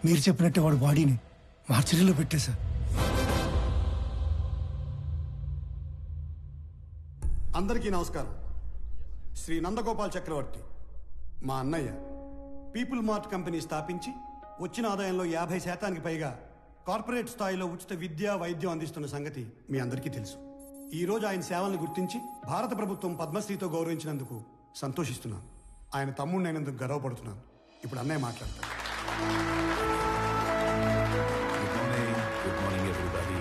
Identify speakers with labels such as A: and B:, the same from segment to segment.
A: మీరు చెప్పినట్టే వాడు బాడీని మార్చరీలో పెట్టేశా.
B: అందరికీ నమస్కారం. శ్రీ నందగోపాల్ చక్రవర్తి మా అన్నయ్య పీపుల్ మార్ట్ కంపెనీ స్థాపించి వచ్చిన ఆదాయంలో 50% పైగా కార్పొరేట్ స్థాయిలో ఉచిత విద్య వైద్యం అందిస్తున్న సంగతి మీ అందరికీ తెలుసు. ఈ రోజు ఆయన సేవలను గుర్తించి భారత ప్రభుత్వం పద్మశ్రీతో గౌరవించినందుకు సంతోషిస్తున్నాను. ఆయన తమ్ముడినైనందుకు గర్వపడుతున్నాను. ఇప్పుడు అన్నయ్య మాట్లాడతారు.
C: Good morning everybody.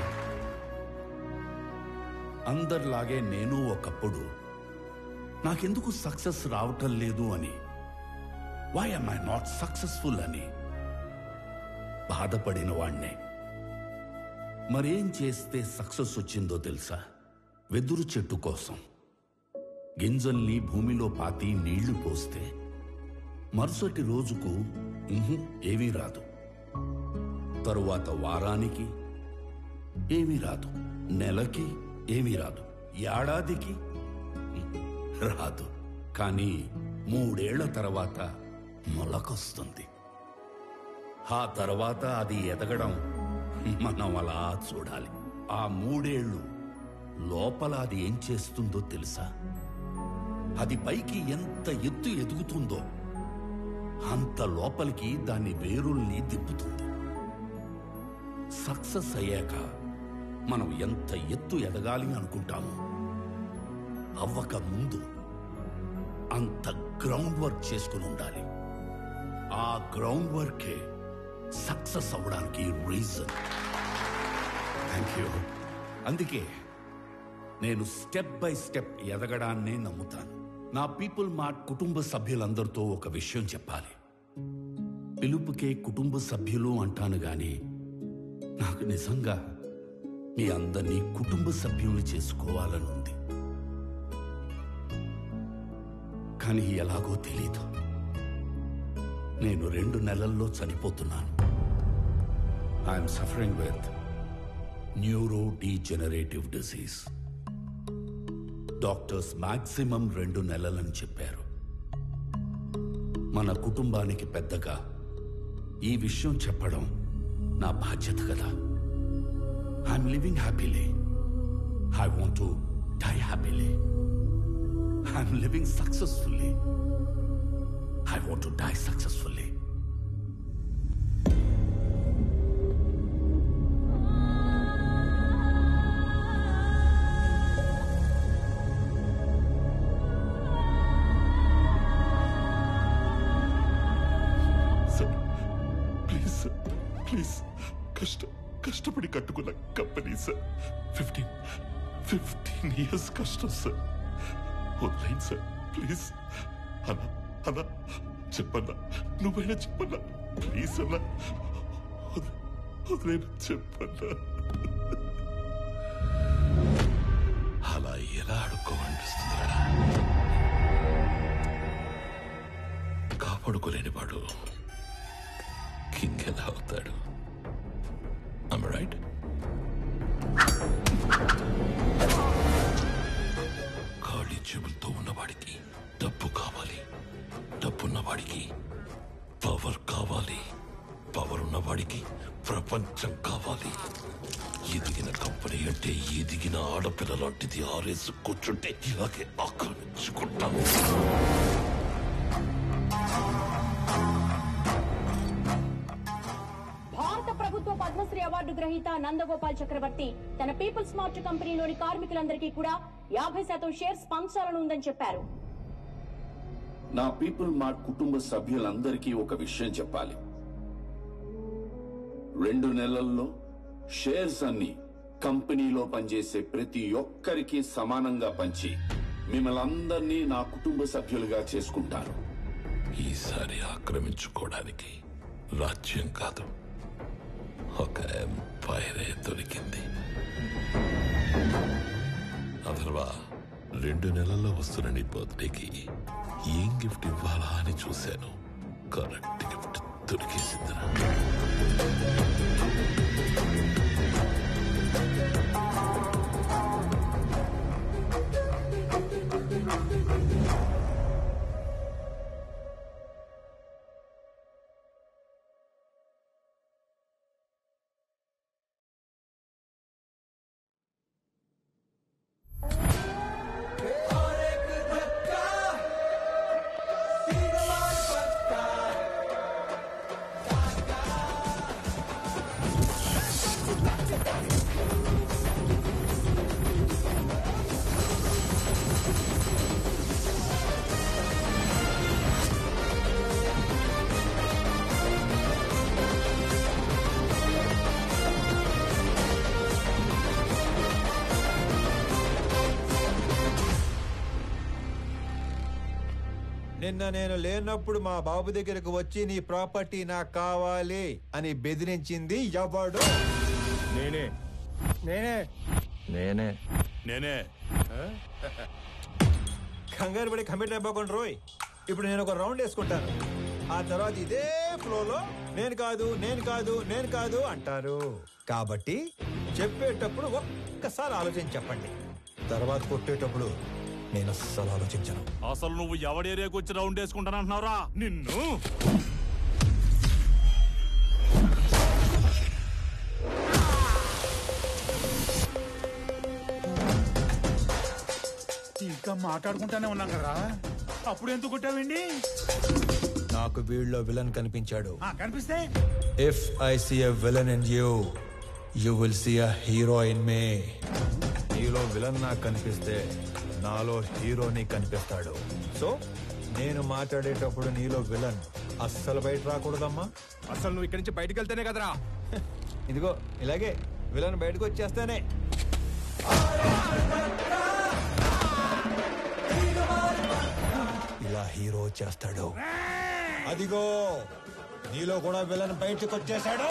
C: అందరిలాగే నేను ఒకప్పుడు నాకెందుకు సక్సెస్ రావటం లేదు అని, why am I not successful అని బాధపడిన వాణ్ణే. మరేం చేస్తే సక్సెస్ వచ్చిందో తెలుసా? వెదురు చెట్టు కోసం గింజల్ని భూమిలో పాతి నీళ్లు పోస్తే మరుసటి రోజుకు ఏమీ రాదు, తరువాత వారానికి ఏమీ రాదు, నెలకి ఏమీ రాదు, ఏడాదికి రాదు. కానీ 3 ఏళ్ల తర్వాత మొలకొస్తుంది. ఆ తర్వాత అది ఎదగడం మనం అలా చూడాలి. ఆ 3 ఏళ్ళు లోపల అది ఏం చేస్తుందో తెలుసా? అది పైకి ఎంత ఎత్తు ఎదుగుతుందో అంత లోపలికి దాని వేరుల్ని తిప్పుతుంది. సక్సెస్ అయ్యాక మనం ఎంత ఎత్తు ఎదగాలి అనుకుంటామో అవ్వక ముందు అంత గ్రౌండ్ వర్క్ చేసుకుని ఉండాలి. ఆ గ్రౌండ్ వర్కే సక్సెస్ అవ్వడానికి రీజన్. Thank you. అందుకే నేను స్టెప్ బై స్టెప్ ఎదగడాన్నే నమ్ముతాను. నా పీపుల్ మార్ట్ కుటుంబ సభ్యులందరితో ఒక విషయం చెప్పాలి. పిలుపుకే కుటుంబ సభ్యులు అంటాను గాని నాకు నిజంగా మీ అందరినీ కుటుంబ సభ్యుల్ని చేసుకోవాలని ఉంది. కానీ ఎలాగో తెలీదు. నేను 2 నెలల్లో చనిపోతున్నాను. I'm suffering with neurodegenerative disease. Doctors maximum 2 నెలలని చెప్పారు. మన కుటుంబానికి పెద్దగా ఈ విషయం చెప్పడం నా బాధ్యత కదా. I'm living happily. I want to die happily. I'm living successfully. I want to die successfully.
D: Please కష్టపడి కట్టుకున్న కంపెనీ సార్. 15 ఇయర్స్ కష్టం సార్. వదిలేండి సార్ ప్లీజ్. అన్నా చెప్పన్నా, నువ్వైనా చెప్పన్నా ప్లీజ్ అన్నా. వదిలేను చెప్పన్నా. అలా ఎలా అడుక్కోమనిపిస్తుందిరా? కాపాడుకోలేని వాడు కింగ్ ఎలా అవుతాడు? Am I right? ఖాళీ చెవులతో ఉన్నవాడికి డబ్బు కావాలి, డబ్బున్నవాడికి పవర్ కావాలి, పవర్ ఉన్నవాడికి ప్రపంచం కావాలి. ఎదిగిన కంపెనీ అంటే ఎదిగిన ఆడపిల్ల లాంటిది. ఆరేసు కూర్చుంటే ఇలాగే ఆక్రమించుకుంటాము.
E: పద్మశ్రీ అవార్డు గ్రహీత నందగోపాల్ చక్రవర్తి తన పీపుల్స్ మార్ట్ కంపెనీలోని కార్మికులందరికీ కూడా 50% షేర్స్ పంచాలని ఉందని చెప్పారు.
C: నా పీపుల్ మార్ట్ కుటుంబ సభ్యులందరికీ ఒక విషయం చెప్పాలి. 2 నెలల్లో షేర్స్ అన్ని కంపెనీలో పనిచేసే ప్రతి ఒక్కరికి సమానంగా పంచి మిమ్మల్ని అందరినీ నా కుటుంబ సభ్యులుగా చేసుకుంటాను.
D: ఈసారి ఆక్రమించుకోవడానికి రాజ్యం కాదు, ఒక ఎంపైరే దొరికింది. అథర్వా, 2 నెలల్లో వస్తున్న నీ బర్త్డేకి ఏం గిఫ్ట్ ఇవ్వాలా అని చూశాను. కరెక్ట్ గిఫ్ట్ దొరికేసిందిరా.
F: నిన్న నేను లేనప్పుడు మా బాబు దగ్గరకు వచ్చి నీ ప్రాపర్టీ నాకు కావాలి అని బెదిరించింది ఎవడు?
G: నేనే
A: నేనే
F: నేనే.
G: నేనే
F: కంగారు పడి కమిట్ అయిపోకుండా రోయ్. ఇప్పుడు నేను ఒక రౌండ్ వేసుకుంటాను. ఆ తర్వాత ఇదే ఫ్లోలో నేను కాదు నేను కాదు నేను కాదు అంటారు. కాబట్టి చెప్పేటప్పుడు ఒక్కసారి ఆలోచించి చెప్పండి. తర్వాత కొట్టేటప్పుడు నేను అస్సలు ఆలోచించను.
G: అసలు నువ్వు ఎవడి ఏరియాకి వచ్చి రౌండ్ వేసుకుంటానంటున్నావురా నిన్ను?
H: ఇంకా మాట్లాడుకుంటానే ఉన్నాం కదా, అప్పుడు ఎందుకు కొట్టావండి?
F: నాకు వీళ్ళలో విలన్ కనిపించాడు.
H: కనిపిస్తే
F: if I see a villain in you, you will see a hero in me. నీలో విలన్ నాకు కనిపిస్తే నాలో హీరోని కనిపిస్తాడు. సో నేను మాట్లాడేటప్పుడు నీలో విలన్ అస్సలు బయట రాకూడదమ్మా.
G: అసలు నువ్వు ఇక్కడి నుంచి బయటకు వెళ్తేనే కదరా.
F: ఇదిగో ఇలాగే విలన్ బయటకు వచ్చేస్తానే. ఇలా హీరో చేస్తాడు. అదిగో నీలో కూడా విలన్ బయటకు వచ్చేసాడు.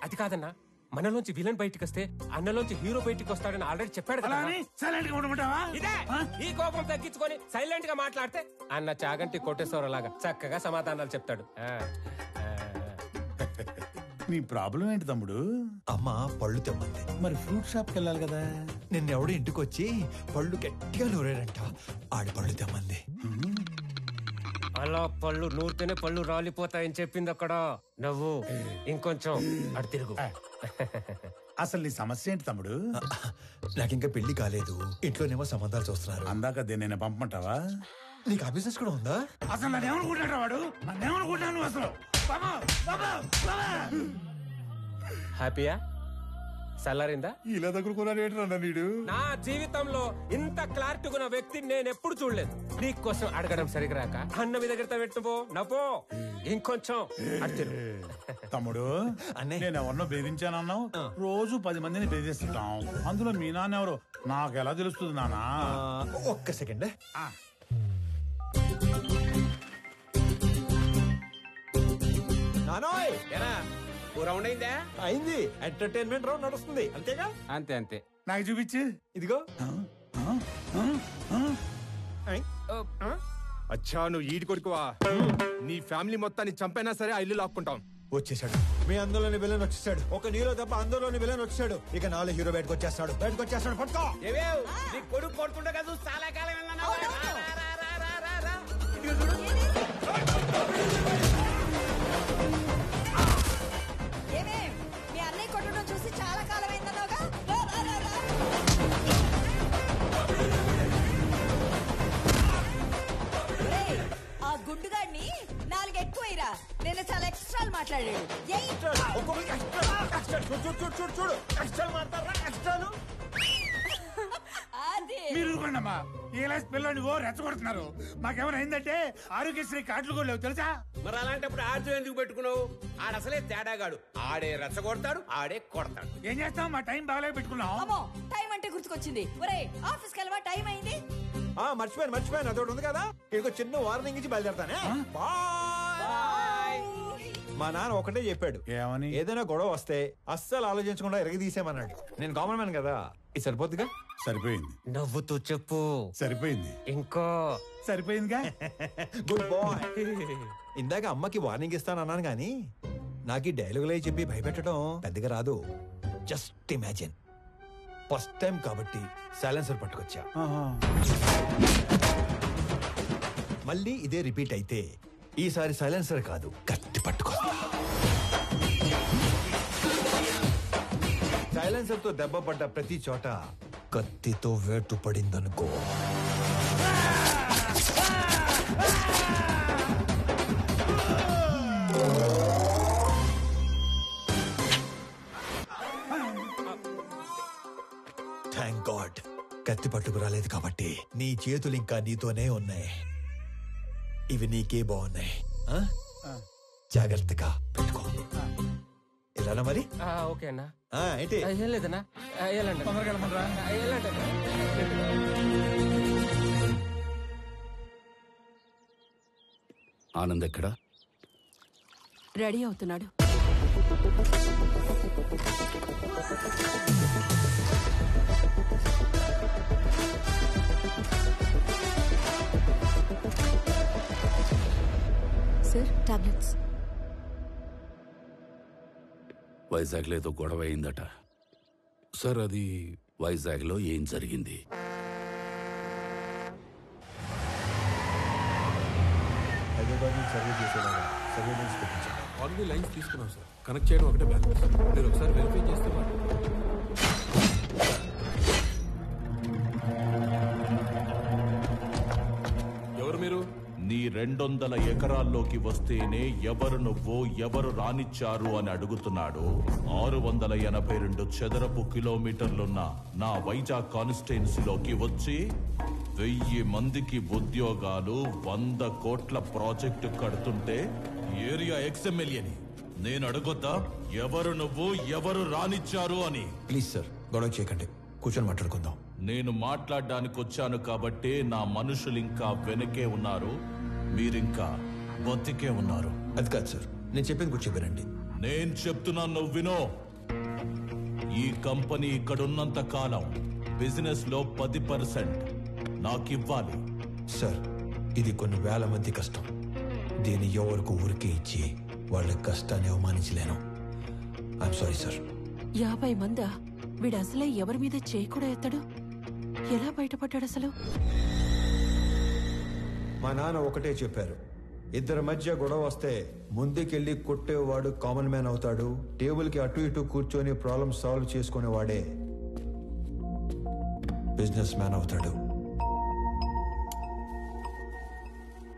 I: అది కాదన్నా, మనలోంచి విలన్ బయటికి వస్తే అన్నలోంచి హీరో బయటికి వస్తాడని ఆల్రెడీ చెప్పాడు కదా.
H: సైలెంట్ గా ఉండమంటావా?
I: ఇదే ఈ కోపం తగ్గించుకొని సైలెంట్ గా మాట్లాడితే అన్న చాగంటి కోటేశ్వరలాగా చక్కగా సమాధానాలు చెప్తాడు.
H: నీ ప్రాబ్లం ఏంటి తమ్ముడు?
F: అమ్మ పళ్ళు తెమ్మంది.
H: మరి ఫ్రూట్ షాప్ కి వెళ్ళాలి కదా.
F: నిన్నెవడు ఇంటికి వచ్చి పళ్ళు గట్టిగా నూరాడంట. ఆడి పళ్ళు తెమ్మంది.
I: అలా పళ్ళు నూరితేనే పళ్ళు రాలిపోతాయని చెప్పింది అక్కడ. నువ్వు ఇంకొంచెం అటు తిరుగు.
H: అసలు నీ సమస్య ఏంటి తమ్ముడు?
F: నాకింకా పెళ్లి కాలేదు. ఇంట్లోనేమో సంబంధాలు చూస్తున్నారు.
H: అందాక నేను పంపమంటావా?
F: నీకు ఆ బిజినెస్ కూడా ఉందా?
H: అసలు నన్ను ఏమనుకుంటాడు వాడు? నన్ను ఏమనుకుంటాను అసలు?
I: హ్యాపీయా? సల్లారిందా?
H: ఇలా దగ్గరుకున్నాడు నీడు.
I: నా జీవితంలో ఇంత క్లారిటీ ఉన్న వ్యక్తిని నేను ఎప్పుడు చూడలేదు. నీకోసం అడగడం సరిగ్గా రాక అన్న మీ దగ్గర పెట్టుపో నవ్వో. ఇంకొంచెం
H: తమ్ముడు
F: అన్నయ్య.
H: నేను ఎవరినో బెదిరించానన్నావు. రోజు 10 మందిని బెదిరిస్తుంటాం. అందులో మీ నాన్న ఎవరు నాకు ఎలా తెలుస్తుంది నానా?
F: ఒక్క సెకండ్. నానోయ్
I: రౌండ్ అయిందా?
F: అయింది. ఎంటర్టైన్మెంట్ రౌండ్ నడుస్తుంది అంతేగా?
I: అంతే అంతే.
H: నాకు చూపించు.
F: ఇదిగో.
G: అచ్చా నువ్వు ఈడి కొడుకువా? నీ ఫ్యామిలీ మొత్తాన్ని చంపైనా సరే ఆ ఇల్లు లాక్కుంటాం.
F: వచ్చేసాడు. మీ అందులోని విలన్ వచ్చేసాడు. ఒక నీలో తప్ప అందులోని విలన్ వచ్చాడు. ఇక నాలో హీరో బయటకు వచ్చేస్తాడు. పట్టుకో.
I: నీ కొడుకు కొడుకుంటా కదా చాలా కాలం.
J: మీ అన్నయ్య కొట్టడం చూసి చాలా కాలం అయిందన్నావుగా. ఆ గుండుగాడిని 4 ఎక్కువైరా. నేను చాలా ఎక్స్ట్రాలు మాట్లాడాడు.
H: మీరు ఊరుకోండమ్మా. ఇలా పిల్లల్ని రెచ్చగొడుతున్నారు. మాకేమైనా అయిందంటే ఆరోగ్యశ్రీ కార్డులు కూడా లేవు తెలుసా?
I: మరి అలాంటప్పుడు ఆర్జు ఎందుకు పెట్టుకున్నావు? ఆడసలే తేడాగాడు. ఆడే రెచ్చగొడతాడు, ఆడే కొడతాడు.
H: ఏం చేస్తాం? మా టైం బాగాలే పెట్టుకున్నాం.
J: అమ్మో టైం అంటే గుర్తుకొచ్చింది. ఒరే ఆఫీస్కి వెళ్ళవా? టైం అయింది.
F: మర్చిపోయాను. అదొకటి ఉంది కదా. ఇంకో చిన్న వార్నింగ్ ఇచ్చి బయలుదేరతానే. మా నాన్న ఒకటే చెప్పాడు.
H: ఏమని?
F: ఏదైనా గొడవ వస్తే అస్సలు ఆలోచించకుండా ఎరగదీసేమన్నాడు. నేను కామన్ మ్యాన్ కదా. ఇది సరిపోద్దిగా?
H: సరిపోయింది.
I: నవ్వుతూ చెప్పు.
H: సరిపోయింది.
I: ఇంకో
H: సరిపోయిందిగా.
F: Good bye. ఇందాక అమ్మకి వార్నింగ్ ఇస్తానన్నాను గానీ నాకు ఈ డైలాగులే చెప్పి భయపెట్టడం పెద్దగా రాదు. Just imagine. ఫస్ట్ టైం కాబట్టి సైలెన్సర్ పట్టుకొచ్చా. మళ్ళీ ఇదే రిపీట్ అయితే ఈసారి సైలెన్సర్ కాదు కత్తి పట్టుకొస్తా. సైలెన్సర్ తో దెబ్బ పడ్డ ప్రతి చోట కత్తితో వేటు పడిందనుకో. కత్తి పట్టుకు రాలేదు కాబట్టి నీ చేతులు ఇంకా నీతోనే ఉన్నాయి. ఇవి నీకే బాగున్నాయి. జాగ్రత్తగా పెట్టుకో. ఇలానా మరి?
I: ఓకే అన్నా.
F: ఏంటి
I: ఏం లేదన్నా, వెళ్ళండి
H: తొందరగా
I: వెళ్ళండి.
C: ఆనంద్ ఎక్కడా?
J: రెడీ అవుతున్నాడు.
K: Sir tablets.
C: వైజాగ్లో ఏదో గొడవ అయిందట సార్. అది వైజాగ్లో ఏం జరిగింది?
F: హైదరాబాద్ నుంచి సర్వే చేసేలాగా సర్వేలెన్స్ పెట్టించాను.
G: ఆల్రెడీ లైన్స్ తీసుకున్నాం సార్. కనెక్ట్ చేయడం ఒకటే బ్యాలెన్స్. మీరు ఒకసారి వెరిఫై చేస్తే
D: ఎవరు మీరు? నీ 200 ఎకరాల్లోకి వస్తేనే ఎవరు నువ్వు, ఎవరు రానిచ్చారు అని అడుగుతున్నాడు. 682 చదరపు కిలోమీటర్లున్న నా వైజాగ్ కాన్స్టిట్యున్సీలోకి వచ్చి 1000 మందికి ఉద్యోగాలు, 100 కోట్ల ప్రాజెక్టు కడుతుంటే ఏరియా ఎక్స్ఎమ్మెల్యేని నేను అడగొద్దా ఎవరు నువ్వు, ఎవరు రానిచ్చారు అని?
F: ప్లీజ్ సార్, గొడవ చేయకండి, కూర్చొని మాట్లాడుకుందాం.
D: నేను మాట్లాడడానికి వచ్చాను కాబట్టే నా మనుషులు ఇంకా వెనకే ఉన్నారు, మీరింకా బతికే ఉన్నారు.
F: అది కాదు సార్, నేను చెప్పింది కూర్చో వినండి.
D: నేను చెప్తున్నాను, నువ్వు వినో. ఈ కంపెనీ ఇక్కడున్నంత కాలం బిజినెస్ లో 10% నాకివ్వాలి.
F: సార్, ఇది కొన్ని వేల మంది కష్టం. దీన్ని ఎవరికి ఊరికే ఇచ్చి వాళ్ళ కష్టాన్ని అవమానించలేను. I'm sorry sir.
K: 50 మందా? వీడు అసలే ఎవరి మీద చేయి కూడా ఎత్తాడు. ఎలా బయటపడ్డాడు అసలు?
F: మా నాన్న ఒకటే చెప్పారు, ఇద్దరి మధ్య గొడవ వస్తే ముందుకెళ్ళి కొట్టేవాడు కామన్ మ్యాన్ అవుతాడు, టేబుల్కి అటు ఇటు కూర్చొని ప్రాబ్లం సాల్వ్ చేసుకునేవాడే బిజినెస్ మ్యాన్ అవుతాడు.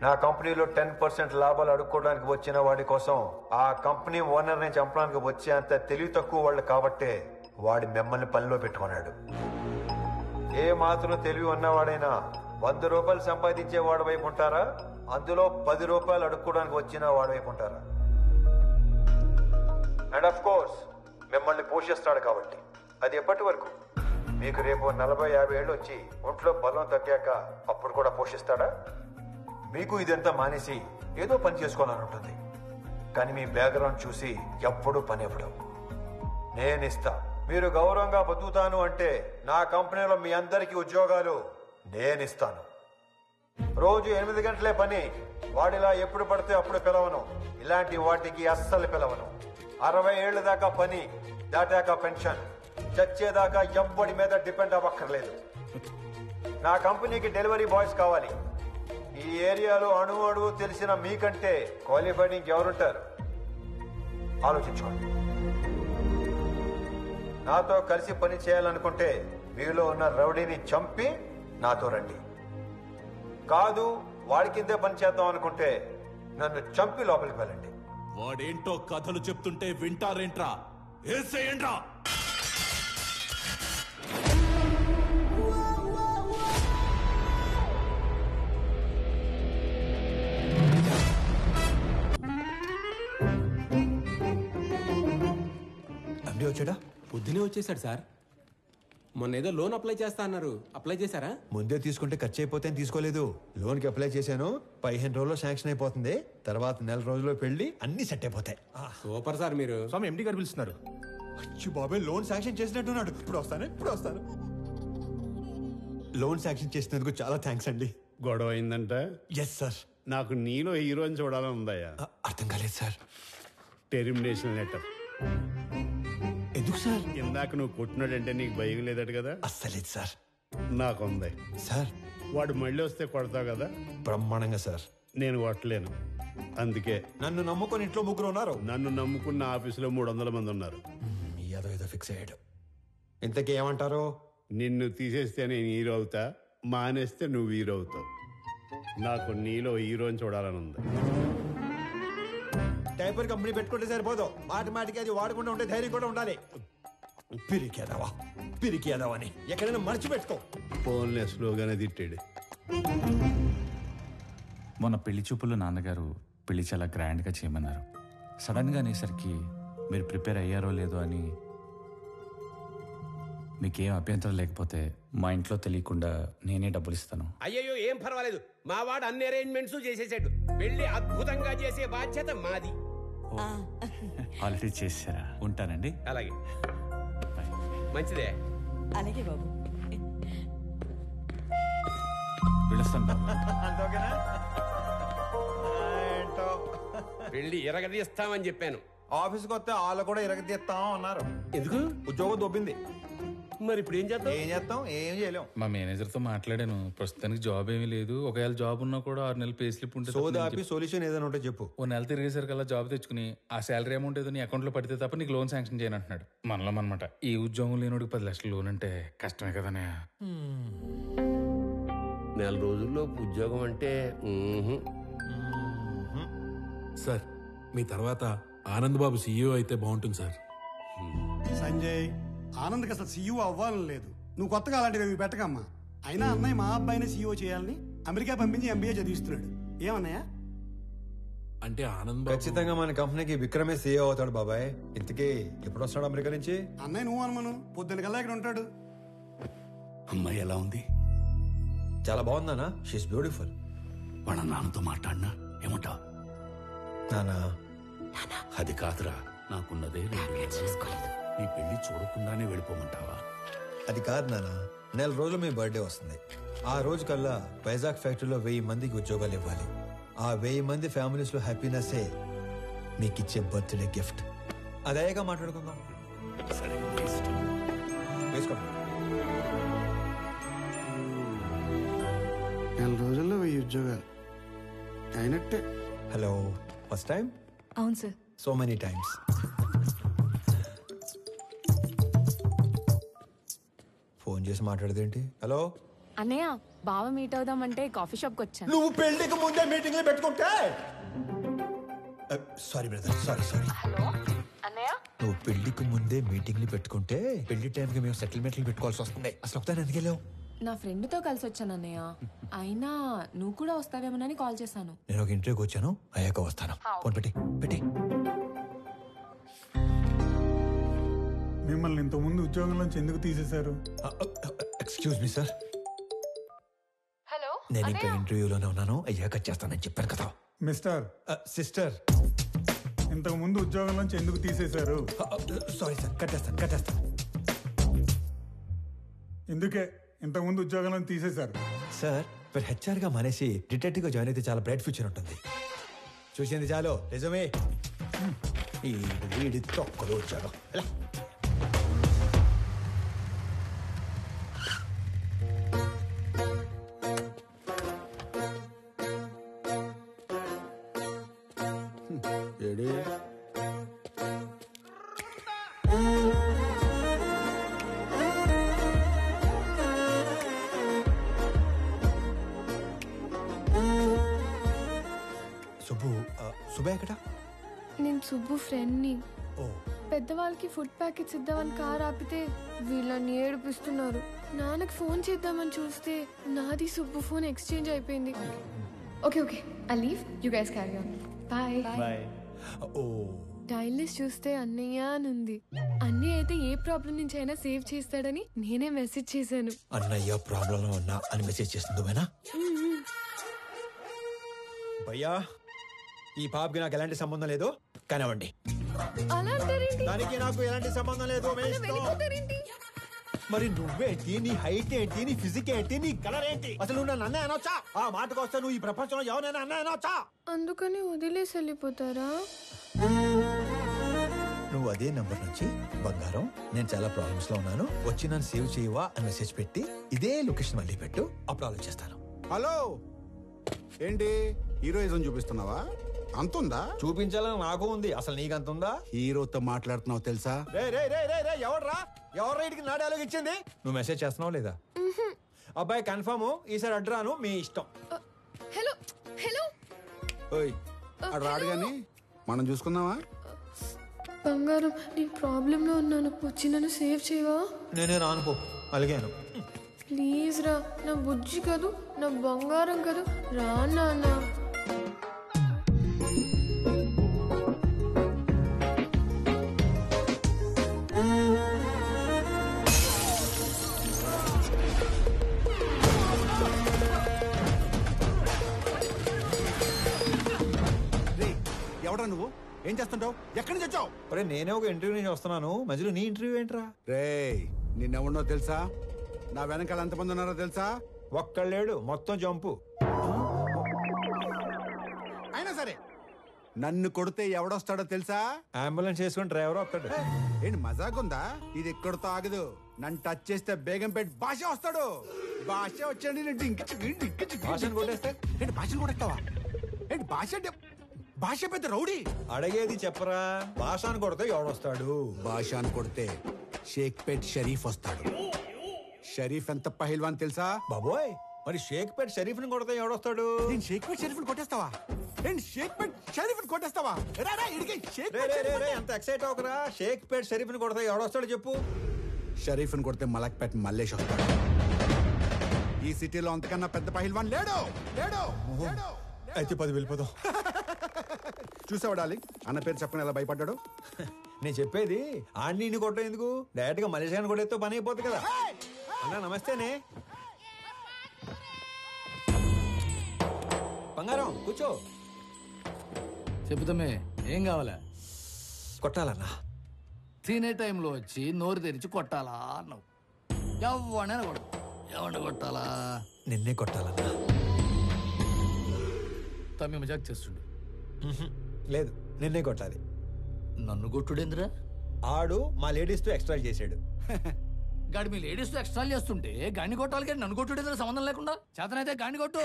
F: నా కంపెనీలో 10% లాభాలు అడుక్కోవడానికి వచ్చిన వాడి కోసం ఆ కంపెనీ ఓనర్ని చంపడానికి వచ్చే అంత తెలివి తక్కువ వాళ్ళు కాబట్టే వాడి మిమ్మల్ని పనిలో పెట్టుకున్నాడు. ఏ మాత్రం తెలివి ఉన్నవాడైనా 100 రూపాయలు సంపాదించే వాడి వైపు ఉంటారా, అందులో 10 రూపాయలు అడుక్కోవడానికి వచ్చిన వాడి వైపు ఉంటారా? అండ్ ఆఫ్ కోర్స్ మిమ్మల్ని పోషిస్తాడు కాబట్టి. అది ఎప్పటి వరకు? మీకు రేపు 40-50 ఏళ్ళు వచ్చి ఒంట్లో బలం తగ్గాక అప్పుడు కూడా పోషిస్తాడా? మీకు ఇదంతా మానేసి ఏదో పని చేసుకోవాలని ఉంటుంది, కానీ మీ బ్యాక్గ్రౌండ్ చూసి ఎప్పుడూ పని ఇవ్వడం. నేనిస్తా. మీరు గౌరవంగా బతుకుతాను అంటే నా కంపెనీలో మీ అందరికీ ఉద్యోగాలు నేనిస్తాను. రోజు 8 గంటలే పని. వాడిలా ఎప్పుడు పడితే అప్పుడు పిలవను. ఇలాంటి వాటికి అస్సలు పిలవను. 60 ఏళ్ళ దాకా పని, దాటాక పెన్షన్. చచ్చేదాకా ఎవ్వడి మీద డిపెండ్ అవ్వక్కర్లేదు. నా కంపెనీకి డెలివరీ బాయ్స్ కావాలి. ఈ ఏరియాలో అణువు తెలిసిన మీకంటే క్వాలిఫైడ్ ఇంకెవరుంటారు? ఆలోచించుకోండి. నాతో కలిసి పని చేయాలనుకుంటే మీలో ఉన్న రౌడీని చంపి నాతో రండి. కాదు, వాడి కిందే పని చేద్దాం అనుకుంటే నన్ను చంపి లోపలికి వెళ్ళండి.
D: వాడేంటో కథలు చెప్తుంటే వింటారేంట్రా? ఏసేయండ్రా.
F: వచ్చాడా?
I: పొద్దునే వచ్చేసాడు సార్. మొన్న ఏదో లోన్ అప్లై చేస్తా అన్నారు, అప్లై చేశారా?
F: ముందే తీసుకుంటే ఖర్చు అయిపోతే తీసుకోలేదు. లోన్కి అప్లై చేశాను, 15 రోజుల్లో శాంక్షన్ అయిపోతుంది. తర్వాత 1 రోజుల్లో పెళ్లి, అన్ని సెట్ అయిపోతాయి.
I: Super sir. మీరు
G: స్వామి ఎండి గారు పిలుస్తున్నారు.
F: అచ్చి బాబాయ్, లోన్ శాంక్షన్ చేసినట్టున్నాడు. ఇప్పుడు వస్తాను. లోన్ శాంక్షన్ చేసినందుకు చాలా థ్యాంక్స్ అండి.
L: గొడవ అయిందంట?
F: Yes sir.
L: నాకు నీలో హీరోని చూడాలని ఉందయ్యా.
F: అర్థం కాలేదు సార్.
L: Termination letter.
F: ఎందుకు సార్?
L: ఇందాక నువ్వు కొట్టినాడంటే నీకు భయం లేదట కదా?
F: అస్సలేదు సార్.
L: నాకుంది
F: సార్.
L: వాడు మళ్ళీ వస్తే కొడతావు కదా?
F: బ్రహ్మాండంగా సార్.
L: నేను కొట్టలేను, అందుకే.
F: నన్ను నమ్ముకొని ఇంట్లో 3 ఉన్నారు.
L: నన్ను నమ్ముకున్న ఆఫీసులో 300 మంది ఉన్నారు.
F: ఏదో ఫిక్స్ అయ్యాడు. ఇంతకీ ఏమంటారు?
L: నిన్ను తీసేస్తే నేను హీరో అవుతా, మానేస్తే నువ్వు హీరో అవుతావు. నాకు నీలో హీరోని చూడాలని ఉంది.
F: డైపర్ కంపెనీ పెట్టుకుంటే సరిపోదు, మాటికి అది వాడకుండా ఉండే ధైర్యం కూడా ఉండాలి. పిరికేదావా అని ఎక్కడైనా మర్చిపెట్టుకో.
L: ఫోన్లే స్లోగానే తిట్టాడు.
M: మొన్న పెళ్లి చూపుల్లో నాన్నగారు పెళ్లి చాలా గ్రాండ్గా చేయమన్నారు. సడన్గా అనేసరికి మీరు ప్రిపేర్ అయ్యారో లేదో అని. మీకేం అభ్యంతరం లేకపోతే మా ఇంట్లో తెలియకుండా నేనే డబ్బులు ఇస్తాను.
N: అయ్యో ఏం పర్వాలేదు, మా వాడు అన్ని అరేంజ్మెంట్స్ చేసేసాడు. పెళ్లి అద్భుతంగా చేసే బాధ్యత మాది.
M: ఆల్రెడీ చేశారా? ఉంటానండి.
N: అలాగే, మంచిదే.
J: అలాగే బాబు.
M: పిలుస్తాను.
N: పెళ్లి ఎరగదీస్తామని చెప్పాను.
F: ఆఫీస్కి వస్తే వాళ్ళు కూడా ఇరగదీస్తాం అన్నారు.
N: ఎందుకు?
F: ఉద్యోగం దొబ్బింది.
N: మరి ఇప్పుడు ఏం చేస్తాం?
F: ఏం చేయలేం.
M: మా మేనేజర్తో మాట్లాడాను. ప్రస్తుతానికి జాబ్ ఏమీ లేదు. ఒకవేళ జాబ్ ఉన్నా కూడా 6 నెలలు పే స్లిప్ ఉంటే
F: సోదాపి సొల్యూషన్ ఏదైనా ఉంటే చెప్పు.
M: ఓ నెల తిరిగేసరికల్లా జాబ్ తెచ్చుకుని ఆ శాలరీ అమౌంట్ ఏదో నీ అకౌంట్లో పడితే తప్ప నీకు లోన్ శాంక్షన్ చేయను అంటున్నాడు. మనలో అనమాట. ఈ ఉద్యోగం లేనోడికి 10 లక్షలు లోన్ అంటే కష్టమే కదనే.
N: నెల రోజుల్లో ఉద్యోగం అంటే
O: సార్, మీ తర్వాత ఆనంద్ బాబు సీఈఓ అయితే బాగుంటుంది సార్.
B: సంజయ్, ఆనంద్కి అసలు సీఈఓ అవ్వాలని లేదు. నువ్వు కొత్తగా అలాంటివి పెట్టకమ్మా. అయినా అన్నయ్య మా అబ్బాయిని సీఈఓ చేయాలని అమెరికా పంపించి ఎంబీఏ చదివిస్తున్నాడు. ఏమన్నయ్య?
O: అంటే ఆనంద్
F: ఖచ్చితంగా మన కంపెనీకి విక్రమే సీఈఓ అవుతాడు బాబాయ్. ఇంతకీ ఎప్పుడు వస్తాడు అమెరికా నుంచి?
B: అన్నయ్య నువ్వు అనుమను పొద్దున్న కల్లా ఇక్కడ ఉంటాడు.
C: అమ్మాయి ఎలా ఉంది?
F: చాలా బాగుందానా? She's beautiful.
C: వాళ్ళ నాన్నతో మాట్లాడినా ఏమంటావు?
F: నానా,
C: అది కాదురా, నాకున్నదే నీ పెళ్లి చూడకుండానే వెళ్ళిపోమంటావా?
F: అది కాదు నానా. నెల రోజులు మీ బర్త్డే వస్తుంది. ఆ రోజు కల్లా వైజాగ్ ఫ్యాక్టరీలో 1000 మందికి ఉద్యోగాలు ఇవ్వాలి. ఆ 1000 మంది ఫ్యామిలీస్ లో హ్యాపీనెస్సే మీకు ఇచ్చే బర్త్డే గిఫ్ట్. అదేగా మాట్లాడుకుందాం.
C: సరే,
F: వేసుకోండి.
B: నెల రోజుల్లో 1000 ఉద్యోగాలు అయినట్టే.
F: Hello, first time?
P: అవును sir.
F: So many times. Phone చేసి మాట్లాడదేంటి? హలో
P: అన్నయ్య, బావ మీట్ అవుదామంటే కాఫీ షాప్కి వచ్చాను.
F: నువ్వు పెళ్లికి ముందే మీటింగ్లు పెట్టుకుంటే. Sorry brother, sorry.
P: హలో అన్నయ్య,
F: నువ్వు పెళ్లికి ముందే మీటింగ్లు పెట్టుకుంటే పెళ్లి టైంకి మేము సెటిల్మెంట్లు పెట్టుకోవాల్సి వస్తుంది. అసలు ఒకసారి ఎందుకు వెళ్ళావు?
P: నా ఫ్రెండ్తో కలిసి వచ్చాను అన్నయ్య. అయినా నువ్వు కూడా వస్తావేమోనని కాల్ చేశాను.
F: నేను ఒక ఇంటర్వ్యూకి వచ్చాను, అయ్యాక వస్తాను. ఫోన్ పెట్టి.
H: మిమ్మల్ని ఇంతకుముందు ఉద్యోగంలోంచి ఎందుకు తీసేశారు?
F: Excuse me sir.
P: హలో,
F: నేను ఇంకా ఇంటర్వ్యూలోనే ఉన్నాను, అయ్యాక చేస్తానని చెప్పాను కదా.
H: మిస్టర్
F: సిస్టర్,
H: ఇంతకు ముందు ఉద్యోగంలోంచి ఎందుకు తీసేశారు?
F: సారీ సార్, కట్టేస్తాను.
H: ఎందుకే ఇంతకుముందు ఉద్యోగంలో తీసేశారు?
F: సార్, మీరు హెచ్ఆర్ గా మానేసి డిటెక్టివ్ గా జాయిన్ అయితే చాలా బ్రైట్ ఫ్యూచర్ ఉంటుంది. చూసింది చాలు, నిజమే. ఈ వీడి తొక్కలు వచ్చాడు. సుబ్బు ఎక్కడ?
Q: నేను సుబ్బు ఫ్రెండ్ని. పెద్దవాళ్ళకి ఫుడ్ ప్యాకెట్స్ ఇద్దామని కార్ ఆపితే వీళ్ళని ఏడిపిస్తున్నారు. నాన్నకి ఫోన్ చేద్దామని చూస్తే నాది సుబ్బు ఫోన్ ఎక్స్చేంజ్ అయిపోయింది. Okay I leave, you guys carry on. Bye. Dial list చూస్తే అన్నయ్య అని ఉంది. అన్నయ్య అయితే ఏ ప్రాబ్లం నుంచి అయినా సేవ్ చేస్తాడని నేనే మెసేజ్ చేశాను.
F: అన్నయ్య ప్రాబ్లం లో ఉన్నా అని మెసేజ్ చేస్తుంది. భయ్యా, ఈ పాపకి నాకు ఎలాంటి సంబంధం లేదు, కానివ్వండి. దానికి నాకు ఎలాంటి సంబంధం లేదు. మరి నువ్వేంటి, నీ హైట్ ఏంటి, నీ ఫిజిక్ ఏంటి, నీ కలర్ ఏంటి? అసలు నువ్వు నన్ను అన్నయ్య అనొచ్చా? ఆ మాటకు వస్తే నువ్వు ఈ ప్రపంచంలో ఎవరైనా అన్నయ్య అనొచ్చా?
Q: అందుకని వదిలేసి వెళ్ళిపోతారా?
F: నువ్వు అదే నంబర్ నుంచి బంగారం, నేను చాలా ప్రాబ్లమ్స్ లో ఉన్నాను, వచ్చి నన్ను సేవ్ చేయవా అని మెసేజ్ పెట్టి ఇదే లొకేషన్ మళ్ళీ పెట్టు, అప్పుడు ఆలోచిస్తాను.
R: హలో, ఏంటి హీరోయిజం చూపిస్తున్నావా? అంతుందా?
F: చూపించాలని నాకు ఉంది, అసలు నీకు అంత ఉందా?
R: హీరోతో మాట్లాడుతున్నావు తెలుసా?
F: ఎవరు రైట్కి నా డైలాగ్ ఇచ్చింది? నువ్వు మెసేజ్ చేస్తున్నావు లేదా? అబ్బాయి కన్ఫర్మ్, ఈసారి అడ్రాను, మీ ఇష్టం.
Q: హలో
R: ఓయ్, అటు రాడు గాని మనం చూసుకుందామా?
Q: బంగారం, నేను ప్రాబ్లంలో ఉన్నాను, వచ్చి నన్ను సేవ్ చేయవా?
F: నేనే రానుకో, అలిగాను.
Q: ప్లీజ్ రా, నా బుజ్జి కదూ, నా బంగారం కదూ, రా నాన్న.
R: ఎవడా నువ్వు? ఏం చేస్తుంటావు? ఎక్కడి నుంచి వచ్చావు?
F: అరే నేనే ఒక ఇంటర్వ్యూ నుంచి వస్తున్నాను, మధ్యలో నీ ఇంటర్వ్యూ ఏంట్రా?
R: రేయ్, నిన్నెవడో తెలుసా? నా వెనకాల ఎంతమంది ఉన్నారో తెలుసా?
F: ఒక్కళ్ళేడు, మొత్తం జంపు.
R: అయినా సరే నన్ను కొడితే ఎవడొస్తాడో తెలుసా?
F: అంబులెన్స్ చేసుకుని డ్రైవర్ వస్తాడు.
R: ఏంటి మజాకుందా? ఇది ఎక్కడితో ఆగదు. నన్ను టచ్ చేస్తే బేగంపేట భాష వస్తాడు. భాష వచ్చాడు భాషను కొట్టేస్తే ఏంటి? భాషను కొట్టేస్తావా ఏంటి? భాష పెద్ద రౌడీ.
F: అడిగేది చెప్పరా? భాషను కొడితే ఎవడొస్తాడు?
R: భాషను కొడితే షేక్పేట్ షరీఫ్ వస్తాడు. షరీఫ్ ఎంత పహిల్వాన్ తెలుసా?
F: బాబోయ్, మరి షేక్పేట్ షరీఫ్ ని కొడితే ఎవడొస్తాడు?
R: నేను షేక్పేట్ షరీఫ్ ని కొట్టేస్తావా? నేను షేక్పేట్ షరీఫ్ ని కొట్టేస్తావా?
F: అంత ఎక్సైట్ అవకరా. షేక్పేట్ షరీఫ్ ని కొడితే ఎవడొస్తాడు చెప్పు?
R: షరీఫ్ ని కొడితే మలక్పేట్ మల్లేష్ వస్తాడు. ఈ సిటీలో అంతకన్నా పెద్ద పహిల్వాన్ లేడు.
F: అయితే 10 వెళ్ళిపోదాం.
R: చూసావా డార్లింగ్, అన్న పేరు చెప్పని ఎలా భయపడ్డాడు?
F: నేను చెప్పేది ఆడిని కొట్టడం ఎందుకు? డైరెక్ట్ గా మలేషియా కొట్టేస్తే పని అయిపోతుంది కదా. అన్నా నమస్తేనే. బంగారం కూర్చో.
S: చెబుతామే, ఏం కావాలా?
F: కొట్టాలన్నా.
S: తినే టైంలో వచ్చి నోరు తెరిచి కొట్టాలా అన్నావు. ఎవరిని కొట్టాలా?
F: నిన్నే కొట్టాలన్నా.
S: తమ్మి మజాక్ చేస్తుండు.
F: లేదు, నిన్నే కొట్టాలి.
S: నన్ను కొట్టుడేంద్రా?
F: ఆడు మా లేడీస్ తో ఎక్స్ట్రా చేసాడు.
S: గాడి మీ లేడీస్ తో ఎక్స్ట్రా చేస్తుంటే గాడిని కొట్టాలి కానీ నన్ను కొట్టుడేంద్రా సంబంధం లేకుండా? చేతనైతే గాడిని కొట్టు.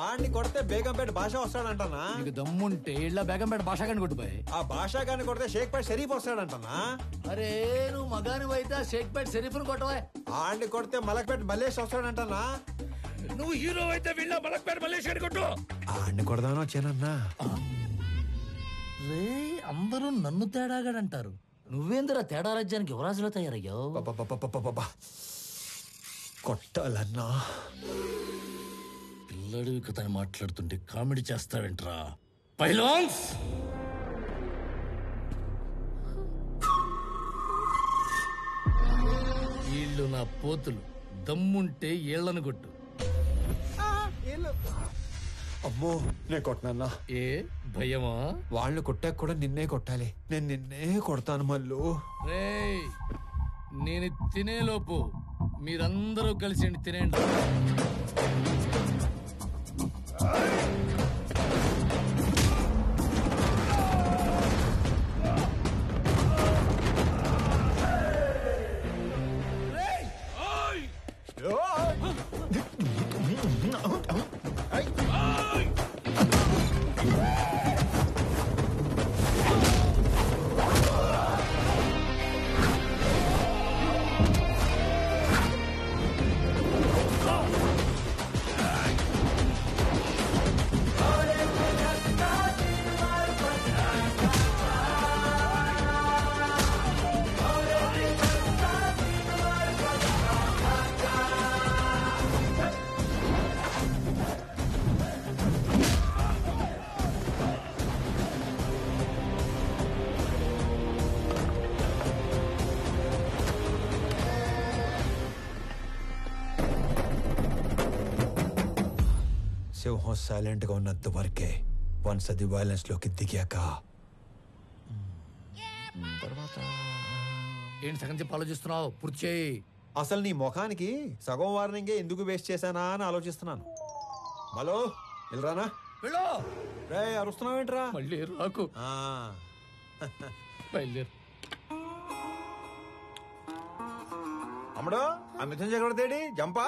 F: ఆడిని కొడితే బేగంపేట భాష వస్తాడంటనా?
S: నీకు దమ్ముంటే ఇళ్ళ బేగంపేట భాష గాని కొట్టుపోయి.
F: ఆ భాష గాని కొడితే షేక్పేట్ షరీఫ్ వస్తాడంటనా?
S: అరే నువ్వు మగాని అయితే షేక్పేట్ షరీఫ్ ని కొట్టవా?
F: ఆడిని కొడితే మలక్పేట మల్లేష్ వస్తాడంటనా?
S: నువ్వు హీరో అయితే వీళ్ళ మలక్పేట మల్లేష్ గాని కొట్టు.
F: ఆడిని కొడదానో వచ్చానన్నా.
S: రే అందరూ నన్ను తేడాగాడంటారు. నువ్వేందిరా తేడా రాజ్యానికి యువరాజులో తయారయ్యావు?
F: కొట్టాలన్నా.
S: పిల్లడు కథని మాట్లాడుతుంటే కామెడీ చేస్తావేంట్రా? పైలాన్స్ వీళ్ళు నా పోతులు. దమ్ముంటే ఏళ్లను కొట్టు.
F: అమ్మో, నేను కొట్టనన్నా.
S: ఏ భయమా?
F: వాళ్ళు కొట్టాక కూడా నిన్నే కొట్టాలి. నేను నిన్నే కొడతాను మళ్ళు.
S: రేయ్, నేను తినేలోపు మీరందరూ కలిసి తినేయండి.
F: సింహం సైలెంట్ గా ఉన్నంత వరకే. వన్స్ అది వైలెన్స్ లోకి దిగాక తర్వాత
S: ఏంటి సగం చెప్పి ఆలోచిస్తున్నావు? పూర్తి చేయి.
F: అసలు నీ ముఖానికి సగం వార్నింగే ఎందుకు వేస్ట్ చేశానా అని ఆలోచిస్తున్నాను. హలో, వెళ్ళరానా? రే అరుస్తున్నావేంట్రా?
S: మళ్ళీ రాకు. బయలుదేరు.
F: అమ్మడు, ఆ మిథున్ చక్రవర్తి జంపా.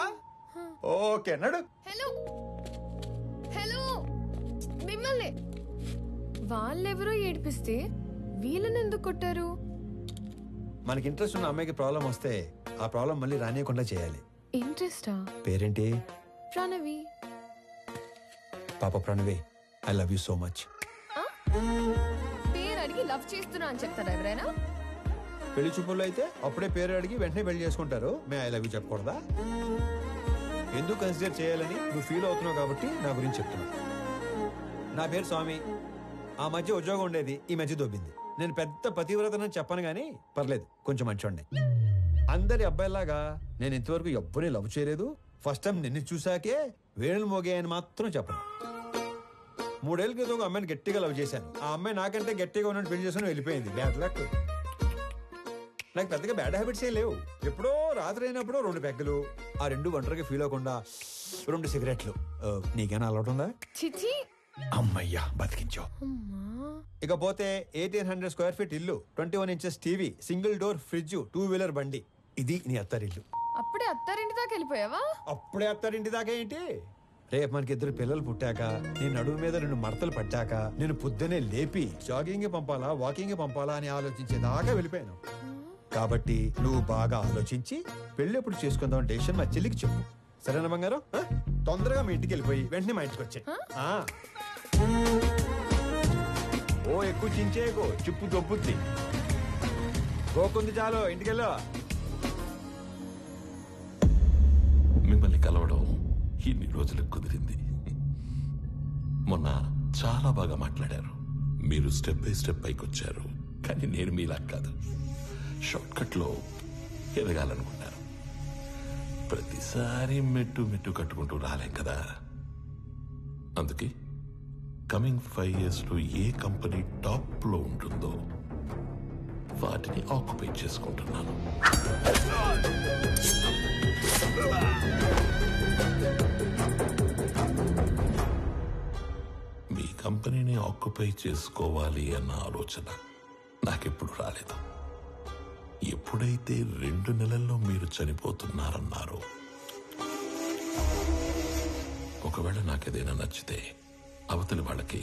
F: ఓకే నడు.
Q: హలో హలో, మిమ్మల్ని వాళ్ళెవరో ఏడిపిస్తే వీళ్ళని ఎందుకు కొట్టారు?
F: మనకి ఇంట్రెస్ట్ ఉన్న అమ్మాయికి ప్రాబ్లం వస్తే ఆ ప్రాబ్లం మళ్ళీ రానియకుండా చేయాలి.
Q: ఇంట్రెస్టా?
F: పేరేంటి?
Q: ప్రణవి.
F: పాప Pranavi, I love you so much.
Q: పేరు అడిగి లవ్ చేస్తున్నా అని చెప్తారా ఎవరైనా?
F: పెళ్లి చూపుల్లో అయితే అప్పుడే పేరు అడిగి వెంటనే పెళ్లి చేసుకుంటారు. మే ఐ లవ్ యూ చెప్పకూడదా? ఎందుకు కన్సిడర్ చేయాలని నువ్వు ఫీల్ అవుతున్నావు కాబట్టి నా గురించి చెప్తున్నావు. నా పేరు స్వామి. ఆ మధ్య ఉద్యోగం ఉండేది, ఈ మధ్య దొబ్బింది. నేను పెద్ద పతివ్రతనని చెప్పను కానీ పర్లేదు, కొంచెం మంచోండి. అందరి అబ్బాయిలాగా నేను ఇంతవరకు ఎవ్వరిని లవ్ చేయలేదు. ఫస్ట్ టైం నిన్ను చూసాకే వేణులు మోగాయని మాత్రం చెప్పను. 3 ఏళ్ళ క్రితం ఒక అమ్మాయిని గట్టిగా లవ్ చేశాను. ఆ అమ్మాయి నాకంటే గట్టిగా ఉన్నట్టు పెళ్లి చేసుకుని వెళ్ళిపోయింది. Bad luck. నాకు పెద్దగా బ్యాడ్ హ్యాబిట్స్ ఏ లేవు. ఎప్పుడో రాత్రి అయినప్పుడు 2 పెగ్గలు, ఆ 2 ఒంటరిగా ఫీల్ అవ్వకుండా 2 సిగరెట్లు. నీకేనా అలవాటు ఉందా?
Q: చిచి
F: అమ్మయ్యా బతికించావు. ఇకపోతే 1800 స్క్వేర్ ఫీట్ ఇల్లు, 21 inches TV, single door fridge, 2-వీలర్ బండి. ఇది నీ అత్తారిల్లు.
Q: అప్పుడే అత్తారింటి దాకా వెళ్ళిపోయావా?
F: అప్పుడే అత్తారింటి దాకా ఏంటి? రేపు మనకి 2 పిల్లలు పుట్టాక, నీ నడుము మీద 2 మడతలు పట్టాక, నేను పొద్దునే లేపి జాగింగ్ పంపాలా వాకింగ్ పంపాలా అని ఆలోచించేదాకా వెళ్ళిపోయాను. కాబట్టి నువ్వు బాగా ఆలోచించి పెళ్లి ఎప్పుడు చేసుకుందాం డెసిషన్ మా చెల్లికి చెప్పు. సరేనా బంగారం? తొందరగా మీ ఇంటికి వెళ్ళిపోయి వెంటనే మా ఇంటికి వచ్చాయి. ఓ ఎక్కువ చించేయకు, చిప్పు దొబ్బుద్ది. గోకుంది చాలు, ఇంటికెళ్ళా.
D: మిమ్మల్ని కలవడం ఇన్ని రోజులకు కుదిరింది. మొన్న చాలా బాగా మాట్లాడారు. మీరు స్టెప్ బై స్టెప్ పైకి వచ్చారు. కానీ నేను మీలా కాదు, షార్ట్ కట్ లో ఎదగాలనుకున్నారు. ప్రతిసారి మెట్టు మెట్టు కట్టుకుంటూ రాలేం కదా. అందుకే కమింగ్ 5 years లో ఏ కంపెనీ టాప్ లో ఉంటుందో వాటిని ఆక్యుపై చేసుకుంటున్నాను. మీ కంపెనీని ఆక్యుపై చేసుకోవాలి అన్న ఆలోచన నాకెప్పుడు రాలేదు. ఎప్పుడైతే 2 నెలల్లో మీరు చనిపోతున్నారన్నారో, ఒకవేళ నాకేదైనా నచ్చితే అవతలి వాళ్ళకి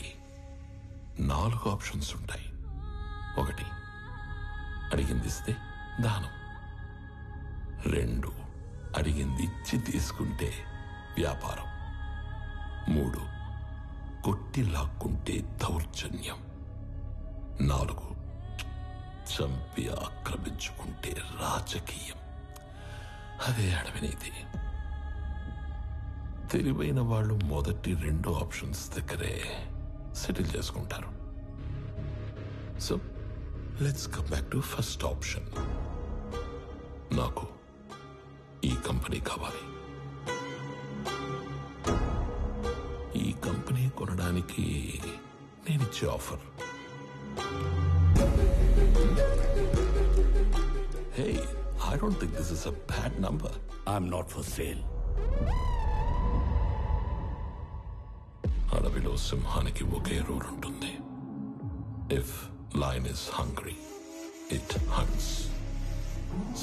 D: 4 ఆప్షన్స్ ఉంటాయి. 1, అడిగింది ఇస్తే దానం. 2, అడిగింది ఇచ్చి తీసుకుంటే వ్యాపారం. 3, కొట్టి లాక్కుంటే దౌర్జన్యం. 4, చంపి ఆక్రమించుకుంటే రాజకీయం. అదే అడవినీతి. తెలివైన వాళ్ళు మొదటి 2 ఆప్షన్స్ దగ్గరే సెటిల్ చేసుకుంటారు. So let's come back to first option. నాకు ఈ కంపెనీ కావాలి. ఈ కంపెనీ కొనడానికి నేనిచ్చే offer, hey, I don't think this is a bad number.
C: I'm not for sale.
D: అడవిలో సింహానికి ఒకే రూల్ ఉంటుంది. If lion is hungry, it haunts.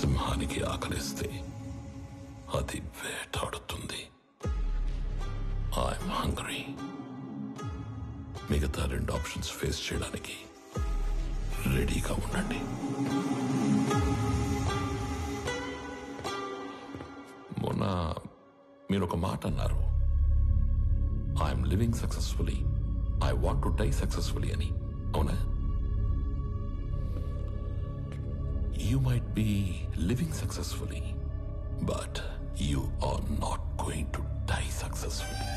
D: సింహానికి ఆకలిస్తే అది వేటాడుతుంది. I'm hungry. మిగతా 2 ఆప్షన్స్ ఫేస్ చేయడానికి రెడీగా ఉండండి. మొన్న మీరు ఒక మాట అన్నారు, I'm living successfully, I want to die successfully అని. అవునా? You might be living successfully, but you are not going to die successfully.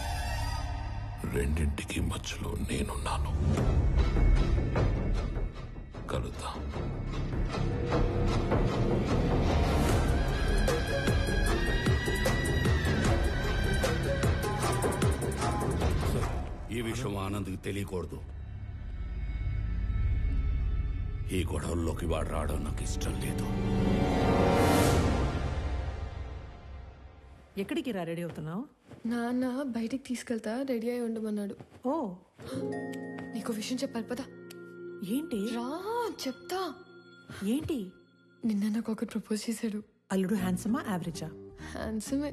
D: రెండింటికి మధ్యలో నేనున్నాను. కలుద్దాం.
C: ఈ విషయం ఆనంద్కి తెలియకూడదు. ఈ గొడవల్లోకి వాడు రావడం నాకు ఇష్టం లేదు.
K: ఎక్కడికి రా రెడీ అవుతున్నావు?
Q: నాన్న బయటికి తీసుకెళ్తా, రెడీ అయి ఉండమన్నాడు.
K: ఓ,
Q: నీకు విషయం చెప్పాలి పదా.
K: ఏంటి?
Q: రా చెప్తా.
K: ఏంటి?
Q: నిన్న నాకు ఒకటి ప్రపోజ్ చేశాడు.
K: అల్లుడు హ్యాండ్సమా యావరేజా?
Q: హ్యాండ్సమే.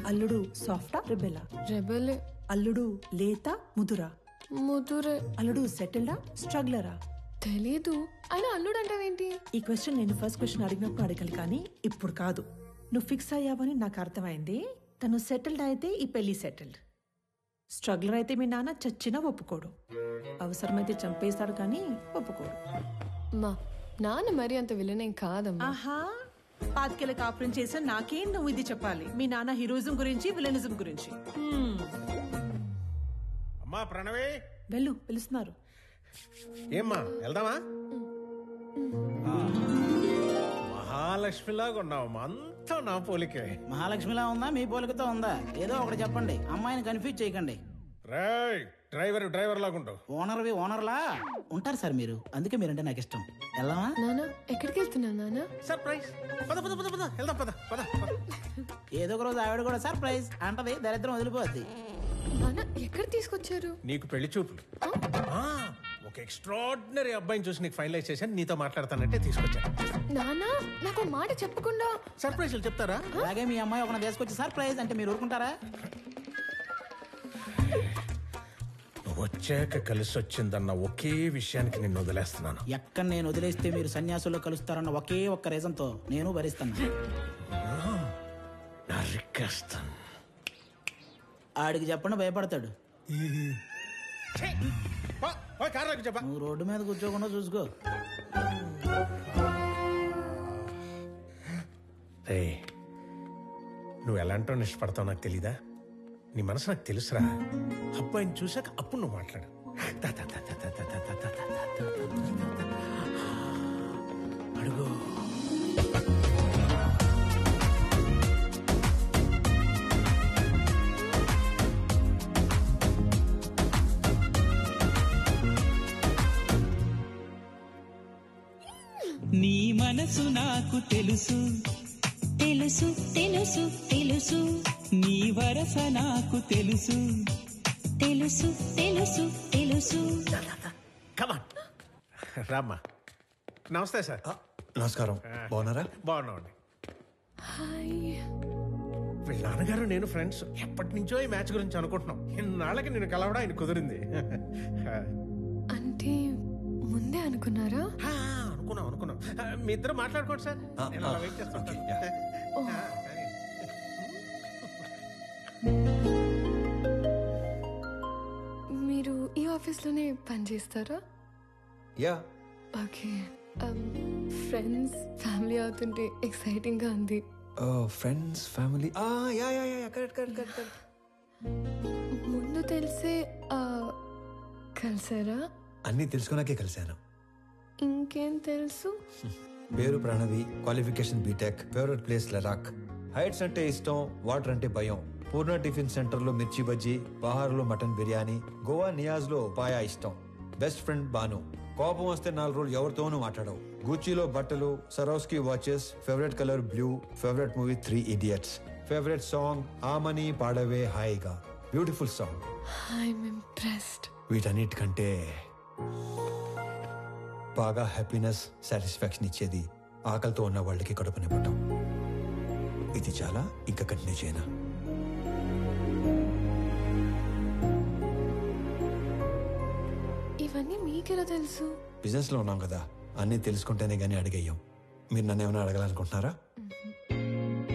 K: అల్లుడు సాఫ్టా రెబెలా?
Q: రెబెలే.
K: అల్లుడు లేతా ముదురా?
Q: ముదురే.
K: అల్లుడు సెటిల్డా స్ట్రగ్లరా?
Q: తెలీదు. అయినా అల్లుడు అంటావేంటి?
K: ఈ క్వశ్చన్ నేను ఫస్ట్ క్వశ్చన్ అడిగినప్పుడు అడగాలి, కానీ ఇప్పుడు కాదు. నువ్వు ఫిక్స్ అయ్యావని నాకు అర్థమైంది. తను సెటిల్డ్ అయితే ఈ పెళ్లి సెటిల్డ్. స్ట్రగ్లర్ అయితే మీ నాన్న చచ్చినా ఒప్పుకోడు. అవసరమైతే చంపేస్తాడు కానీ ఒప్పుకోడు.
Q: మా నాన్న మరి అంత విలనేం కాదమ్మా.
K: ఆహా, పాతికేళ్ళ కాపురం చేసా నాకేం నువ్వు ఇది చెప్పాలి. మీ నాన్న హీరోయిజం గురించి విలనిజం గురించి.
T: అమ్మా ప్రణవి,
K: వెళ్ళు, పిలుస్తున్నారు.
T: ఏమ్మా వెళ్దామా? మహాలక్ష్మిలాగా ఉన్నావమ్మా, అంతా నా పోలికే.
U: మహాలక్ష్మిలా ఉందా మీ పోలికతో ఉందా? ఏదో ఒకటి చెప్పండి, అమ్మాయిని కన్ఫ్యూజ్ చేయకండి.
T: రేయ్ డ్రైవర్ లాగుంటావు.
U: ఓనర్లా ఉంటారు సార్ మీరు, అందుకే మీరంటే నాకు ఇష్టం. వెళ్దామా?
Q: నాన్న ఎక్కడికి వెళ్తున్నా నాన్న?
T: సర్ప్రైజ్. వెళ్దాం పద.
U: ఏదో ఒక రోజు ఆవిడ కూడా సర్ప్రైజ్ అంటది, దరిద్రం వదిలిపోద్ది.
Q: నాన్న ఎక్కడ తీసుకొచ్చారు?
T: నీకు పెళ్లి చూపులు. ఒక ఎక్స్ట్రాడినరీ అబ్బాయిని చూసి నీకు ఫైనలైజ్ చేశాను, నీతో మాట్లాడతానంటే తీసుకొచ్చాను.
Q: నాన్న నాకు మాట చెప్పకుండా
T: సర్ప్రైజ్లు చెప్తారా?
U: అలాగే మీ అమ్మాయి ఒక తీసుకొచ్చి సర్ప్రైజ్ అంటే మీరు ఊరుకుంటారా?
T: నువ్వు వచ్చాక కలిసి వచ్చిందన్న ఒకే విషయానికి నిన్ను వదిలేస్తున్నాను.
U: ఎక్కడ నేను వదిలేస్తే మీరు సన్యాసుల్లో కలుస్తారన్న ఒకే ఒక్క రీజన్తో నేను భరిస్తాను. ఆడికి చెప్పండి, భయపడతాడు. నువ్వు రోడ్డు మీద కూర్చోకుండా చూసుకో.
T: నువ్వు ఎలాంటో ఇష్టపడతావు నాకు తెలీదా? నీ మనసు నాకు తెలుసురా. అబ్బాయిని చూసాక అప్పుడు నువ్వు మాట్లాడు. అడుగు.
V: నీ మనసు నాకు తెలుసు తెలుసు తెలుసు తెలుసు, నీ వరస నాకు తెలుసు తెలుసు తెలుసు తెలుసు.
T: రామ్మా. నమస్తే సార్.
F: నమస్కారం. బాగున్నారా?
T: బాగున్నామండి. వీళ్ళ నాన్నగారు నేను ఫ్రెండ్స్. ఎప్పటి నుంచో ఈ మ్యాచ్ గురించి అనుకుంటున్నాం. ఇన్నాళ్ళకి నేను కలవడం ఆయన కుదిరింది.
Q: అంటే ముందే అనుకున్నారా?
T: అనుకున్నాం. మీ ఇద్దరు మాట్లాడుకోండి సార్, నేను అలా వెయిట్ చేస్తాను.
Q: మీరు ఈ ఆఫీస్లోనే పనిచేస్తారా?
F: యా.
Q: ఓకే. ఫ్రెండ్స్ ఫ్యామిలీ అవుతుంటే ఎక్సైటింగ్ గా ఉంది.
F: Friends family, yeah yeah yeah, correct.
Q: ముందు తెలిసే కలిసారా?
F: అన్నీ తెలుసుకున్నాకే కలిశాను.
Q: ఇంకేం తెలుసు?
F: పేరు Pranavi, qualification B Tech, favourite place Ladakh, heights అంటే ఇష్టం, వాటర్ అంటే భయం, పూర్ణ టిఫిన్ సెంటర్ లో మిర్చి బజ్జీ, బహార్లో మటన్ బిర్యానీ, గోవా నియాజ్ లో పాయా ఇష్టం, బెస్ట్ ఫ్రెండ్ బాను, కోపం వస్తే 4 రోజులు ఎవరితోనూ మాట్లాడవు, గూచీలో బట్టలు, Swarovski watches, favourite colour blue, favourite movie 3 idiots, favourite song Aamani Padave Haayiga, beautiful song.
Q: I'm impressed.
F: వీటన్నిటికంటే బాగా హ్యాపీనెస్, సాటిస్ఫాక్షన్ ఇచ్చేది ఆకలితో ఉన్న వాళ్ళకి కడుపు నింపటం. ఇది చాలా, ఇంకా కంటిన్యూ చేయనా?
Q: ఇవన్నీ మీకెలా తెలుసు?
F: బిజినెస్ లో ఉన్నాం కదా, అన్నీ తెలుసుకుంటేనే గానీ అడిగేయం. మీరు నన్ను ఏమైనా అడగాలనుకుంటున్నారా?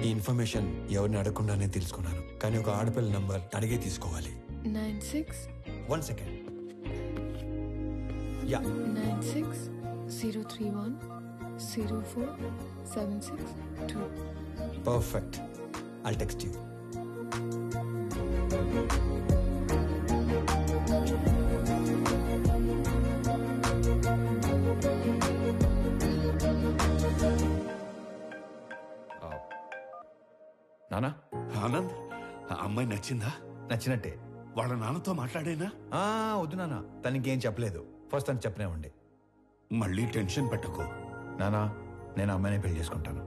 F: ఈ ఇన్ఫర్మేషన్ ఎవరిని అడగకుండానే తెలుసుకున్నాను, కానీ ఒక ఆడపిల్ల నంబర్ అడిగే తీసుకోవాలి.
Q: 96
F: 1 second. Yeah,
Q: 96 031 04 762.
F: Perfect. I'll text you. నానా?
C: ఆనంద్, ఆ అమ్మాయి నచ్చిందా?
F: నచ్చినట్టే.
C: వాళ్ళ నాన్నతో మాట్లాడేనా?
F: వద్దు నానా, తనకి ఏం చెప్పలేదు. ఫస్ట్ తను చెప్పనే ఉండే.
C: మళ్ళీ టెన్షన్ పెట్టకు
F: నానా, నేను అమ్మాయిని పెళ్లి చేసుకుంటాను.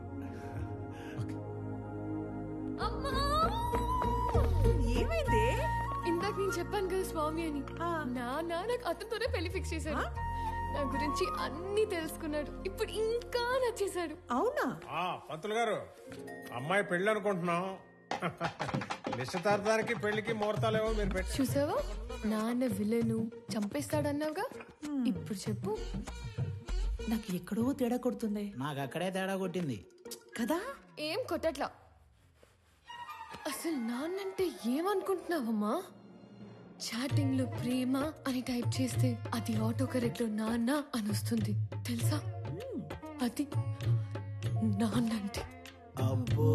K: ఏమైంది?
Q: ఇందాక నేను చెప్పాను కదా స్వామి అని. నాన్న నాకు అతనితోనే పెళ్లి ఫిక్స్ చేశాడు. నా గురించి అన్ని తెలుసుకున్నాడు. ఇప్పుడు ఇంకా నచ్చేశాడు.
K: అవునా?
T: పంతులు గారు, అమ్మాయి పెళ్లి అనుకుంటున్నాం. నిశ్చితార్థానికి పెళ్లికి ముహూర్తాలేవో మీరు పెట్టి
Q: చూసావా? నాన్న విలను చంపేస్తాడన్నావుగా, ఇప్పుడు చెప్పు.
K: నాకు ఎక్కడో తేడా కొడుతుంది.
U: నాకు అక్కడే తేడా కొట్టింది
K: కదా.
Q: ఏం కొట్టట్లా. అసలు నాన్నంటే ఏమనుకుంటున్నావమ్మా? చాటింగ్ లో ప్రేమ అని టైప్ చేస్తే అది ఆటో కరెక్ట్ లో నాన్న అని వస్తుంది తెలుసా? అది నాన్నంటే.
U: అబ్బో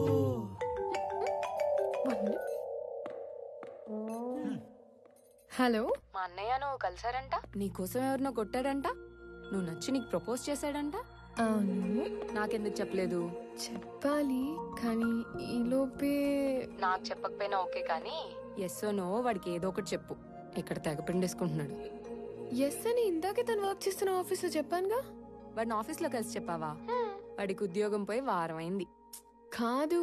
Q: హలో,
P: మా అన్నయ్య నువ్వు కలిసారంట, నీకోసం ఎవరినో కొట్టాడంట, నువ్వు నచ్చి నీకు ప్రపోజ్ చేశాడంట.
Q: అవును.
P: నాకెందుకు చెప్పలేదు?
Q: చెప్పాలి కానీ ఈలోపే.
P: నాకు చెప్పకపోయినా ఓకే, కానీ ఎస్ నో వాడికి ఏదో ఒకటి చెప్పు. ఇక్కడ తెగ పిండేసుకుంటున్నాడు.
Q: ఎస్ అని ఇందాకే తను వర్క్ చేస్తున్న ఆఫీస్లో చెప్పానుగా.
P: వాడిని ఆఫీస్లో కలిసి చెప్పావా? వాడికి ఉద్యోగం పోయి వారం అయింది.
Q: కాదు,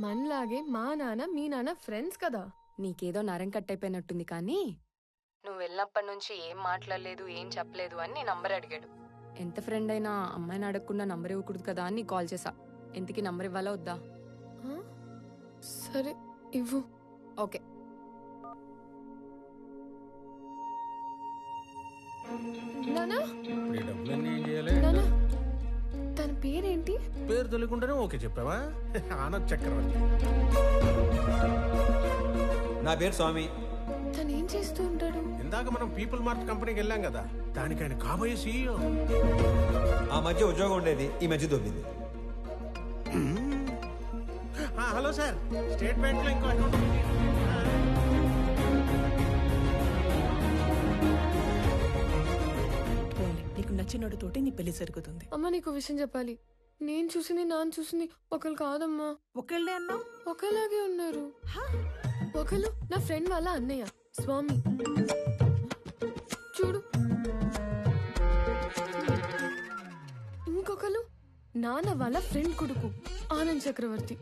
Q: మనలాగే మా నాన్న మీ నాన్న ఫ్రెండ్స్ కదా.
P: నీకేదో నరం కట్టయిపోయినట్టుంది, కానీ నువ్వు వెళ్ళినప్పటి నుంచి ఏం మాట్లాడలేదు, ఏం చెప్పలేదు అని నీ నంబర్ అడిగాడు. ఎంత ఫ్రెండ్ అయినా అమ్మాయిని అడగకుండా నంబర్ ఇవ్వకూడదు కదా అని కాల్ చేసా. ఎంతకి నంబర్ ఇవ్వాలా వద్దా?
Q: సరే ఇవ్వు.
P: ఓకే.
Q: నానా
T: ఈ డబ్బులన్నీ ఏం చేయాలి?
Q: నానా, తన పేరేంటి?
T: పేరు తెలియకుండానే ఓకే చెప్పావా? ఆనంద్ చక్రవర్తి.
F: నా పేరు స్వామి.
Q: తను ఏం చేస్తూ ఉంటాడు?
T: ఇందాక మనం పీపుల్ మార్ట్ కంపెనీకి వెళ్ళాం కదా, దానికి ఆయన కాబోయే CEO.
F: ఆ మధ్య ఉద్యోగం ఉండేది, ఈ మధ్య దొబ్బింది.
T: హలో సార్, స్టేట్ బ్యాంక్ లో ఇంకో అకౌంట్ ఉంది.
K: నీకు నచ్చినోడితోటి నీ పెళ్లి జరుగుతుంది.
Q: అమ్మ, నీకు విషయం చెప్పాలి. నేను చూసింది నాన్న చూసింది ఒకరు కాదమ్మా.
K: ఒకళ్ళే అన్నావు?
Q: ఒకలాగే ఉన్నారు. ఒకళ్ళు నా ఫ్రెండ్ వాళ్ళ అన్నయ్య స్వామి, చూడు. ఇంకొకరు నాన్న వాళ్ళ ఫ్రెండ్ కొడుకు ఆనంద్ చక్రవర్తి.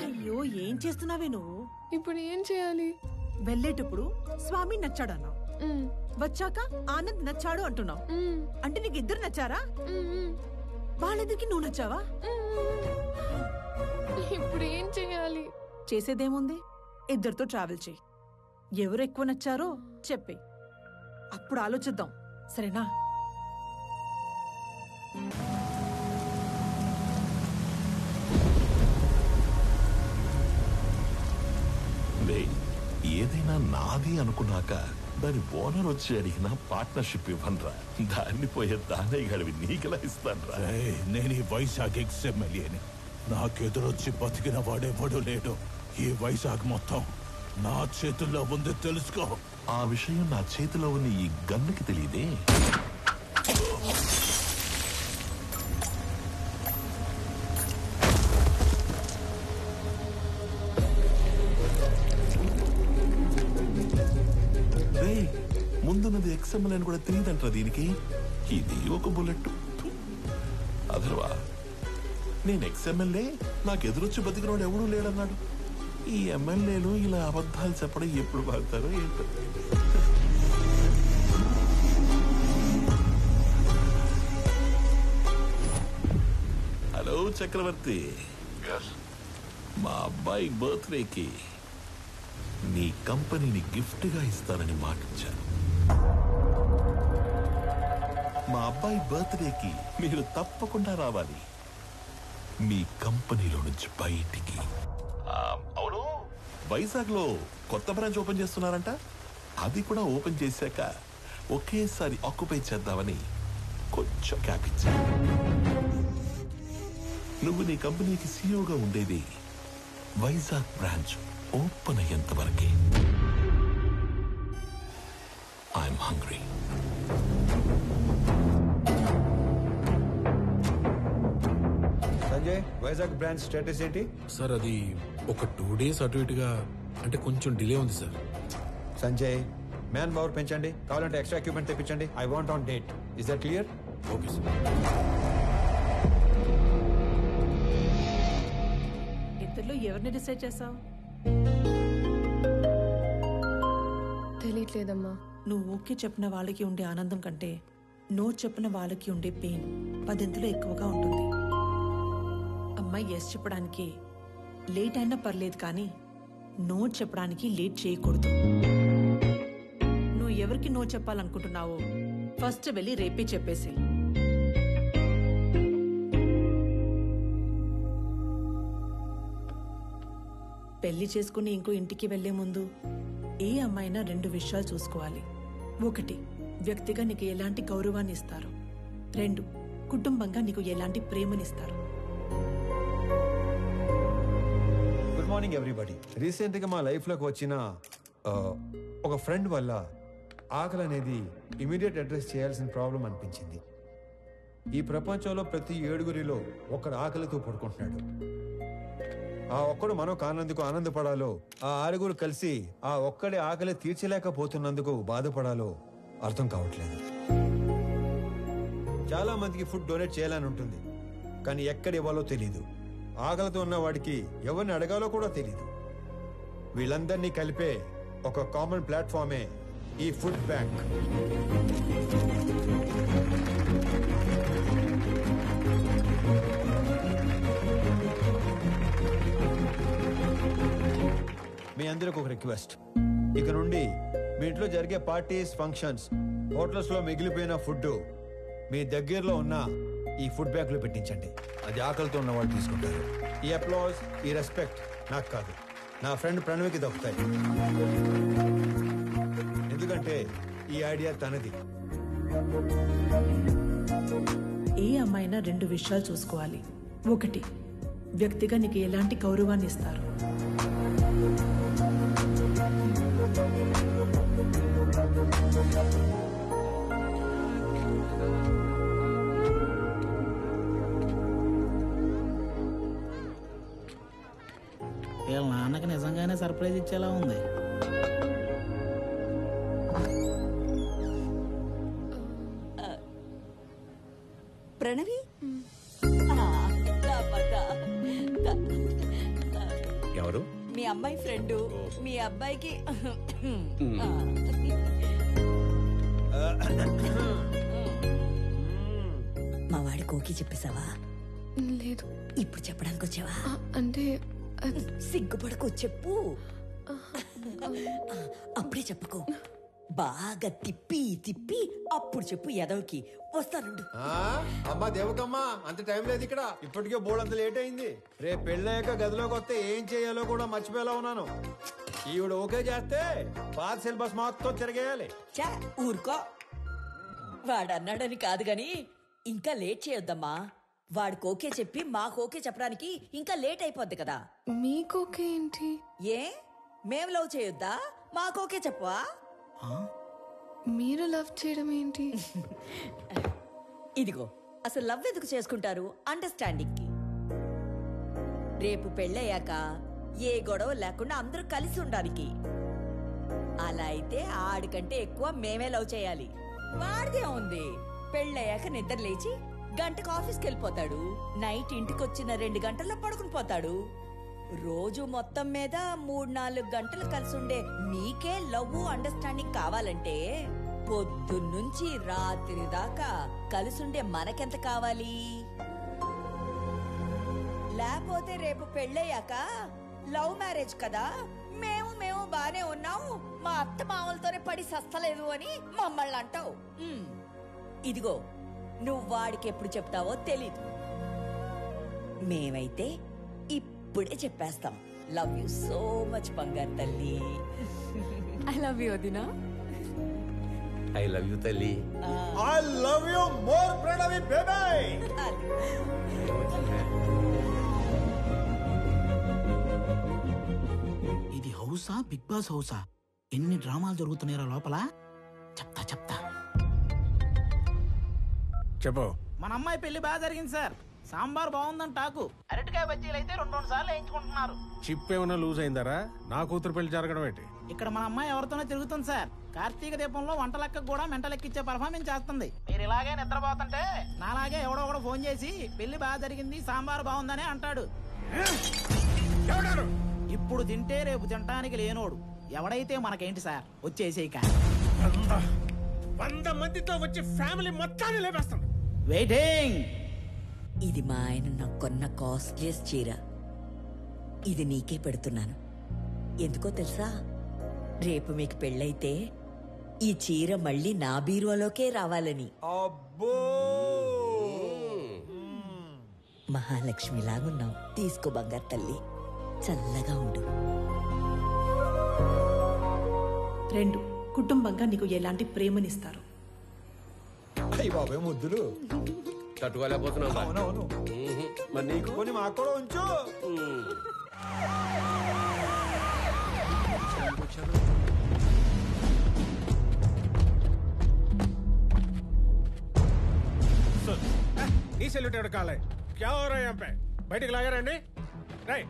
K: అయ్యో, ఏం చేస్తున్నావే నువ్వు?
Q: ఇప్పుడు ఏం చేయాలి?
K: వెళ్ళేటప్పుడు స్వామి నచ్చాడు అన్నావు, వచ్చాక ఆనంద్ నచ్చాడు అంటున్నావు. అంటే నీకు ఇద్దరు నచ్చారా? వాళ్ళిద్దరికి నువ్వు నచ్చావా?
Q: ఇప్పుడు ఏం చేయాలి?
K: చేసేదేముంది, ఇద్దరితో ట్రావెల్ చేయి. ఎవరు ఎక్కువ నచ్చారో చెప్పి అప్పుడు ఆలోచిద్దాం, సరేనా?
D: ఏదైనా నాది అనుకున్నాక దాని ఓనర్ వచ్చి అడిగిన పార్ట్నర్షిప్ ఇవ్వనరా. దాన్ని పోయే దానయ్య గడివి నీకెలా ఇస్తానరా?
A: నేను ఈ వైజాగ్ ఎక్స్ఎమ్మెల్యేని. నాకెదురొచ్చి బతికిన వాడెవడు లేడు. ఈ వైజాగ్ మొత్తం నా చేతుల్లో ఉంది, తెలుసుకో.
D: ఆ విషయం నా చేతిలో ఉన్న ఈ గన్నుకి తెలియదే. ముందున్నది ఎక్స్ఎంఎల్ అని కూడా తెలియదంటారా దీనికి? ఇది ఒక బుల్లెట్. అదర్వా నేను ఎక్స్ఎంఎల్ఏ, నాకు ఎదురొచ్చి బతికినోడు ఎవడూ లేడన్నాడు. ఈ ఎమ్మెల్యేలు ఇలా అబద్ధాలు చెప్పడం ఎప్పుడు బాగుతారో ఏంటో. హలో చక్రవర్తి, మా అబ్బాయి బర్త్డేకి నీ కంపెనీని గిఫ్ట్ గా ఇస్తానని మాటిచ్చాను. మా అబ్బాయి బర్త్డేకి మీరు తప్పకుండా రావాలి, మీ కంపెనీలో నుంచి బయటికి. అవును, వైజాగ్ లో కొత్త బ్రాంచ్ ఓపెన్ చేస్తున్నారంట. అది కూడా ఓపెన్ చేశాక ఒకేసారి ఆక్యుపై చేద్దామని కొంచెం క్యాప్ ఇచ్చాను. నువ్వు నీ కంపెనీకి సీఈఓగా ఉండేది వైజాగ్ బ్రాంచ్ ఓపెన్ అయ్యేంత వరకే. I'm hungry.
F: Sanjay, Vizag branch status ఏంటి?
O: సార్ అది ఒక 2 days అటు ఇటుగా, అంటే కొంచెం డిలే ఉంది సార్.
F: సంజయ్, మ్యాన్ పవర్ పెంచండి, కావాలంటే ఎక్స్ట్రా ఎక్విప్మెంట్ తెప్పించండి. I want on date. Is that clear?
O: Okay sir.
K: ఇద్దరిలో ఎవరిని డిసైడ్ చేసావు?
Q: తెలియట్లేదమ్మా.
K: నువ్వు ఓకే చెప్పిన వాళ్ళకి ఉండే ఆనందం కంటే నో చెప్పిన వాళ్ళకి ఉండే పెయిన్ 10 ఎక్కువగా ఉంటుంది. అమ్మాయి ఎస్ చెప్పడానికి లేట్ అయినా పర్లేదు, కానీ నో చెప్పడానికి లేట్ చేయకూడదు. నువ్వు ఎవరికి నో చెప్పాలనుకుంటున్నావో ఫస్ట్ వెళ్ళి రేపే చెప్పేసి. పెళ్లి చేసుకుని ఇంకో ఇంటికి వెళ్లే ముందు ఏ అమ్మాయినా 2 విషయాలు చూసుకోవాలి. 1, వ్యక్తిగా నీకు ఎలాంటి గౌరవాన్ని ఇస్తారు. 2, కుటుంబంగా నీకు ఎలాంటి ప్రేమనిస్తారు.
F: Good morning everybody. రీసెంట్గా మా లైఫ్లోకి వచ్చిన ఒక ఫ్రెండ్ వల్ల ఆకలి అనేది ఇమీడియట్ అడ్రస్ చేయాల్సిన ప్రాబ్లం అనిపించింది. ఈ ప్రపంచంలో ప్రతి 7గురిలో ఒకడు ఆకలితో పడుకుంటున్నాడు. ఆ ఒక్కడు మనం కానందుకు ఆనందపడాలో, ఆ 6గురు కలిసి ఆ ఒక్కడి ఆకలి తీర్చలేకపోతున్నందుకు బాధపడాలో అర్థం కావట్లేదు. చాలా మందికి ఫుడ్ డొనేట్ చేయాలని ఉంటుంది, కానీ ఎక్కడ ఇవ్వాలో తెలీదు. ఆకలితో ఉన్న వాడికి ఎవరిని అడగాలో కూడా తెలీదు. వీళ్ళందరినీ కలిపే ఒక కామన్ ప్లాట్ఫామే ఈ ఫుడ్ బ్యాంక్. మీ అందరికి ఒక రిక్వెస్ట్. ఇక నుండి మీ ఇంట్లో జరిగే పార్టీస్, ఫంక్షన్స్, హోటల్స్ లో మిగిలిపోయిన ఫుడ్ మీ దగ్గరలో ఉన్న ఈ ఫుడ్ బ్యాంక్ లో పెట్టించండి. అది ఆకలితో ఉన్న వాళ్ళు తీసుకుంటారు. ఈ అప్లాజ్, ఈ రెస్పెక్ట్ నాకు కాదు, నా ఫ్రెండ్ ప్రణవికి దక్కుతాయి. ఎందుకంటే ఈ ఐడియా తనది.
K: ఏ అమ్మాయినా 2 విషయాలు చూసుకోవాలి. 1, వ్యక్తిగా నీకు ఎలాంటి గౌరవాన్ని ఇస్తారు.
U: వీళ్ళ నాన్నకి నిజంగానే సర్ప్రైజ్ ఇచ్చేలా ఉంది.
J: ప్రణవి,
C: ఎవరు?
J: మీ అమ్మాయి ఫ్రెండు. మీ అబ్బాయికి మా వాడి కోకి చెప్పేశావా?
Q: లేదు.
J: ఇప్పుడు చెప్పడానికి వచ్చావా?
Q: అంటే
J: సిగ్గుపడకు, చెప్పు. అప్పుడే చెప్పుకో, బాగా తిప్పి తిప్పి అప్పుడు చెప్పు. ఎదవకి వస్తానుండు.
F: అమ్మా దేవకమ్మా, అంత టైం లేదు ఇక్కడ. ఇప్పటికే బోర్డు లేట్ అయింది. రేపు పెళ్ళయ్యాక గదిలోకి వస్తే ఏం చేయాలో కూడా మర్చిపోయేలా ఉన్నాను. ఈవిడ ఓకే చేస్తే పాత సిలబస్ మొత్తం తిరగేయాలి.
J: చా ఊరుకో. వాడన్నాడని కాదు గాని ఇంకా లేట్ చేయొద్దమ్మా. వాడికి ఓకే చెప్పి మాకు ఓకే చెప్పడానికి ఇంకా లేట్ అయిపోద్ది కదా.
Q: మీకోకే ఏంటి?
J: ఏ మేం లవ్ చేయొద్దా? మాకు ఓకే చెప్పవా?
Q: మీరు లవ్ చేయడం ఏంటి?
J: ఇదిగో, అసలు లవ్ ఎందుకు చేసుకుంటారు? అండర్స్టాండింగ్ కి. రేపు పెళ్ళయ్యాక ఏ గొడవ లేకుండా అందరూ కలిసి ఉండడానికి. అలా అయితే ఆడికంటే ఎక్కువ మేమే లవ్ చేయాలి. వాడిదే ఉంది. పెళ్ళయ్యాక నిద్ర లేచి గంటకు ఆఫీస్కి వెళ్ళిపోతాడు. నైట్ ఇంటికొచ్చిన 2 గంటల్లో పడుకుని పోతాడు. రోజు మొత్తం మీద 3-4 గంటలు కలిసి ఉండే మీకే లవ్ అండర్స్టాండింగ్ కావాలంటే పొద్దున్నుంచి రాత్రి దాకా కలిసుండే మనకెంత కావాలి? లేకపోతే రేపు పెళ్ళయ్యాక లవ్ మ్యారేజ్ కదా, మేము బానే ఉన్నాము, మా అత్త మామలతోనే పడి సస్తలేదు అని మమ్మల్ని అంటావు. ఇదిగో, నువ్వు వాడికి ఎప్పుడు చెప్తావో తెలీదు. మేమైతే ఇప్పుడే చెప్పేస్తాం. లవ్ యూ సో మచ్ బంగారు తల్లి.
P: ఐ లవ్ యూ వదినా.
C: ఐ లవ్ యూ తల్లి.
F: I love you more Pranavi baby.
U: ఇది హౌసా, బిగ్ బాస్ హౌసా? ఎన్ని డ్రామాలు జరుగుతున్నాయో లోపల. చెప్తా
T: చెప్పు.
U: మన అమ్మాయి పెళ్లి బాగా జరిగింది సార్. సాంబార్ బాగుందని టాకు. అరటికాయ బజ్జీలు అయితే 2 సార్లు వేయించుకుంటున్నారు.
T: చిప్ ఏమైనా లూజ్ అయిందరా? నా కూతురు పెళ్లి జరగడం ఏంటి?
U: ఇక్కడ మన అమ్మాయి ఎవరితోనే తిరుగుతుంది సార్. కార్తీక దీపంలో వంట లెక్క కూడా మెంట లెక్కిచ్చే పర్ఫార్మెన్స్ చేస్తుంది. మీరు ఇలాగే నిద్రపోతుంటే నాలాగే ఎవడో ఫోన్ చేసి పెళ్లి బాగా జరిగింది, సాంబార్ బాగుందని అంటాడు. ఇప్పుడు తింటే రేపు తినటానికి లేనోడు. ఎవడైతే మనకేంటి సార్, వచ్చేసేక
T: 100 మందితో వచ్చి ఫ్యామిలీ మొత్తాన్ని లేపేస్తాం.
U: వెయిటింగ్.
J: ఇది మా ఆయన నాకు కొన్న కాస్ట్లీయెస్ట్ చీర. ఇది నీకే పెడుతున్నాను. ఎందుకో తెలుసా? రేపు మీకు పెళ్ళైతే ఈ చీర మళ్ళీ నా బీరువాలోకే రావాలని.
F: అబ్బో,
J: మహాలక్ష్మిలాగున్నావు. తీసుకో బంగారు తల్లి, చల్లగా ఉండు.
K: 2 కుటుంబంగా నీకు ఎలాంటి ప్రేమనిస్తారు.
F: అయ్యి బాబాయ్ ముద్దులు
N: తట్టుకోలేకపోతున్నావు.
F: అవునవును.
N: మరి నీకు
F: కొన్ని మాకు కూడా ఉంచు.
T: నీ సెల్యూట్ ఎవరు కాలే క్యా హో రहा है यहाँ पे బయటికి లాగారండి. రై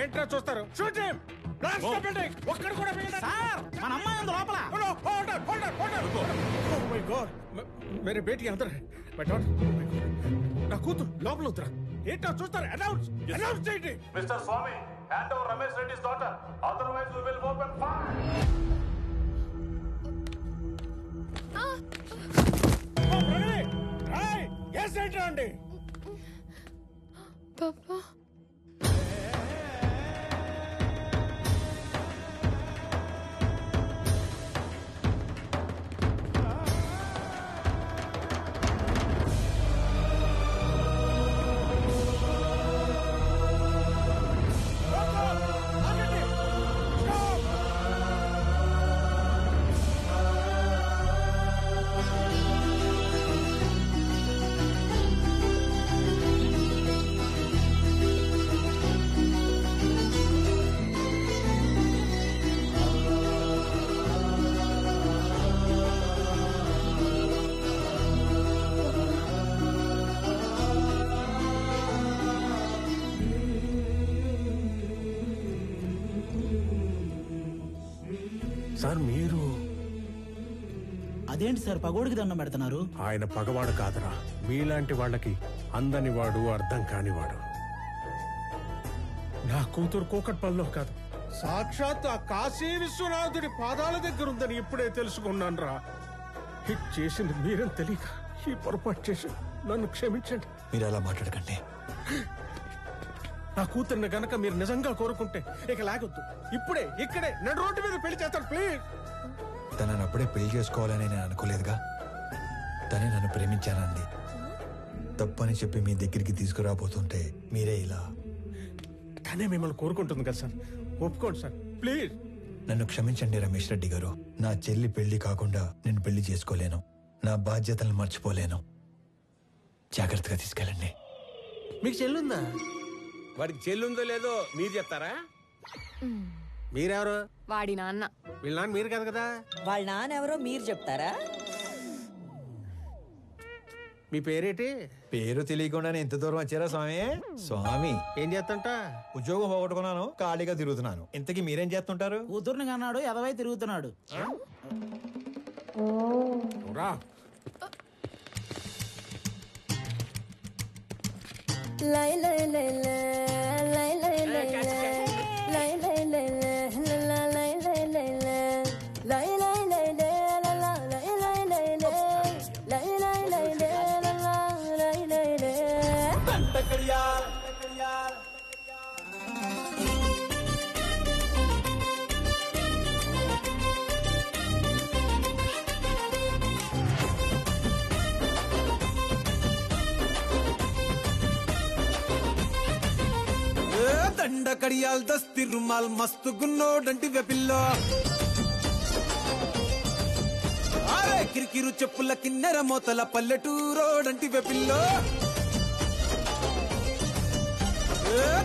T: ఏంట్రా చూస్తారు? Shoot him. Blast the building. ఒక్కడు కూడా మిగలడు.
U: సార్ మన అమ్మాయి ఉంది లోపల.
T: ఓ మై గాడ్ మేరే బేటీ అందర్ హై. My daughter. నా కూతురు లోపల ఉందిరా. ఏంట్రా చూస్తారు? అనౌన్స్ చేయండి.
A: Mister Swamy, hand over Ramesh Reddy's daughter, otherwise we will open fire.
T: Yes ఏంట్రా అండి?
Q: పాపా
T: సార్ మీరు
U: అదేంటి సార్ పగోడికి దండం పెడుతున్నారు?
T: ఆయన పగవాడు కాదురా, మీలాంటి వాళ్ళకి అందని వాడు, అర్థం కానివాడు. నా కూతురు కూకట్పల్లిలో కాదు, సాక్షాత్ ఆ కాశీ విశ్వనాథుడి పాదాల దగ్గర ఉందని ఇప్పుడే తెలుసుకున్నాను రా. హిట్ చేసింది మీరేం తెలియక ఈ పొరపాటు చేసి నన్ను క్షమించండి.
F: మీరు అలా మాట్లాడకండి.
T: నా కూతుర్ని గనక మీరు నిజంగా కోరుకుంటే ఇక లాగొద్దు, ఇప్పుడే ఇక్కడే నన్ను రోడ్డు మీద పెళ్లి చేస్తాను ప్లీజ్.
F: తనని అప్పుడే పెళ్లి చేసుకోవాలని నేను అనుకోలేదుగా. తనే నన్ను ప్రేమించానంది. తప్పని చెప్పి మీ దగ్గరికి తీసుకురాబోతుంటే మీరే ఇలా.
T: తనే మిమ్మల్ని కోరుకుంటుంది కదా సార్, ఒప్పుకోండి సార్ ప్లీజ్.
F: నన్ను క్షమించండి రమేష్ రెడ్డి గారు. నా చెల్లి పెళ్లి కాకుండా నేను పెళ్లి చేసుకోలేను. నా బాధ్యతలను మర్చిపోలేను. జాగ్రత్తగా తీసుకెళ్ళండి.
T: మీకు చెల్లుందా?
N: వాడికి చెల్లుందో లేదో మీరు చెప్తారా?
T: మీరెవరు?
P: వాడి నాన్న.
T: వీళ్ళ నాన్న మీరు కాదు కదా.
J: వాళ్ళ నాన్న ఎవరో మీరు చెప్తారా?
T: మీ పేరేటి?
F: పేరు తెలియకుండానే ఎంత దూరం వచ్చారా స్వామి? స్వామి
T: ఏం చేస్తుంట?
F: ఉద్యోగం పోగొట్టుకున్నాను, ఖాళీగా తిరుగుతున్నాను. ఇంతకీ మీరేం చేస్తుంటారు?
U: కూతుర్ని కన్నాడు, ఎదవై తిరుగుతున్నాడు.
T: రా.
E: లై లై లై లై లై లై లై లై లై లై లై లై లై లై లై లై లై
I: దండ కడియాల్ దస్తి రుమాల్ మస్తు గున్నోడంటి వెపిల్లో ఆరే కిరికిరు చెప్పుల కిన్నెర మోతల పల్లెటూరోడంటి వెపిల్లో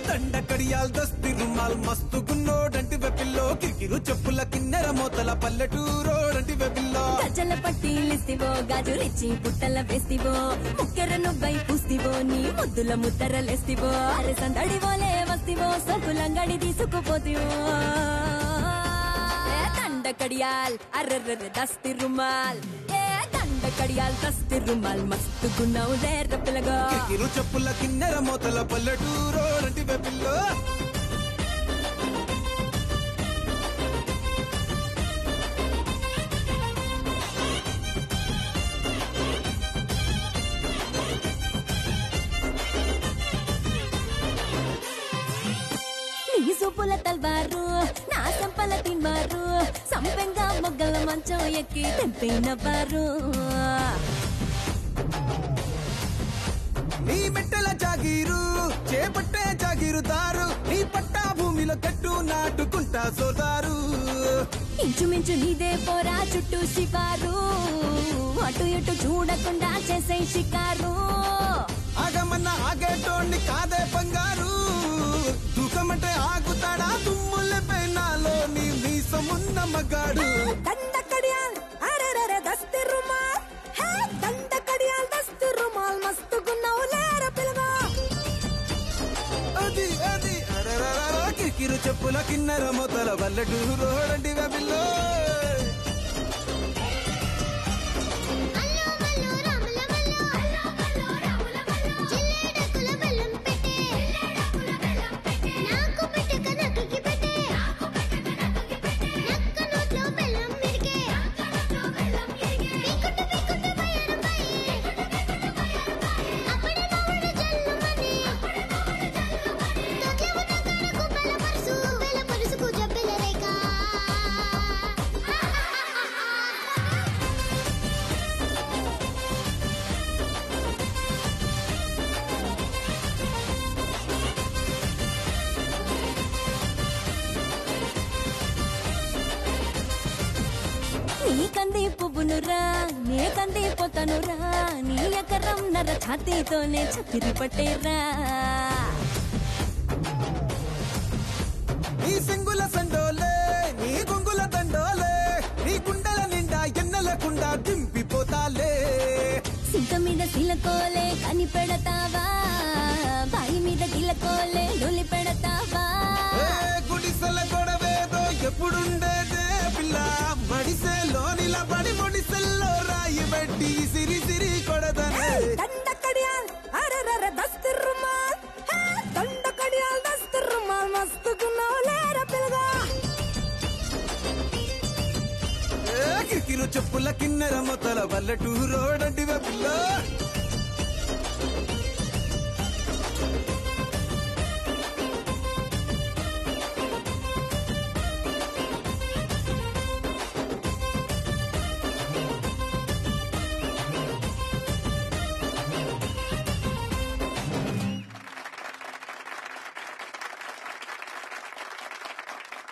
I: దండ కడియాల్ దస్తి రుమాల్ మస్తు గున్నోడంటి వెపిల్లో కిరికిరు చెప్పుల కిన్నెర మోతల పల్లెటూరోడంటి వెపిల్లో
E: గజల పట్టీలిస్తివో గాజులిచ్చి పుట్టల వేస్తివో ముక్కెర నువ్వై పూస్తివో నీ ముద్దుల ముద్దరలేస్తివో అరే సందడి వోలే వస్తివో సొకులంగడి తీసుకుపోతివో దండ కడియాల్ అర్రర్ర దస్తి రుమాల్ దండ కడియాల్ దస్తి రుమాల్ మస్తు గున్నావు దేర పిల్లగా
I: కిరికిరు చెప్పుల కిన్నెర మోతల పల్లెటూరోడంటి వెపిల్లో
E: నీ సూపుల తల్వారు నా సంపల తిన్మారు సంపెంగా మొగ్గల మంచం ఎక్కి తెంపినవారు
I: నీ మెట్టల జాగీరు చేపట్టే జాగీరుదారు నీ పట్టా భూమిలో కట్టు నాటుకుంటా సోదారు
E: ఇంచుమించు నీదే పోరా చుట్టూ షికారు అటు ఇటు చూడకుండా చేసే షికారు
I: ఆగమన్న ఆగేటోండి కాదే బంగారు దూకమంటే ఆగుతాడా తుమ్ముల పెనాలో నీ మీసమున్న మగాడు
E: దండకడియాల్ అరెరెరె దస్తి రుమాల్ హే దండకడియాల్ దస్తి రుమాల్ మస్తుగున్నావు లేరా పిల్లగా
I: అది అది అరరరర కిరికిరు చెప్పుల కిన్నెర మొదల వల్లటూరు రోడండి వెబిల్లో
E: నీ కంది పువ్వునురా నే కంది పోతనురా నీ ఎకరం నర ఛాతీతోనే చక్కెరి పట్టేరా
I: నీ సింగుల సండోలే నీ గుంగుల దండోలే నీ గుండెల నిండా ఎన్నెలకుండా దింపిపోతాలే
E: సింక మీద సిలకోలే కని పెడతావా బాయి మీద గిలకోలే డొలి పెడతావా
I: గుడిసెల గొడవేదో ఎప్పుడుండేదే పిల్ల మడిసెలో నిలబడి మొడిసెల్లో రాయి పెట్టి సిరి సిరి కొడదనే
E: దండకడియాల్ అరెరెరె దస్తి రుమాల్ హే దండకడియాల్ దస్తి రుమాల్ మస్తుగున్నావు లేరా పిల్లగా
I: కిరికిరు చెప్పుల కిన్నెర మొదల వల్లటూరు రోడండి పిల్ల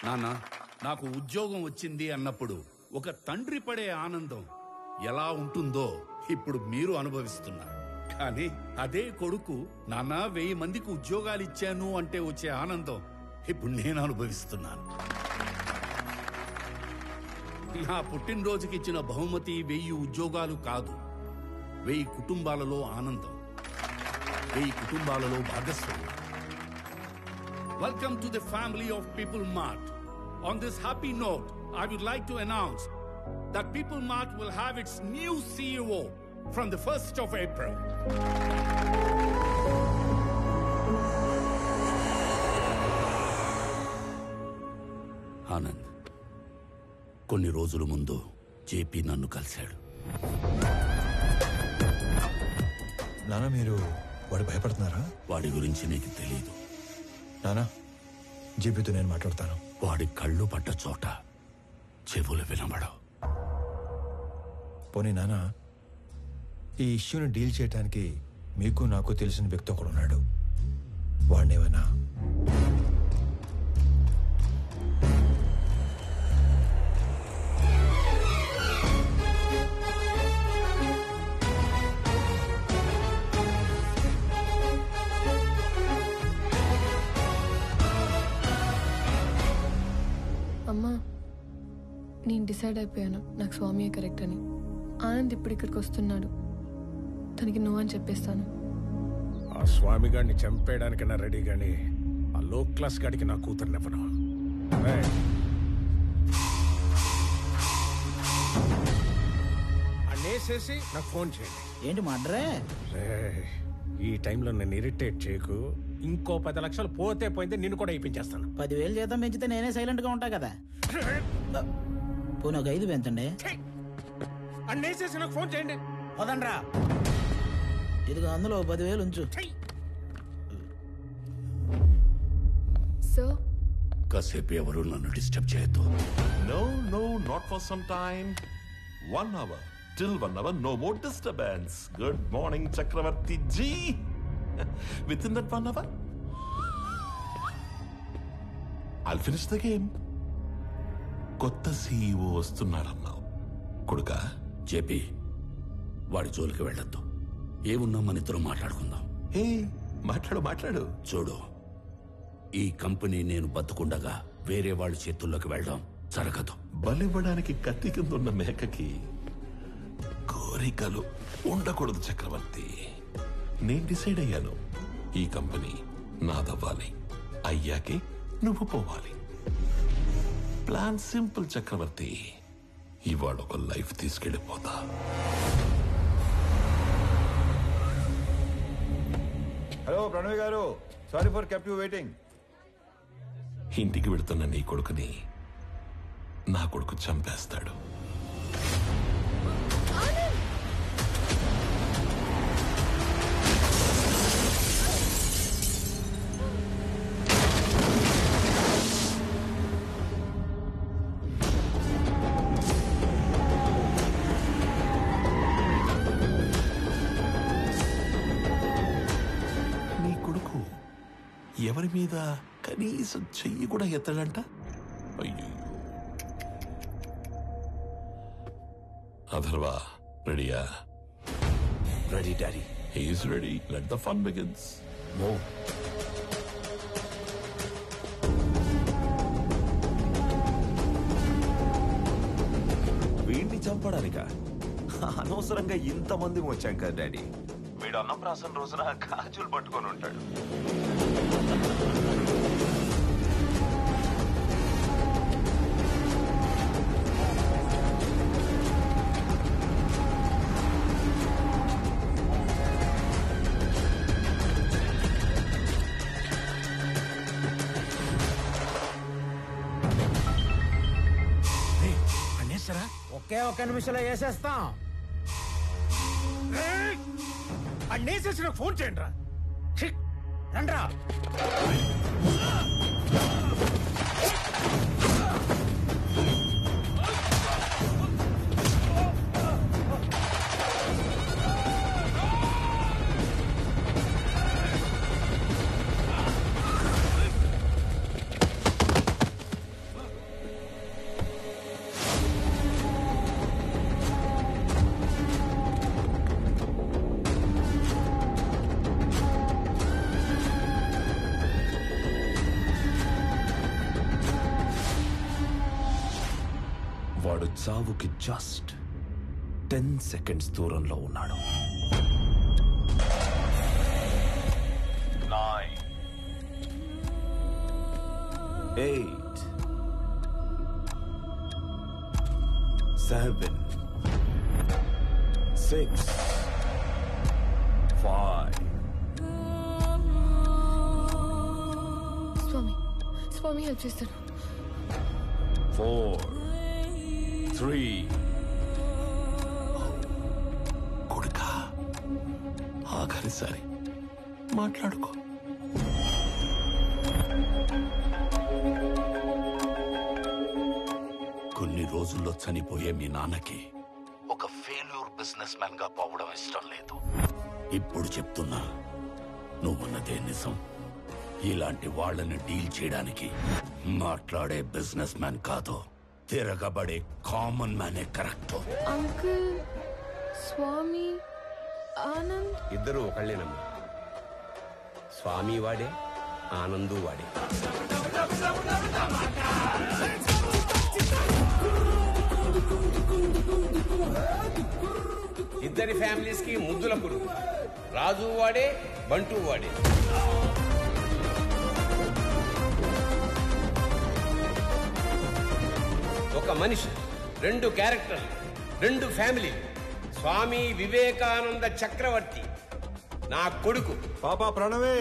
C: నాన్న నాకు ఉద్యోగం వచ్చింది అన్నప్పుడు ఒక తండ్రి పడే ఆనందం ఎలా ఉంటుందో ఇప్పుడు మీరు అనుభవిస్తున్నారు. కానీ అదే కొడుకు నాన్న 1000 మందికి ఉద్యోగాలు ఇచ్చాను అంటే వచ్చే ఆనందం ఇప్పుడు నేను అనుభవిస్తున్నాను. నా పుట్టినరోజుకి ఇచ్చిన బహుమతి 1000 ఉద్యోగాలు కాదు, 1000 కుటుంబాలలో ఆనందం, 1000 కుటుంబాలలో భాగస్వామ్యం. Welcome to the family of People Mart. On this happy note, I would like to announce that People Mart will have its new CEO from the 1st of April. Anand, కొన్ని రోజుల ముందు జేపీ నన్ను కలిశాడు.
F: నాన్న, మీరు వాడు భయపడుతున్నారా?
C: వాడి గురించి నీకు తెలీదు
F: నానా. జేపీతో నేను మాట్లాడతాను.
C: వాడి కళ్ళు పడ్డ చోట చెవులు వినబడవు.
F: పోనీ నానా, ఈ ఇష్యూని డీల్ చేయడానికి మీకు నాకు తెలిసిన వ్యక్తి ఒకడు ఉన్నాడు. వాడినేమన్నా
Q: అమ్మా, నేను డిసైడ్ అయిపోయాను, నాకు స్వామియే కరెక్ట్ అని. ఆనంద్ ఇప్పుడు ఇక్కడికి వస్తున్నాడు, తనకి నువ్వు అని చెప్పేస్తాను.
T: ఆ స్వామి గారిని చంపేయడానికైనా రెడీ గాని ఆ లో క్లాస్ గాడికి నా కూతురునివ్వను. అనేసేసి నాకు ఫోన్ చేయండి.
U: ఏంటి మడ్రే?
T: ఈ టైంలో నేను ఇరిటేట్ చేయకు. ఇంకో 10 లక్షలు పోతే పోయింది, నిన్ను కూడా ఇప్పించేస్తాను.
U: 10,000 జీతం పెంచితే నేనే సైలెంట్ గా ఉంటా కదా. పోనీ ఒక 5 పెంచండి.
T: అనేసేసి నాకు ఫోన్ చేయండి.
U: వదండ్రా, ఇదిగో అందులో 10,000 ఉంచు.
Q: సో
C: కాసేపు ఎవరు నన్ను డిస్టర్బ్ చేయొద్దు.
D: No, not for some time. 1 hour. Till 1 hour, no more disturbance. Good morning, Chakravarti ji. Within that 1 hour, I'll finish the game. కొత్త సీఈఓ వస్తున్నాడన్నావు కొడుకా.
C: జేపీ, వాడి జోలికి వెళ్ళొద్దు. ఏమున్నా మన ఇద్దరం మాట్లాడుకుందాం.
D: మాట్లాడు.
C: చూడు, ఈ కంపెనీ నేను బతుకుండగా వేరే వాళ్ళ చేతుల్లోకి వెళ్ళడం జరగదు.
D: బలివ్వడానికి కత్తి కింద ఉన్న మేకకి కోరికలు ఉండకూడదు చక్రవర్తి. నేను డిసైడ్ అయ్యాను, ఈ కంపెనీ నాదవ్వాలి. అయ్యాకే నువ్వు పోవాలి. ప్లాన్ సింపుల్ చక్రవర్తి. ఇవాళ ఒక లైఫ్ తీసుకెళ్ళిపోతా.
F: హలో ప్రణవ్ గారు, sorry for kept you waiting.
D: ఇంటికి వెళుతున్న నీ కొడుకుని నా కొడుకు చంపేస్తాడు. నీ కొడుకు ఎవరి మీద కనీసం చెయ్యి కూడా ఎత్తడంట. అయ్యో. అథర్వా, రెడీయా?
C: Ready daddy.
D: He's ready. Let the fun begins.
C: Move.
G: వీడిని చంపడానిక అనవసరంగా ఇంతమంది వచ్చాం కదా డాడీ. వీడు అన్నప్రాసన రోజున గాజులు పట్టుకొని ఉంటాడు.
H: ఒకే ఒక్క నిమిషంలో వేసేస్తాం. అన్నేసేసిన ఫోన్ చేయండి రా. రండ్రా.
G: వాడు చావుకి జస్ట్ 10 seconds దూరంలో ఉన్నాడు. 9 8 7 6 5
Q: స్వామి హెల్ప్ చేస్తాను.
G: 4 3
D: కొడుకా, ఆఖరిసారి మాట్లాడుకో.
C: కొన్ని రోజుల్లో చనిపోయే మీ నాన్నకి ఒక ఫెయిల్యూర్ బిజినెస్ మ్యాన్ గా పోవడం ఇష్టం లేదు. ఇప్పుడు చెప్తున్నా, నువ్వున్నదే నిజం. ఇలాంటి వాళ్ళని డీల్ చేయడానికి మాట్లాడే బిజినెస్ మ్యాన్ కాదు, తిరగబడే కామన్ మ్యానే కరెక్ట్.
Q: అంకుల్, స్వామి, ఆనంద్
N: ఇద్దరు ఒకళ్ళేనమ్మా. స్వామి వాడే, ఆనందు వాడే. ఇద్దరి ఫ్యామిలీస్ కి ముద్దుల పురుగు. రాజు వాడే, బంటూ వాడే. ఒక మనిషి, 2 క్యారెక్టర్లు, 2 ఫ్యామిలీ. స్వామి వివేకానంద చక్రవర్తి నా కొడుకు.
F: పాపా ప్రణవే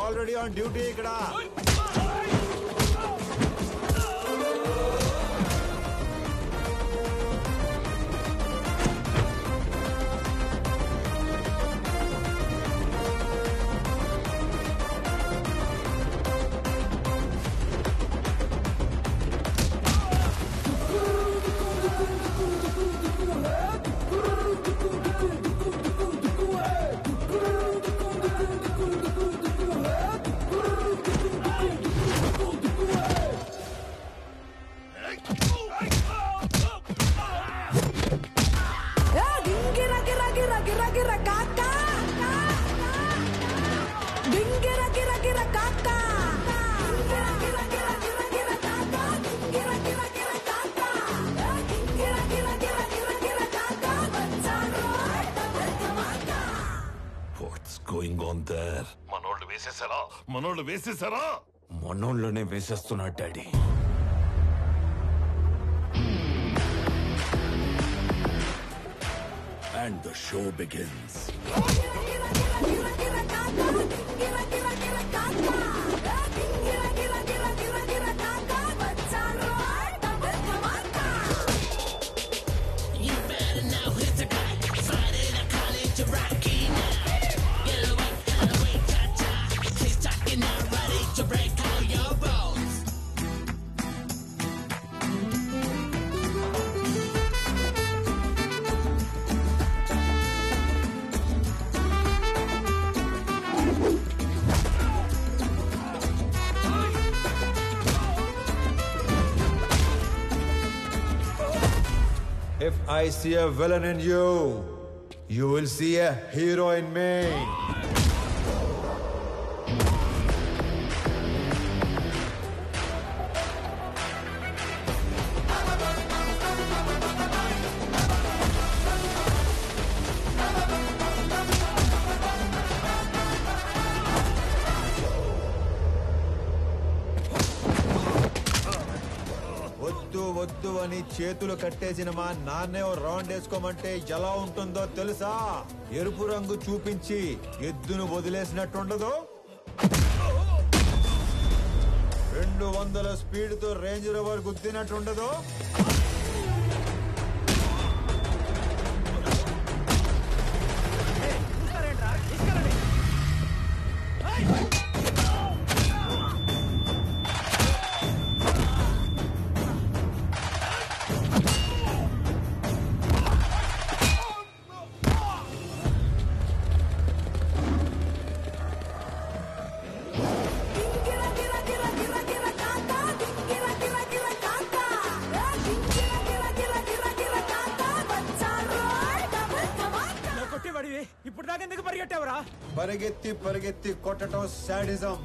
F: ఆల్రెడీ ఆన్ డ్యూటీ ఇక్కడ.
D: వేసేసారా? మనోళ్ళు వేసేసారా?
G: మొన్నోళ్ళనే వేసేస్తున్నాడు daddy.
C: And the show begins.
F: If I see a villain in you, you will see a hero in me. వద్దు అని చేతులు కట్టేసిన మా నాన్నే రౌండ్ వేసుకోమంటే ఎలా ఉంటుందో తెలుసా? ఎరుపు రంగు చూపించి ఎద్దును వదిలేసినట్టుండదు. 200 స్పీడ్తో రేంజ్ రోవర్ గుద్దినట్టుండదు.
L: ఇప్పుడు దాకా ఎందుకు పరిగెట్టావురా?
F: పరిగెత్తి కొట్టడం సాడిజం,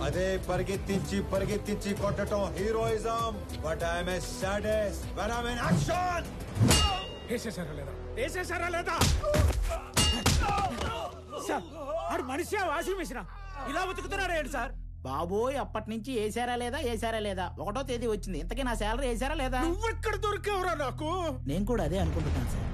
F: అదే పరిగెత్తించి కొట్టడం heroism. But I'm a sadist when I'm in action.
L: వేసేసారా లేదా? సార్ ఆడు మనిషి వాషింగ్ మిషన్ ఇలా ఉతుకుతున్నాడు ఏంటి సార్?
U: బాబోయ్, అప్పటి నుంచి వేసారా లేదా 1వ తేదీ వచ్చింది. ఇంతకీ నా శాలరీ వేసారా లేదా?
T: నువ్వెక్కడ దొరికావురా నాకు?
U: నేను కూడా అదే అనుకుంటున్నాను సార్.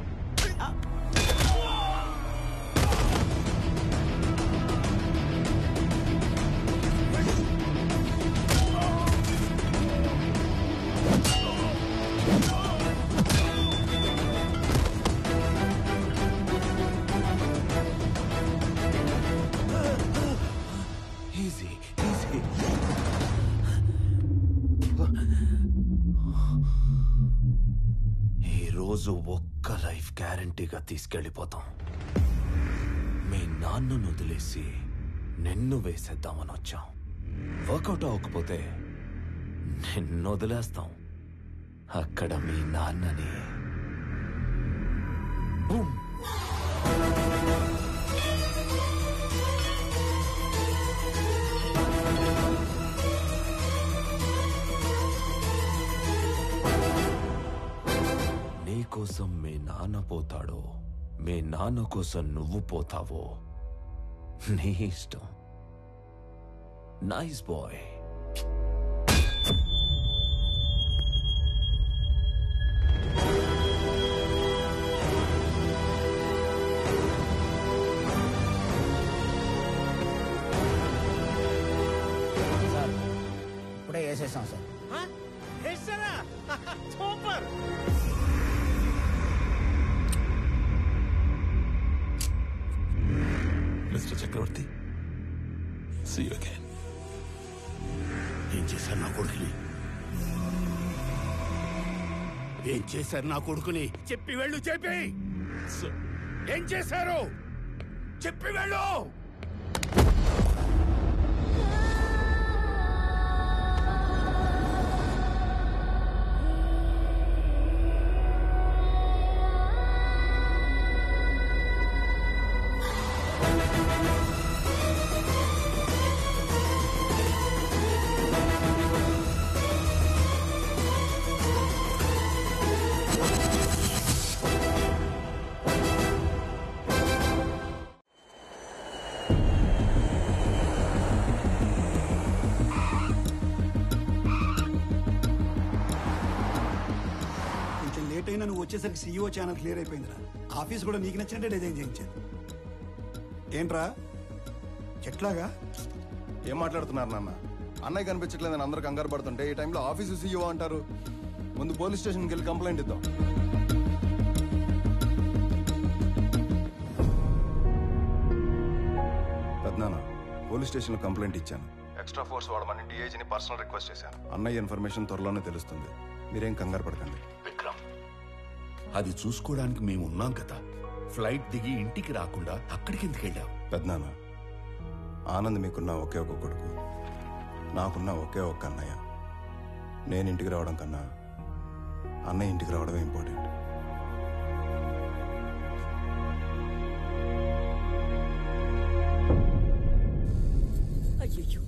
G: ఈరోజు ఒక్క లైఫ్ గ్యారంటీగా తీసుకెళ్ళిపోతాం. మీ నాన్నను వదిలేసి నిన్ను వేసేద్దామని వచ్చాం. వర్కౌట్ అవ్వకపోతే నిన్ను వదిలేస్తాం. అక్కడ మీ నాన్నని బూమ్. కోసం మీ నాన్న పోతాడో, మీ నాన్న కోసం నువ్వు పోతావో నీ ఇష్టం. Nice boy.
U: ఇప్పుడే వేసేసాం sir.
L: Super.
D: Mister Chakravarthi, see you again.
C: ఏం చేశారు నా కొడుకుని? ఏం చేశారు నా కొడుకుని? చెప్పి వెళ్ళు. చెప్పి ఏం చేశారు? చెప్పి వెళ్ళు.
B: గా నువ్వు వచ్చేసరికి సీఈఓ ఛానల్ క్లియర్ అయిపోయిందిరా. ఆఫీస్ కూడా నీకు నచ్చినట్టే డిజైన్ చేయించాను. ఏంట్రా ఎట్లాగా?
M: ఏం మాట్లాడుతున్నారు నాన్న? అన్నయ్య కనిపించట్లేదని అందరూ కంగారు పడుతుంటే ఈ టైంలో ఆఫీసు సీఈఓ అంటారు. ముందు పోలీస్ స్టేషన్కి వెళ్ళి కంప్లైంట్ ఇద్దాం. పెద్దనాన్న, పోలీస్ స్టేషన్లో కంప్లైంట్ ఇచ్చాను. ఎక్స్ట్రా ఫోర్స్ వాడమని డిఐజీని పర్సనల్ రిక్వెస్ట్ చేశాను. అన్నయ్య ఇన్ఫర్మేషన్ త్వరలోనే తెలుస్తుంది. మీరేం కంగారు పడకండి.
C: విక్రమ్, అది చూసుకోవడానికి మేము ఉన్నాం కదా. ఫ్లైట్ దిగి ఇంటికి రాకుండా అక్కడికి ఎందుకు వెళ్ళావు?
M: పెద్దనాన్న, ఆనంద్ మీకున్న ఒకే ఒక కొడుకు, నాకున్న ఒకే ఒక్క అన్నయ్య. నేను ఇంటికి రావడం కన్నా అన్నయ్య ఇంటికి రావడమే ఇంపార్టెంట్.
J: అయ్యో,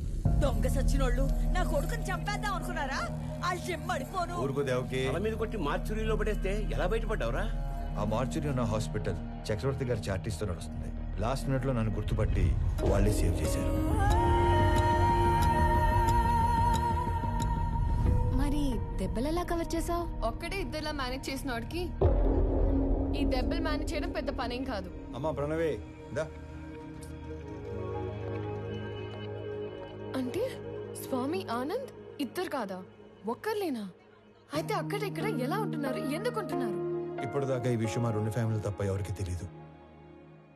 J: దొంగ సచ్చినోళ్ళు నా కొడుకుని చంపేద్దాం అనుకున్నారా? ఆ చెమ్మడిపోను.
F: ఊరుకో దేవకి.
N: తల మీద కొట్టి మార్చురీలో పడేస్తే ఎలా బయటపడ్డావురా?
F: ఆ మార్చురీ ఉన్న హాస్పిటల్ చక్రవర్తి గారి చార్టీస్తో నడుస్తుంది. లాస్ట్ మినిట్ లో నన్ను గుర్తుపట్టి వాళ్ళే సేవ్ చేశారు.
Q: మరి దెబ్బలు ఎలా కవర్ చేసావు? ఒక్కడే ఇద్దరులా మేనేజ్ చేసిన వాడికి ఈ దెబ్బలు మేనేజ్ చేయడం పెద్ద పనేం కాదు.
F: అమ్మా ప్రణవే దా.
Q: అంటే స్వామి ఆనంద్ ఇద్దరు కాదా, ఒక్కర్లేనా? అయితే అక్కడ ఇక్కడ ఎలా ఉంటున్నారు, ఎందుకు ఉంటున్నారు?
F: ఇప్పటిదాకా ఈ విషయం మా రెండు ఫ్యామిలీ తప్ప ఎవరికి తెలియదు.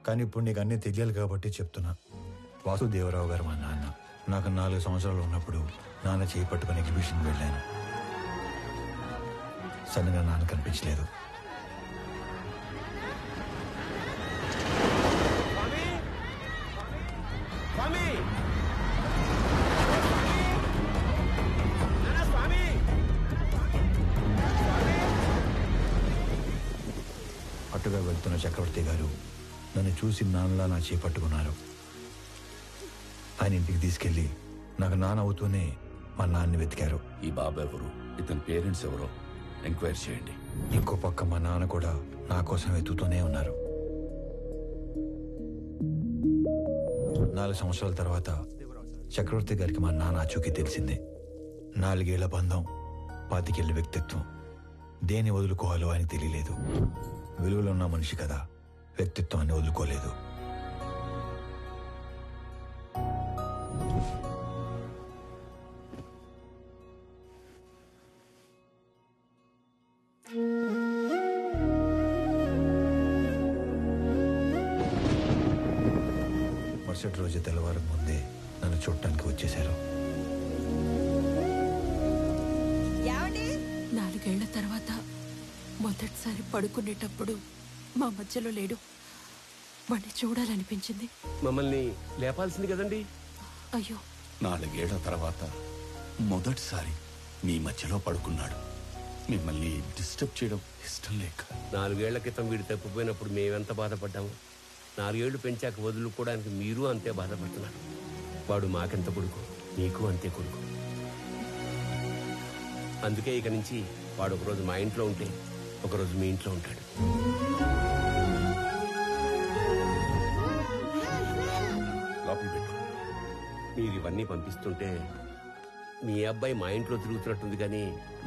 F: కానీ ఇప్పుడు నీకు అన్నీ తెలియాలి కాబట్టి చెప్తున్నా. వాసుదేవరావు గారు మా నాన్న. నాకు 4 సంవత్సరాలు ఉన్నప్పుడు నాన్న చేయి పట్టుకుని ఎగ్జిబిషన్ వెళ్ళాను. సడన్గా నాన్న కనిపించలేదు. అటుగా వెళ్తున్న చక్రవర్తి గారు నన్ను చూసి నాన్నలా నా చేయి పట్టుకున్నారు. ఆయన ఇంటికి తీసుకెళ్లి నాకు నాన్న అవుతూనే మా నాన్నని వెతికారు.
C: ఈ బాబు ఎవరు, ఇతని పేరెంట్స్ ఎవరో ఎంక్వైరీ చేయండి.
F: ఇంకో పక్క మా నాన్న కూడా నా కోసం వెతుకుతూనే ఉన్నారు. 4 సంవత్సరాల తర్వాత చక్రవర్తి గారికి మా నాన్న ఆచూకీ తెలిసిందే. 4 ఏళ్ల బంధం, 25 ఏళ్ల వ్యక్తిత్వం. దేన్ని వదులుకోవాలో ఆయన తెలియలేదు. విలువలో ఉన్న మనిషి కదా, వ్యక్తిత్వాన్ని వదులుకోలేదు. మరుసటి రోజు తెల్లవారు ముందే నన్ను చూడటానికి వచ్చేశారు.
K: 4 ఏళ్ల తర్వాత మొదటిసారి పడుకునేటప్పుడు మా మధ్యలో లేడు. వాడిని చూడాలనిపించింది.
N: మమ్మల్ని లేపాల్సింది కదండి.
K: అయ్యో,
C: 4 ఏళ్ల తర్వాత మొదటిసారి మీ మధ్యలో పడుకున్నాడు. మిమ్మల్ని డిస్టర్బ్ చేయడం ఇష్టం లేక.
N: 4 ఏళ్ల క్రితం వీడు తప్పిపోయినప్పుడు మేమెంత బాధపడ్డాము. 4 ఏళ్లు పెంచాక వదులుకోవడానికి మీరు అంతే బాధపడుతున్నారు. వాడు మాకెంత కొడుకు, నీకు అంతే కొడుకు. అందుకే ఇక నుంచి వాడు ఒకరోజు మా ఇంట్లో ఉంటే ఒకరోజు మీ ఇంట్లో ఉంటాడు. లోపల పెట్టు. మీరు ఇవన్నీ పంపిస్తుంటే మీ అబ్బాయి మా ఇంట్లో తిరుగుతున్నట్టుంది, కానీ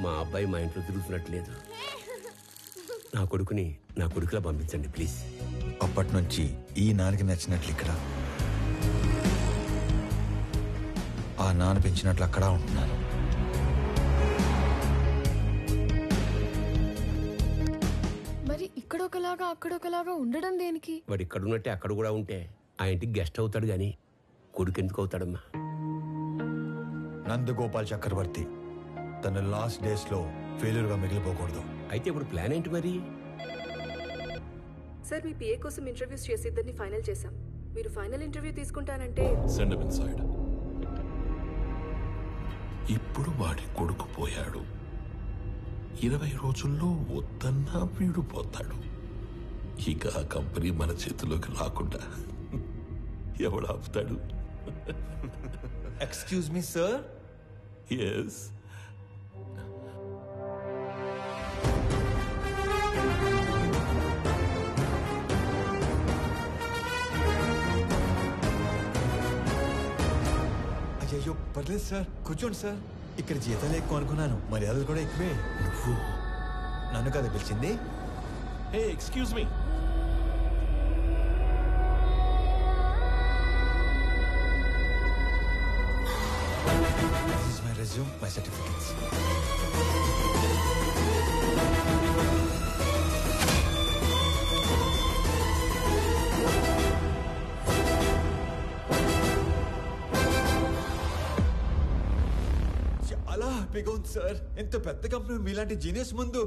N: మా అబ్బాయి మా ఇంట్లో తిరుగుతున్నట్లేదు. నా కొడుకుని నా కొడుకులా పంపించండి ప్లీజ్.
F: అప్పటి నుంచి ఈ నాన్నకి నచ్చినట్లు ఇక్కడ, ఆ నాన్న పెంచినట్లు అక్కడ ఉంటున్నాను.
Q: మరి ఇక్కడొకలాగా అక్కడొకలాగా ఉండడం దేనికి?
N: వాడు ఇక్కడున్నట్టే అక్కడ కూడా ఉంటే ఆ ఇంటికి గెస్ట్ అవుతాడు, కానీ కొడుకు ఎందుకు అవుతాడమ్మా?
F: నందగోపాల్ చక్రవర్తి తన లాస్ట్ డేస్ లో ఫెయిల్యూర్ గా మిగిలిపోకూడదు.
N: అయితే ఇప్పుడు ప్లాన్ ఏంటి మరి?
P: సార్, మీ పిఏ కోసం ఇంటర్వ్యూస్ చేసి ఇద్దరిని ఫైనల్ చేశాం. మీరు ఫైనల్ ఇంటర్వ్యూ తీసుకుంటానంటే
D: సెండ్ హిమ్ ఇన్సైడ్. ఇప్పుడు వాడి కొడుకు పోయాడు. 20 రోజుల్లో వద్దన్నా వీడు పోతాడు. ఇక ఆ కంపెనీ మన చేతిలోకి రాకుండా ఎవడు ఆపుతాడు?
F: Excuse me sir.
D: ఎస్.
F: అయ్యో పర్లేదు సార్, కూర్చోండి సార్. ఇక్కడ జీతాలు ఎక్కువ అనుకున్నాను, మర్యాదలు కూడా ఎక్కువే. నన్ను కదా పిలిచింది?
D: Hey excuse me.
F: This is my resume, my certificates. చాలా హ్యాపీగా ఉంది సార్. ఎంత పెద్ద కంపెనీ మీలాంటి జీనియస్ ముందు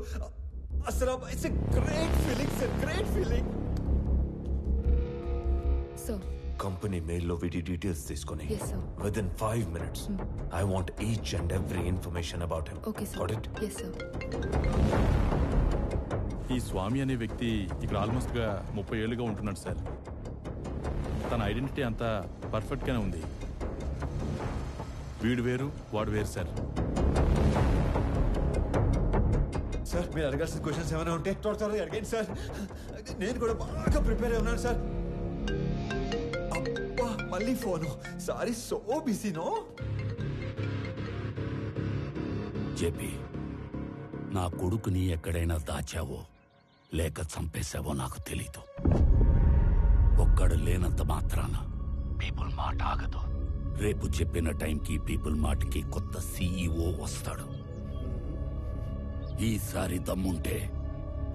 F: అసలు it's great feeling sir, great feeling.
G: Company మెయిల్లో వీటి డీటెయిల్స్ తీసుకొని
P: Yes, sir.
G: Within 5 minutes I want each and every information about him.
P: Okay sir.
G: Got it?
P: Yes sir.
R: ఈ స్వామి అనే వ్యక్తి ఇక్కడ ఆల్మోస్ట్గా 30 ఏళ్ళుగా ఉంటున్నాడు సార్. తన ఐడెంటిటీ అంతా పర్ఫెక్ట్గానే ఉంది. వీడు వేరు వాడు వేరు సార్.
F: సార్ మీరు అడగాల్సిన క్వశ్చన్స్ ఏమైనా ఉంటే త్వరగా అడిగండి సార్. నేను కూడా బాగా ప్రిపేర్ అయి ఉన్నాను సార్. అబ్బా మళ్ళీ ఫోను. సారీ, సో బిజీనో.
C: జేపీ, నా కొడుకుని ఎక్కడైనా దాచావో లేక చంపేశావో నాకు తెలీదు. ఒక్కడు లేనంత మాత్రాన పీపుల్ మాట ఆగదు. రేపు చెప్పిన టైంకి పీపుల్ మార్ట్కి కొత్త సీఈఓ వస్తాడు. ఈసారి దమ్ముంటే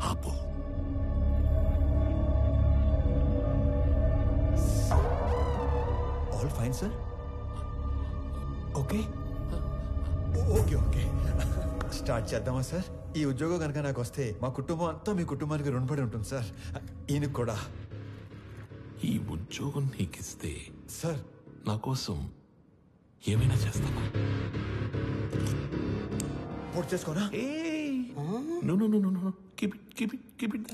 C: ఆపు.
F: All fine sir. Okay okay okay start చేద్దామా సార్? ఈ ఉద్యోగం కనుక నాకు వస్తే మా కుటుంబం అంతా మీ కుటుంబానికి రుణపడి ఉంటుంది సార్. ఈయనకు కూడా.
D: ఈ ఉద్యోగం నీకిస్తే
F: సార్
D: నా కోసం ఏమైనా చేస్తావా?
F: పూర్తి చేసుకోనా?
D: No, no, no, no, no. Keep it.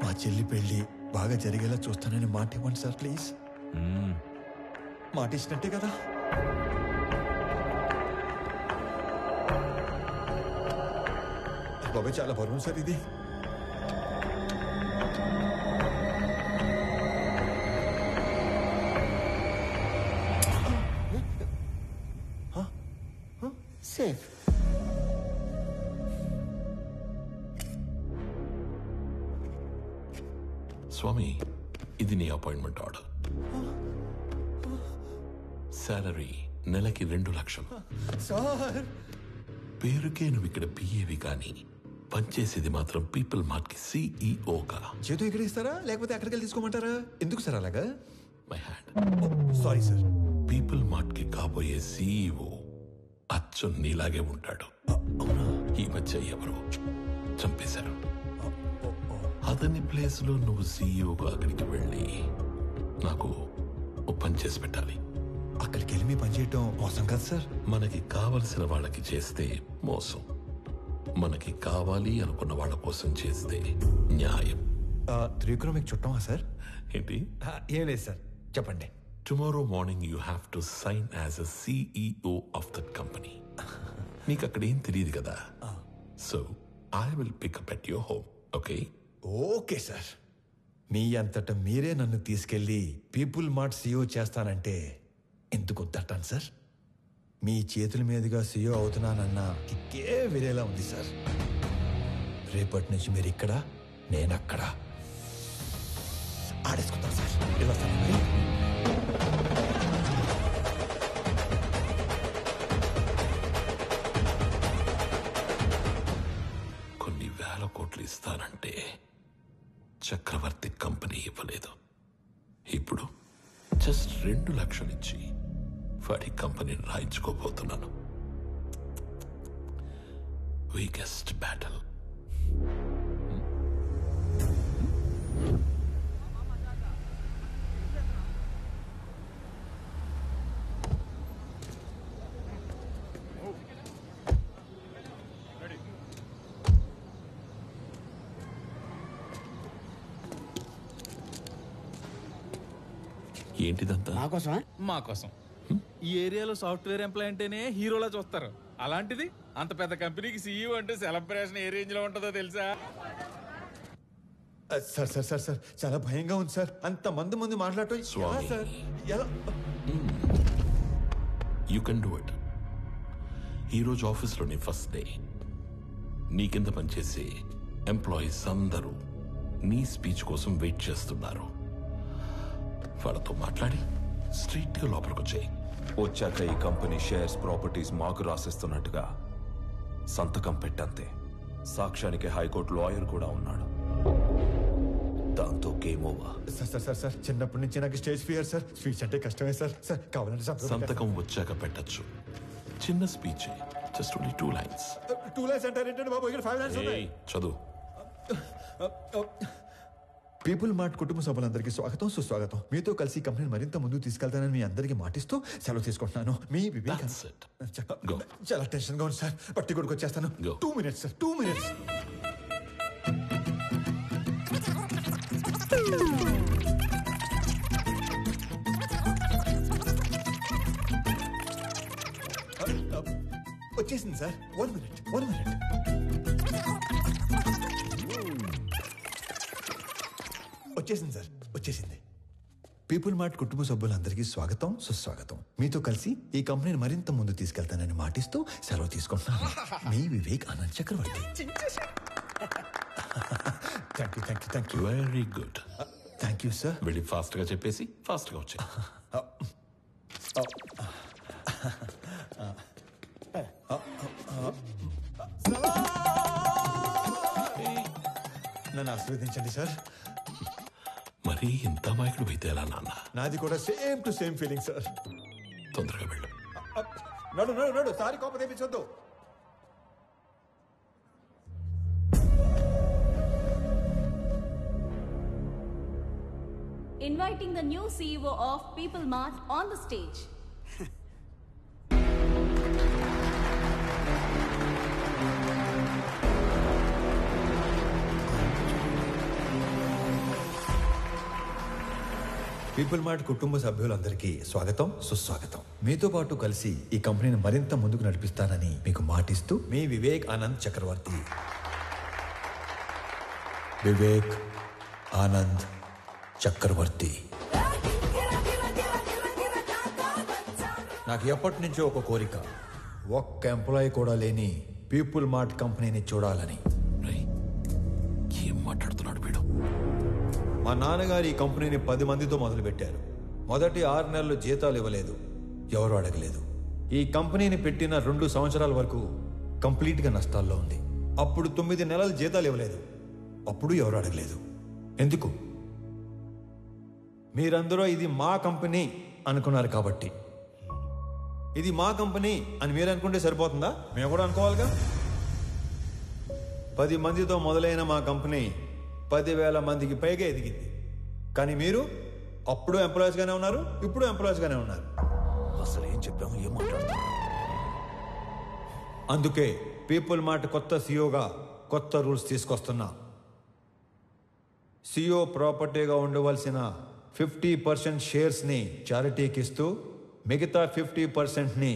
F: మా చెల్లి పెళ్లి బాగా జరిగేలా చూస్తానని మాట ఇవ్వండి సార్ ప్లీజ్. మాట ఇచ్చినట్టే కదా? బాబాయ్ చాలా బరువు సార్ ఇది.
I: సేఫ్.
D: స్వామి, ఇది నీ అపాయింట్మెంట్ ఆర్డర్. సాలరీ నెలకి 2 లక్షలు.
F: సార్
D: పేరుకే నువ్వు ఇక్కడ పిఏవి కానీ పనిచేసేది మాత్రం పీపుల్ మార్ట్ కి సిఇఓగా.
F: చేతు ఇక్కడ ఇస్తారా లేకపోతే అక్కడికి వెళ్ళి తీసుకోమంటారా? ఎందుకు సార్ అలాగా?
D: My hand.
F: Sorry sir.
D: People mart కి కాబోయే సిఇఓ అచ్చు నీలాగే ఉంటాడు. ఈ మధ్య ఎవరో చంపేశారు. అతని ప్లేస్ లో నువ్వు సిఇఓగా అక్కడికి వెళ్ళి నాకు ఓ పని చేసి పెట్టాలి.
F: అక్కడికి వెళ్ళి మీ పని చేయటం మోసం కాదు సార్.
D: మనకి కావలసిన వాళ్ళకి చేస్తే మోసం, మనకి కావాలి అనుకున్న వాళ్ళ కోసం చేస్తే న్యాయం.
F: త్రివిక్రమ్ మీకు చుట్టమా సార్?
D: ఏంటి?
F: ఏం లేదు సార్, చెప్పండి.
D: Tomorrow morning you have to sign as a CEO of that company. నీకు అక్కడ ఏం తెలియదు కదా. So I will pick up at your home. Okay?
F: Okay sir. మీ అంతటా మీరే నన్ను తీసుకెళ్లి పీపుల్ మార్ట్ సీఈఓ చేస్తానంటే ఎందుకు వద్దంటాను సార్? మీ చేతుల మీదుగా సీఈఓ అవుతున్నానన్న కిక్కే వేరేలా ఉంది సార్. రేపటి నుంచి మీరు ఇక్కడ, నేను అక్కడ. ఆడేసుకుంటాం సార్.
D: కొన్ని వేల కోట్లు ఇస్తానంటే చక్రవర్తి కంపెనీ ఇవ్వలేదు. ఇప్పుడు జస్ట్ 2 లక్షలు ఇచ్చి వాడి కంపెనీని రాయించుకోబోతున్నాను. Weakest battle. ఏంటిదంతా?
L: మా కోసం. ఈ ఏరియాలో సాఫ్ట్వేర్ ఎంప్లాయ్ అంటేనే హీరోలా చూస్తారు. అలాంటిది అంత పెద్ద కంపెనీకి సీఈఓ అంటే సెలబ్రేషన్ ఏ రేంజ్ లో ఉంటుందో తెలుసా?
F: సార్ సార్ సార్ సార్ చాలా భయంగా ఉంది సార్. అంత మంది ముందు మాట్లాడటం ఎలా సార్? ఎలా?
D: You can do it. ఈరోజు ఆఫీస్లో నీ ఫస్ట్ డే. నీ కింద పనిచేసే ఎంప్లాయీస్ అందరూ నీ స్పీచ్ కోసం వెయిట్ చేస్తున్నారు. వాళ్ళతో మాట్లాడి స్ట్రైట్గా లోపలికి వచ్చాయి.
G: వచ్చాక ఈ కంపెనీ షేర్స్ ప్రాపర్టీస్ మాకు రాసిస్తున్నట్టుగా సంతకం పెట్టంతే. సాక్ష్యానికి హైకోర్టు లాయర్ కూడా ఉన్నాడు. దాంతో గేమ్ ఓవర్.
F: సార్ చిన్నప్పటి నుంచి నాకు స్టేజ్ ఫియర్ సార్. స్పీచ్ అంటే కష్టమే సార్. కావాలంటే
D: సంతకం వచ్చాక పెట్టచ్చు. చిన్న speech, just only 2 lines.
F: 2 lines అంటారేంటండి బాబు? ఇక్కడ 5 lines ఉన్నాయి.
D: చదువు.
F: పీపుల్ మార్ట్ కుటుంబ సభ్యులందరికీ స్వాగతం, సుస్వాగతం. మీతో కలిసి కంపెనీని మరింత ముందుకు తీసుకెళ్తానని మీ అందరికీ మాటిస్తూ సెలవు తీసుకుంటున్నాను. మీ వివేక్. చాలా టెన్షన్ గా ఉంది సార్. పట్టి కొడుకు వచ్చేస్తాను. 2 minutes సార్, 2 minutes. వచ్చేసింది సార్. 1 minute. వచ్చేసింది సార్, వచ్చేసింది. పీపుల్ మార్ట్ కుటుంబ సభ్యులందరికీ స్వాగతం, సుస్వాగతం. మీతో కలిసి ఈ కంపెనీని మరింత ముందు తీసుకెళ్తానని మాటిస్తూ సెలవు తీసుకుంటున్నాను. మీ Vivek Anand Chakravarthi. Thank you.
D: Very good.
F: Thank you sir.
D: వెళ్ళి ఫాస్ట్గా చెప్పేసి ఫాస్ట్గా వచ్చాయి.
F: నన్ను ఆశీర్వదించండి సార్.
D: మరి ఇంత మాయకుడు అయితే ఎలా నాన్న?
F: నాది కూడా same to same feeling sir.
D: తొందరగా వెళ్ళు.
F: నడు సారీ కోప తెప్పించొద్దు.
S: Inviting the new CEO of People Mart on the stage.
F: People mart కుటుంబ సభ్యులందరికీ స్వాగతం, సుస్వాగతం. మీతో పాటు కలిసి ఈ కంపెనీని మరింత ముందుకు నడిపిస్తానని మీకు మాటిస్తూ మీ వివేక్ ఆనంద్ చక్రవర్తి. వివేక్ ఆనంద్ చక్రవర్తి. నాకు ఎప్పటి నుంచో ఒక కోరిక, ఒక్క ఎంప్లాయీ కూడా లేని పీపుల్ మార్ట్ కంపెనీని చూడాలని.
D: ఏం మాట్లాడుతున్నాడు వీడు?
F: మా నాన్నగారు ఈ కంపెనీని 10 మందితో మొదలుపెట్టారు. మొదటి 6 నెలలు జీతాలు ఇవ్వలేదు, ఎవరు అడగలేదు. ఈ కంపెనీని పెట్టిన 2 సంవత్సరాల వరకు కంప్లీట్గా నష్టాల్లో ఉంది. అప్పుడు 9 నెలలు జీతాలు ఇవ్వలేదు, అప్పుడు ఎవరు అడగలేదు. ఎందుకు? మీరందరూ ఇది మా కంపెనీ అనుకున్నారు కాబట్టి. ఇది మా కంపెనీ అని మీరు అనుకుంటే సరిపోతుందా? మేము కూడా అనుకోవాలిగా. 10 మందితో మొదలైన మా కంపెనీ 10,000 మందికి పైగా ఎదిగింది. కానీ మీరు అప్పుడు ఎంప్లాయీస్గానే ఉన్నారు, ఇప్పుడు ఎంప్లాయీస్గానే ఉన్నారు.
G: అసలు ఏం చెప్పాము, ఏం మాట్లాడుతున్నాం?
F: అందుకే పీపుల్ మార్ట్ కొత్త సీఈఓగా కొత్త రూల్స్ తీసుకొస్తున్నా. సీఈఓ ప్రాపర్టీగా ఉండవలసిన 50% షేర్స్ని చారిటీకి ఇస్తూ మిగతా 50%ని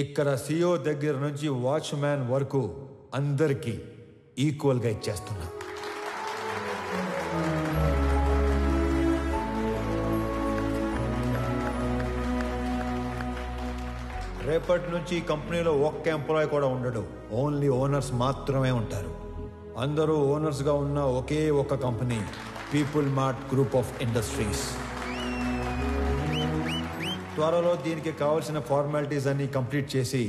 F: ఇక్కడ సీఈఓ దగ్గర నుంచి వాచ్మ్యాన్ వరకు అందరికీ ఈక్వల్గా ఇచ్చేస్తున్నా. రేపటి నుంచి ఈ కంపెనీలో ఒక్క ఎంప్లాయీ కూడా ఉండడు. ఓన్లీ ఓనర్స్ మాత్రమే ఉంటారు. అందరూ ఓనర్స్గా ఉన్న ఒకే ఒక company people mart group of industries. త్వరలో దీనికి కావాల్సిన ఫార్మాలిటీస్ అన్ని కంప్లీట్ చేసి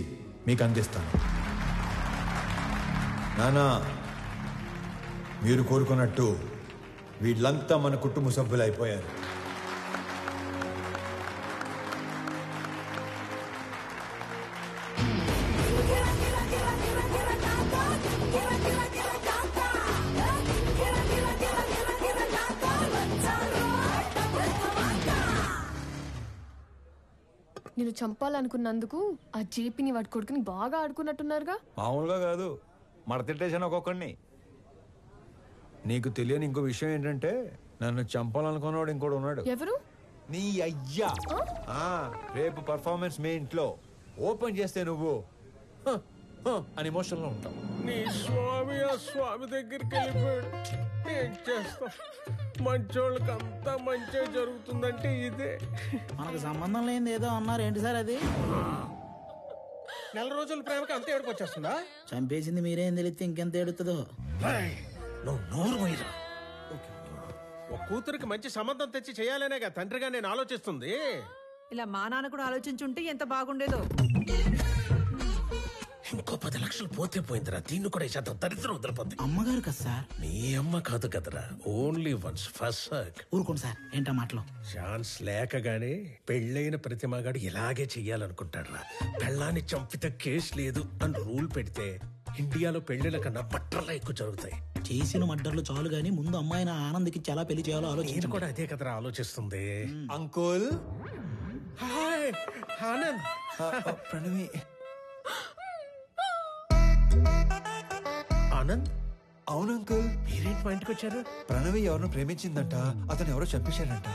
F: మీకు అందిస్తాను. నానా, మీరు కోరుకున్నట్టు వీళ్ళంతా మన కుటుంబ సభ్యులు అయిపోయారు.
Q: నేను చంపాలనుకున్నందుకు ఆ జేపీని వాడి కొడుకుని బాగా ఆడుకున్నట్టున్నారుగా.
F: మామూలుగా కాదు, మడతెట్టేసాను ఒక్కొక్కడిని. నీకు తెలియని ఇంకో విషయం ఏంటంటే నన్ను చంపాలనుకున్నవాడు ఇంకోటి ఉన్నాడు.
Q: ఎవరు?
F: నీ అయ్యా. రేపు పర్ఫార్మెన్స్ మీ ఇంట్లో ఓపెన్ చేస్తే నువ్వు అని ఎమోషన్ లో ఉంటావు.
T: నీ స్వామి ఆ స్వామి దగ్గరికి వెళ్ళిపోయాడు. ఏం చేస్తాం, మంచోళ్ళకి అంతా మంచి జరుగుతుందంటే ఇదే.
U: మనకు సంబంధం లేనిది ఏదో అన్నారు ఏంటి సార్ అది?
T: నెల రోజుల ప్రేమకి అంత ఏడుపు వచ్చేస్తుందా?
U: చంపేసింది మీరేం తెలిస్తే ఇంకెంత ఏడుతుందో.
T: నువ్వు నోరు పోయిరా. ఒక కూతురికి మంచి సంబంధం తెచ్చి చేయాలనేగా తండ్రిగా నేను ఆలోచిస్తుంది.
K: ఇలా మా నాన్న కూడా ఆలోచించుంటే ఎంత బాగుండేదో.
T: ఇంకో 10 లక్షలు పోతే పోయిందిరా. దీన్ని కూడా ఈ దరిద్రం వదిలిపోద్ది.
U: అమ్మగారు కదా సార్.
T: నీ అమ్మ కాదు కదరా, ఓన్లీ వన్స్ ఫస్ట్.
U: ఊరుకోండి సార్, ఏంటా మాటలు?
T: ఛాన్స్ లేకగానే పెళ్ళైన ప్రతి మగాడు ఇలాగే చెయ్యాలనుకుంటాడ్రా. పెళ్ళాన్ని చంపితే కేసు లేదు అని రూల్ పెడితే ఇండియాలో పెళ్లిల కన్నా బట్టర్లా ఎక్కువ జరుగుతాయి.
U: చేసిన మడ్డర్లు చాలు గానీ ముందు అమ్మాయిని ఆనంద్కి చాలా పెళ్లి చేయాలో
T: నేను కూడా అదే కదరా ఆలోచిస్తుంది.
F: Uncle
T: hi Anand.
F: ప్రణవి.
T: ఆనంద్.
F: అవును అంకుల్.
T: మీరేంటి మా ఇంటికి వచ్చారు?
F: ప్రణవి ఎవరినో ప్రేమించిందంట, అతను ఎవరో చంపేశాడంట.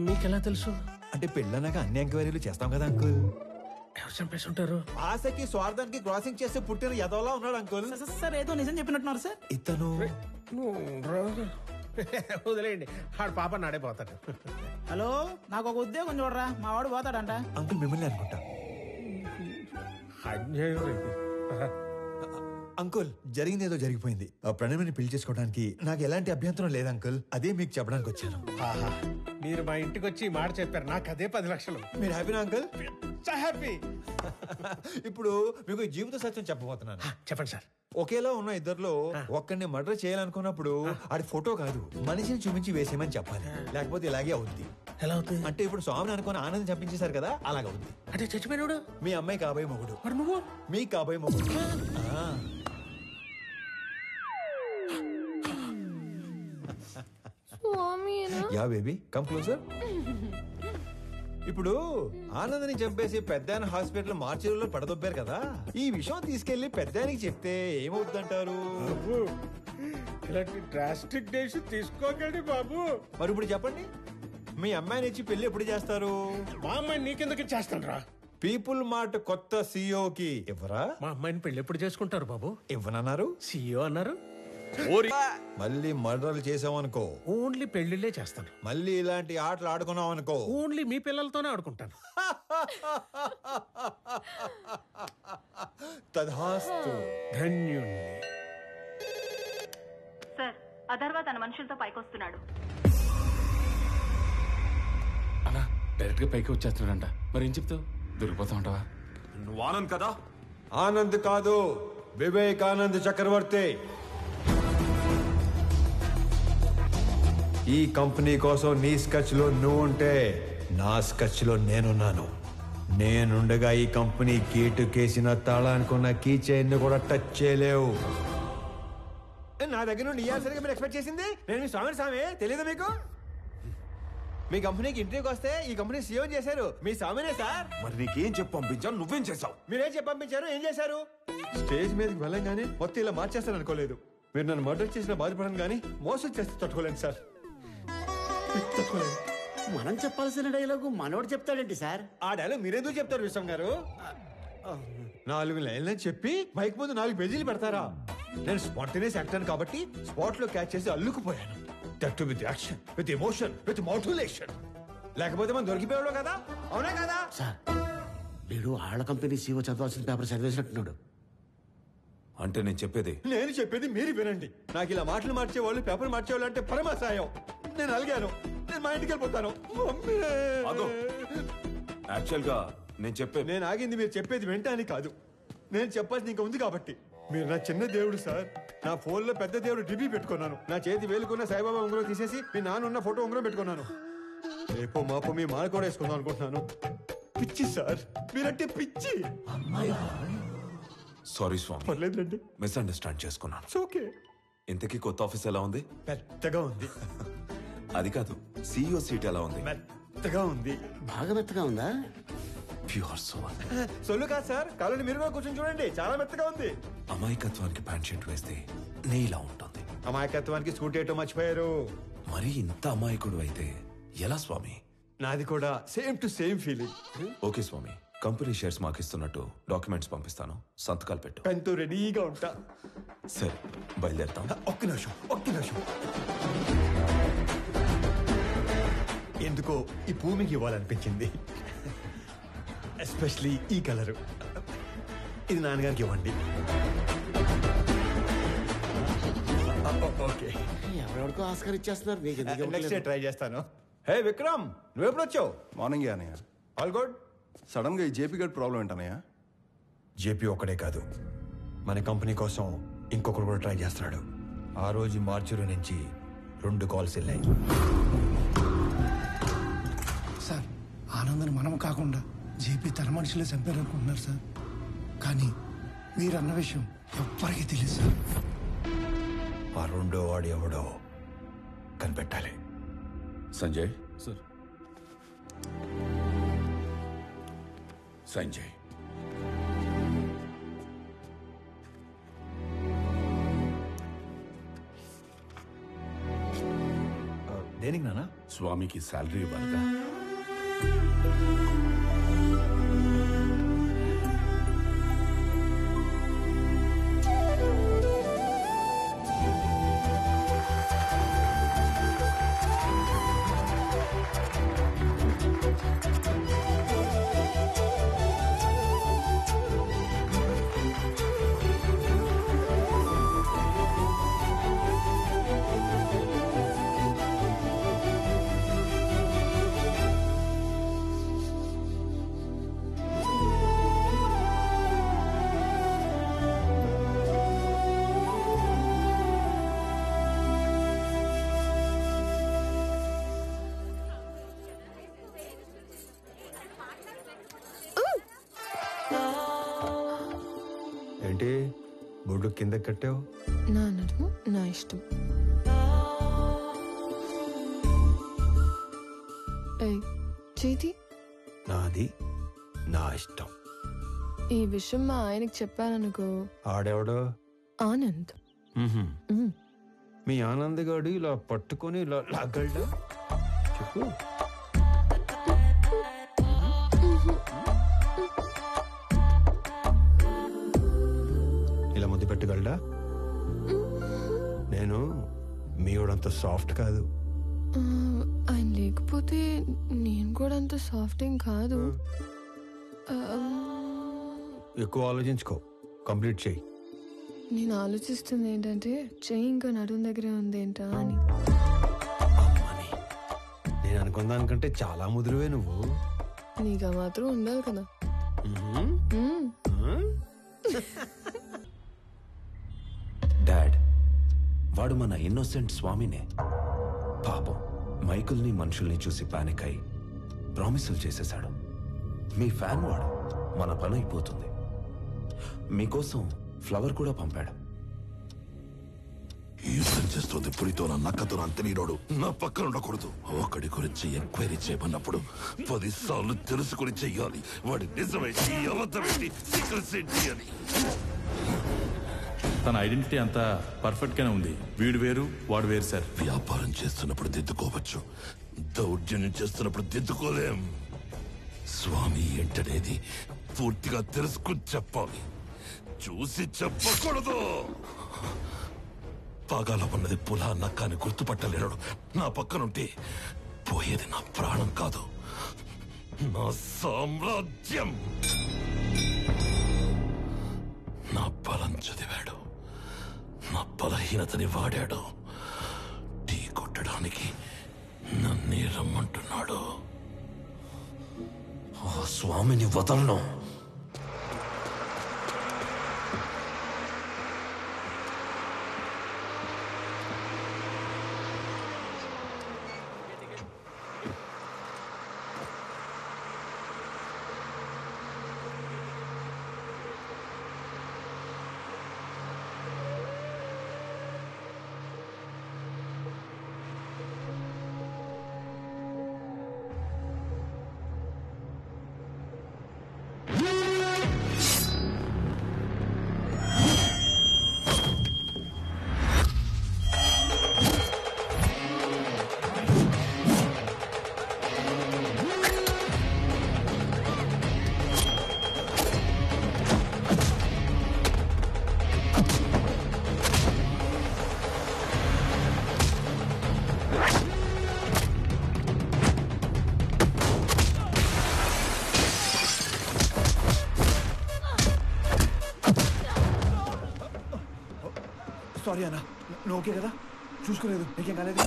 T: మీకెలా తెలుసు?
F: అంటే పెళ్ళన్నాక అన్ని ఎంక్వైరీలు చేస్తాం కదా అంకుల్.
T: ఎవరు చంపేసి ఉంటారు?
F: ఆశకి స్వార్థానికి క్రాసింగ్ చేస్తే పుట్టిన ఎదవలా ఉన్నాడు అంకుల్.
U: సార్ ఏదో నిజం చెప్పినట్టున్నారు సార్.
F: ఇతను
T: వదిలేయండి, ఆడు పాప నాడైపోతాడు.
U: హలో, నాకు ఒక ఉద్యోగం చూడరా, మా వాడు పోతాడంట.
F: అంకుల్ మిమ్మల్ని అనుకుంటా. అంకుల్ జరిగింది ఏదో జరిగిపోయింది. ఆ ప్రణవిని పెళ్లి చేసుకోవడానికి నాకు ఎలాంటి అభ్యంతరం లేదు అంకుల్. అదే మీకు చెప్పడానికి వచ్చాను.
T: మీరు మా ఇంటికి వచ్చి మాట చెప్పారు, నాకు అదే 10 లక్షలు.
F: మీరు హ్యాపీనా అంకుల్? హ్యాపీ. ఇప్పుడు మీకు జీవిత సత్యం చెప్పబోతున్నాను.
T: చెప్పండి సార్.
F: ఒకేలా ఉన్న ఇద్దర్లో ఒక్కడిని మర్డర్ చేయాలనుకున్నప్పుడు ఆడి ఫోటో కాదు మనిషిని చూపించి వేసేయమని చెప్పాలి, లేకపోతే ఇలాగే అవుద్ది.
T: ఎలా అవుతుంది?
F: అంటే ఇప్పుడు స్వామిని అనుకుని ఆనందం చంపించేశారు కదా, అలాగ అవుద్ది.
T: అంటే చచ్చిపోయినాడు
F: మీ అమ్మాయి కాబోయే మొగుడు.
T: మరి నువ్వు?
F: మీ కాబోయే మొగుడు. Yeah baby come closer. ఇప్పుడు ఆనందని చంపేసి పెద్దాయన హాస్పిటల్ మార్చిలో పడదొబ్బారు కదా, ఈ విషయం తీసుకెళ్లి పెద్దాయనికి చెప్తే ఏమవుతుందంటారు?
T: ఇలాంటి డ్రాస్టిక్ డెసిషన్ తీసుకోకండి బాబు.
F: మరి ఇప్పుడు చెప్పండి, మీ అమ్మాయిని ఇచ్చి పెళ్లి ఎప్పుడు చేస్తారు?
T: మా అమ్మాయిని నీకెందుకు చేస్తాను రా.
F: పీపుల్ మార్ట్ కొత్త సీఈఓకి ఇవ్వరా?
T: మా అమ్మాయిని పెళ్లి ఎప్పుడు చేసుకుంటారు బాబు?
F: ఇవ్వనన్నారు.
T: సీఈఓ అన్నారు.
F: మళ్ళీ మర్డర్లు చేసామనుకో
T: ఓన్లీ పెళ్లిళ్ళే చేస్తాను.
F: మళ్ళీ ఇలాంటి ఆటలు ఆడుకున్నాం అనుకో
T: ఓన్లీ మీ పిల్లలతోనే ఆడుకుంటాను.
F: తధాస్తు.
T: ధన్యుణ్ణి.
S: సార్, అథర్వ తన మనుషులతో పైకొస్తున్నాడు.
L: అలా డైరెక్ట్ గా పైకి వచ్చేస్తున్నాడంట. మరి ఏం చెప్తావు? దొరికిపోతా ఉంటావా?
G: నువ్వు ఆనంద్ కదా?
F: ఆనంద్ కాదు, వివేకానంద్ చక్రవర్తి. ఈ కంపెనీ కోసం నీ స్కెచ్ లో నువ్వు ఉంటే నా స్కెచ్ లో నేనున్నాను. నేనుండగా ఈ కంపెనీ గేటు కేసిన తాళానుకున్న కీ చైన్ కూడా టచ్ చేయలేవు. నా దగ్గర నుండి ఇయ్యాల్సరిగా మీరు ఎక్స్పెక్ట్ చేసింది నేను మీ స్వామి తెలియదు మీకు? మీ కంపెనీకి ఇంటర్వ్యూకి వస్తే ఈ కంపెనీ సీఎం చేశారు మీ స్వామినే సార్.
G: మరి నీకేం చెప్పి పంపించాను, నువ్వేం చేసావు?
F: మీరేం చెప్పి పంపించారు, ఏం చేశారు? స్టేజ్ మీదకి వెళ్ళంగానే మొత్తం ఇలా మార్చేస్తాను అనుకోలేదు. మీరు నన్ను మర్డర్ చేసిన బాధపడను కానీ మోసం చేస్తే తట్టుకోలేను సార్.
U: మనం చెప్పాల్సిన డైలాగు మనోడు చెప్తాడేంటి సార్?
F: ఆ డైలాగ్ మీరెందుకు చెప్తారు విశ్వం గారు? 4 లైన్లని చెప్పి మైక్ ముందు 4 పేజీలు పెడతారా? నేను స్పాంటేనియస్ యాక్టర్ కాబట్టి స్పాట్ లో క్యాచ్ చేసి అల్లుకుపోయాను. That with action, with emotion, with motivation. లేకపోతే మనం దొరికిపోయాడు కదా, అవునా కదా?
U: సార్, వీడు ఆళ్ళ కంపెనీ సీఓ చదవాల్సిన పేపర్ చదివేసినట్టున్నాడు.
G: అంటే నేను
F: చెప్పేది మీరు వినండి. నాకు ఇలా మాటలు మార్చేవాళ్ళు, పేపర్ మార్చేవాళ్ళు అంటే పరమాసాయం. నేను అలిగాను, నేను మా ఇంటికి వెళ్ళిపోతాను.
G: యాక్చువల్ గా
F: నేను ఆగింది మీరు చెప్పేది వెంటనే కాదు, నేను చెప్పాల్సింది ఇంకా ఉంది కాబట్టి. మీరు నా చిన్న దేవుడు సార్. నా ఫోన్ లో పెద్ద దేవుడు డిబి పెట్టుకున్నాను. నా చేతి వేలుకున్న సాయిబాబా ఉంగరం తీసేసి మీ నాన్న ఉన్న ఫోటో ఉంగరం పెట్టుకున్నాను. రేపో మాపో మీ మాల కూడా వేసుకుందాం అనుకుంటున్నాను. పిచ్చి సార్, మీరంటే పిచ్చి.
G: సారీ స్వామి,
F: పర్లేదండి,
G: మిస్అండర్స్టాండ్ చేసుకున్నాను.
F: ఓకే.
G: ఇంతకీ కొత్త ఆఫీస్ ఎలా ఉంది?
F: పెద్దగా ఉంది.
G: అది కాదు, సీఈఓ సీట్ ఎలా ఉంది?
F: మెత్తగా ఉంది.
U: బాగా మెత్తగా ఉందా?
G: Pure soul.
F: సొల్లు కాదు సార్, కాలని మీరు కూడా కూర్చొని చూడండి, చాలా మెత్తగా ఉంది.
G: అమాయకత్వానికి ప్యాంట్ షర్ట్ వేస్తే నీలా ఉంటుంది.
F: అమాయకత్వానికి స్కూటీ ఏటో మర్చిపోయారు.
G: మరి ఇంత అమాయకుడు అయితే ఎలా స్వామి?
F: నాది కూడా same to same feeling.
G: Okay Swamy, company shares మాకు ఇస్తున్నట్టు డాక్యుమెంట్స్ పంపిస్తాను, సంతకాలు పెట్టు.
F: పెన్తో రెడీగా ఉంటా.
G: సరే, బయలుదేరుతాం.
F: ఒక్క నిమిషం. ఎందుకో ఈ భూమికి ఇవ్వాలనిపించింది. ఎస్పెషలీ ఈ కలరు. ఇది నాన్నగారికి ఇవ్వండి. ఓకే,
N: ఎవరెవరికో ఆస్కార్ ఇచ్చేస్తున్నారు.
F: నెక్స్ట్ డే ట్రై చేస్తాను. హే విక్రమ్, నువ్వు ఎప్పుడు వచ్చావు?
M: మార్నింగే అన్నయ్య.
F: All good.
M: సడన్ గా ఈ జేపీ గడ్ ప్రాబ్లం ఏంటన్నయ్య?
F: జేపీ ఒక్కడే కాదు, మన కంపెనీ కోసం ఇంకొకరు కూడా ట్రై చేస్తున్నాడు. ఆ రోజు మార్చురు నుంచి 2 కాల్స్ వెళ్ళాయి.
O: సార్, ఆనందని మనం కాకుండా జేపీ తన మనుషులే చంపారనుకుంటున్నారు సార్. కానీ మీరు అన్న విషయం ఎవ్వరికీ తెలియదు సార్.
F: ఆ 2వ వాడు ఎవడో కనిపెట్టాలి.
C: సంజయ్
R: సార్.
C: సంజయ్,
F: దేనికి నాన్న?
C: స్వామికి శాలరీ ఇవ్వాలిగా.
F: ఏంటి బొడ్డు కింద కట్టావు?
Q: నా నడుము నా ఇష్టం. చేతి
F: నాది నా ఇష్టం.
Q: ఈ విషయం మా ఆయనకి చెప్పాననుకో.
F: ఆడెవడో?
Q: ఆనంద్.
F: మీ ఆనంద్ గాడు ఇలా పట్టుకొని ఇలా లాగలడా? చెప్పు. ఇలా ముద్దు పెట్టగలడా? నేను మీవాడంత సాఫ్ట్ కాదు.
Q: ఆయన లేకపోతే నేను కూడా అంత సాఫ్ట్ ఏం కాదు.
F: ఎక్కువ ఆలోచించుకో, కంప్లీట్ చేయి.
Q: నేను ఆలోచిస్తుంది ఏంటంటే చెయ్యి ఇంకా నడుం దగ్గరే ఉంది ఏంటా అని.
F: నేను అనుకున్న దానికంటే చాలా ముదురువే నువ్వు.
Q: నీకు మాత్రం ఉండాలి కదా.
G: డాడ్, వాడు మన ఇన్నోసెంట్ స్వామినే. పాపం మైకుల్ని మనుషుల్ని చూసి పానిక్ అయి ప్రామిసులు చేసేశాడు. మీ ఫ్యాన్ వాడు, మన పని అయిపోతుంది. మీకోసం ఫ్లవర్ కూడా పంపాడు.
D: యుద్ధం చేస్తుంది పులితో నా నక్కతో నా తెలియనోడు నా పక్కన ఉండకూడదు. ఒకడి గురించి ఎంక్వైరీ చేయమన్నప్పుడు 10 సార్లు తెలుసుకుని చెయ్యాలి. వాడి నిజమేంటి, అబద్ధమేంటి, సీక్రెట్స్ ఏంటి అని.
R: తన ఐడెంటిటీ అంతా పర్ఫెక్ట్ గానే ఉంది. వీడు వేరు వాడు వేరు సార్.
D: వ్యాపారం చేస్తున్నప్పుడు దిద్దుకోవచ్చు, దౌర్జన్యం చేస్తున్నప్పుడు దిద్దుకోలేం. స్వామి ఏంటనేది పూర్తిగా తెలుసుకుని చెప్పాలి, చూసి చెప్పకూడదు. పాగాలో ఉన్నది పులా నక్కాని గుర్తుపట్టలేడు. నా పక్కనుంటే పోయేది నా ప్రాణం కాదు, నా సామ్రాజ్యం. నా బలం చదివాడు, నా బలహీనతని వాడాడు. టీ కొట్టడానికి నన్నే రమ్మంటున్నాడు.
G: ఆ స్వామిని వదలను.
F: సారీ అన్న, నువ్వు ఓకే కదా? చూసుకోలేదు, నీకేం కాలేదు?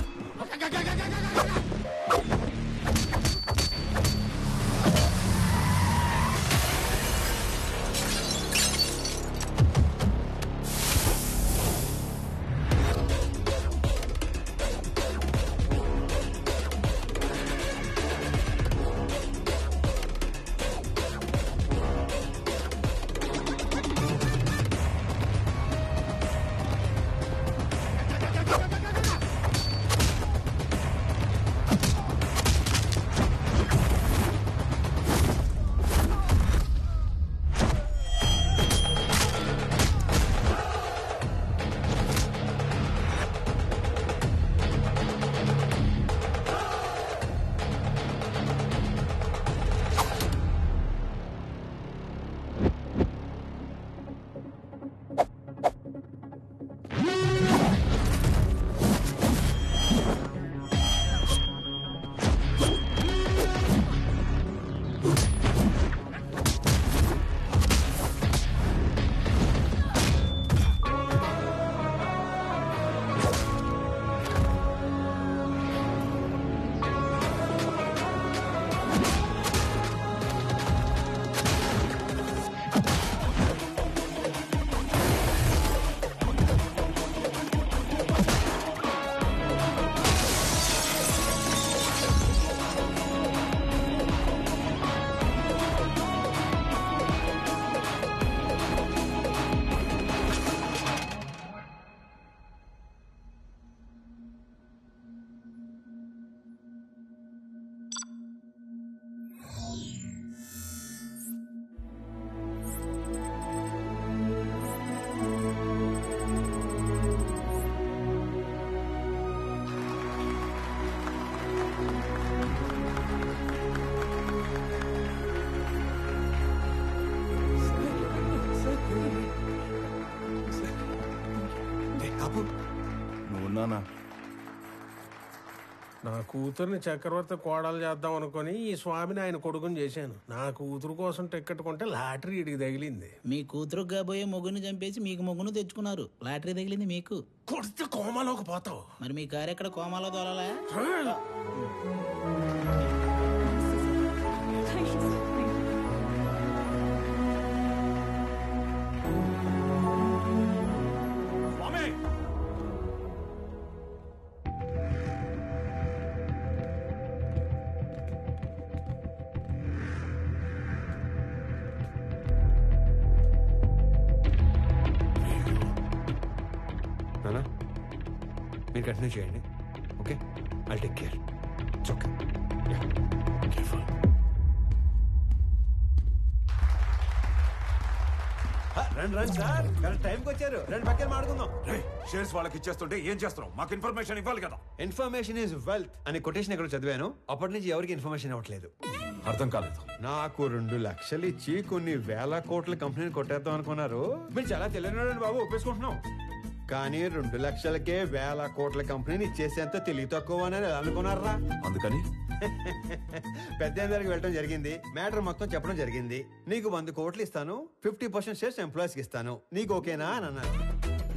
M: నువ్వున్నానా?
T: నా కూతుర్ని చక్రవర్తి కోడలు చేద్దాం అనుకుని ఈ స్వామిని ఆయన కొడుకుని చేశాను. నా కూతురు కోసం టికెట్ కొంటే లాటరీ ఇడికి తగిలింది.
U: మీ కూతురు కాబోయే మొగ్గుని చంపేసి మీకు మొగ్గును తెచ్చుకున్నారు. లాటరీ తగిలింది మీకు.
T: కొడితే కోమాలోకి పోతావు.
U: మరి మీ కారు ఎక్కడ కోమాలో తోలాలా?
A: నానా, మీరు కంటిన్యూ చేయండి. Okay, I take care. It's okay. Careful.
F: రండి రండి సార్, కరెక్ట్ టైంకి వచ్చారు. రెండు పక్కన మాడుకుందాం.
G: షేర్స్ వాళ్ళకి ఇచ్చేస్తుంటే ఏం చేస్తున్నావు? మాకు ఇన్ఫర్మేషన్ ఇవ్వాలి కదా.
F: ఇన్ఫర్మేషన్ ఈజ్ వెల్త్ అని కొటేషన్ ఎక్కడ చదివాను. అప్పటి నుంచి ఎవరికి ఇన్ఫర్మేషన్ ఇవ్వట్లేదు.
G: అర్థం కాలేదు.
F: నాకు 2 లక్షలు ఇచ్చి కొన్ని వేల కోట్ల కంపెనీని కొట్టేద్దాం అనుకున్నారు. మీరు చాలా తెలియని బాబు, ఒప్పేసుకుంటున్నాం. కానీ 2 లక్షలకే వేల కోట్ల కంపెనీని ఇచ్చేసేంత తెలివి తక్కువ అని అనుకున్నారా?
G: అందుకని
F: పెద్ద దగ్గరికి వెళ్ళడం జరిగింది. మ్యాటర్ మొత్తం చెప్పడం జరిగింది. నీకు 100 కోట్లు ఇస్తాను, 50% షేర్స్ ఎంప్లాయీస్ కి ఇస్తాను, నీకు ఓకేనా అని అన్నారు.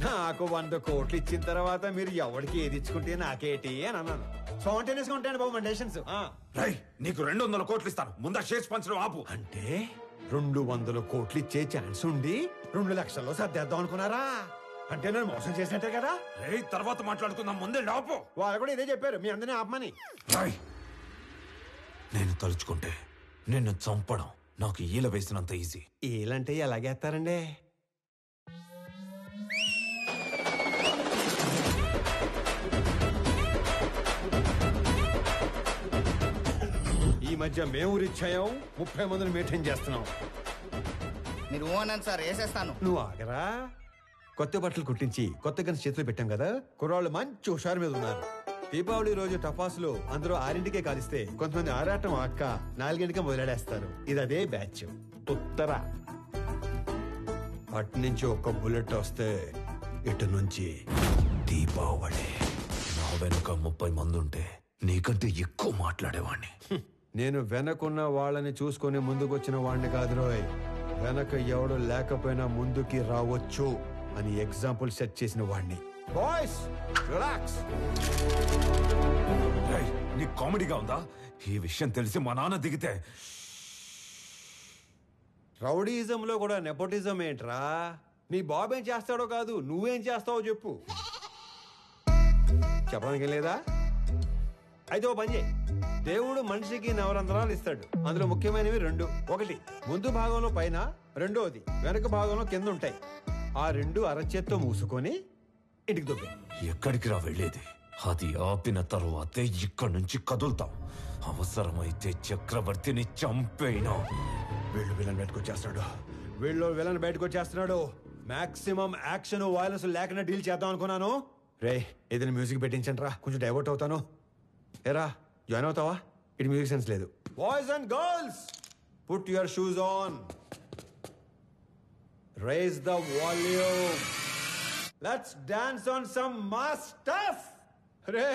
F: నాకు 100 కోట్లు ఇచ్చిన తర్వాత మీరు ఎవరికి ఏది ఇచ్చుకుంటే నాకేటి అని అన్నాను. స్పాంటేనియస్ గా ఉంటాయండి బాబు మన డెసిషన్స్.
G: నీకు 200 కోట్లు ఇస్తాను, ముందా షేర్స్ పంచడం ఆపు.
F: అంటే 200 కోట్లు ఇచ్చే ఛాన్స్ ఉండి 2 లక్షల్లో సర్దేద్దాం అనుకున్నారా? అంటే నేను మోసం చేసినట్టే కదా.
G: తర్వాత మాట్లాడుకుందాం, ముందే ఆపు.
F: వాళ్ళు కూడా ఇదే చెప్పారు, మీ అందరినీ ఆపమని.
G: నేను తలుచుకుంటే నిన్ను చంపడం నాకు ఈల వేసినంత ఈజీ.
F: ఈలంటే ఎలాగేస్తారండి? ఈ మధ్య మేము రిచ్ అయ్యాం, 30 మందిని మెయింటైన్ చేస్తున్నాం.
V: మీరు అన్నాను సార్, వేసేస్తాను.
F: నువ్వు ఆగరా. కొత్త బట్టలు కుట్టించి కొత్త గన్స్ చేతులు పెట్టాం కదా, కుర్రాళ్ళు మంచి హుషారు మీద ఉన్నారు. దీపావళి రోజు టపాసులు అందరూ 6ంటికే కాలిస్తే కొంతమంది ఆరాటం అక్క 4ంటికే మొదలెడేస్తారు. ఇది అదే బ్యాచ్. ఉత్తర అటు నుంచి ఒక బుల్లెట్ వస్తే ఇటు నుంచి
G: దీపావళి. నా వెనుక 30 మంది ఉంటే నీకంటే ఎక్కువ మాట్లాడేవాణ్ణి.
F: నేను వెనకున్న వాళ్ళని చూసుకుని ముందుకొచ్చిన వాడిని కాదు రోయ్. వెనక ఎవడు లేకపోయినా ముందుకి రావచ్చు అని ఎగ్జాంపుల్ సెట్ చేసిన వాడిని. Boys relax.
G: నీ కామెడీగా ఉందా? ఈ విషయం తెలిసి మా నాన్న దిగితే.
F: రౌడీజంలో కూడా నెపోటిజం ఏంట్రా? నీ బాబు ఏం చేస్తాడో కాదు, నువ్వేం చేస్తావో చెప్పు. చెప్పడానికి లేదా? అయితే ఓ పని చేయి. దేవుడు మనిషికి నవరంధ్రాలు ఇస్తాడు. అందులో ముఖ్యమైనవి 2. ఒకటి ముందు భాగంలో పైన, రెండోది వెనక భాగంలో కింద ఉంటాయి. ఆ 2 అరచేత్తో మూసుకొని ఇంటికి దొబ్బే.
G: ఎక్కడికి రా వెళ్ళేది? అది ఆపిన తరువాతే ఇక్కడి నుంచి కదులుతాం. అవసరమైతే చక్రవర్తిని చంపేనా.
F: వీళ్ళు విలన్ బయటకు వచ్చేస్తున్నాడు. మాక్సిమం యాక్షన్ వైలెన్స్ లేకుండా డీల్ చేద్దాం అనుకున్నాను. రే ఏదైనా మ్యూజిక్ పెట్టించండి రా, కొంచెం డైవర్ట్ అవుతాను. ఏరా జాయిన్ అవుతావా? ఇటు మ్యూజిక్ సెన్స్ లేదు. Boys and girls, put your shoes on, raise the volume, let's dance on some mass stuff. రే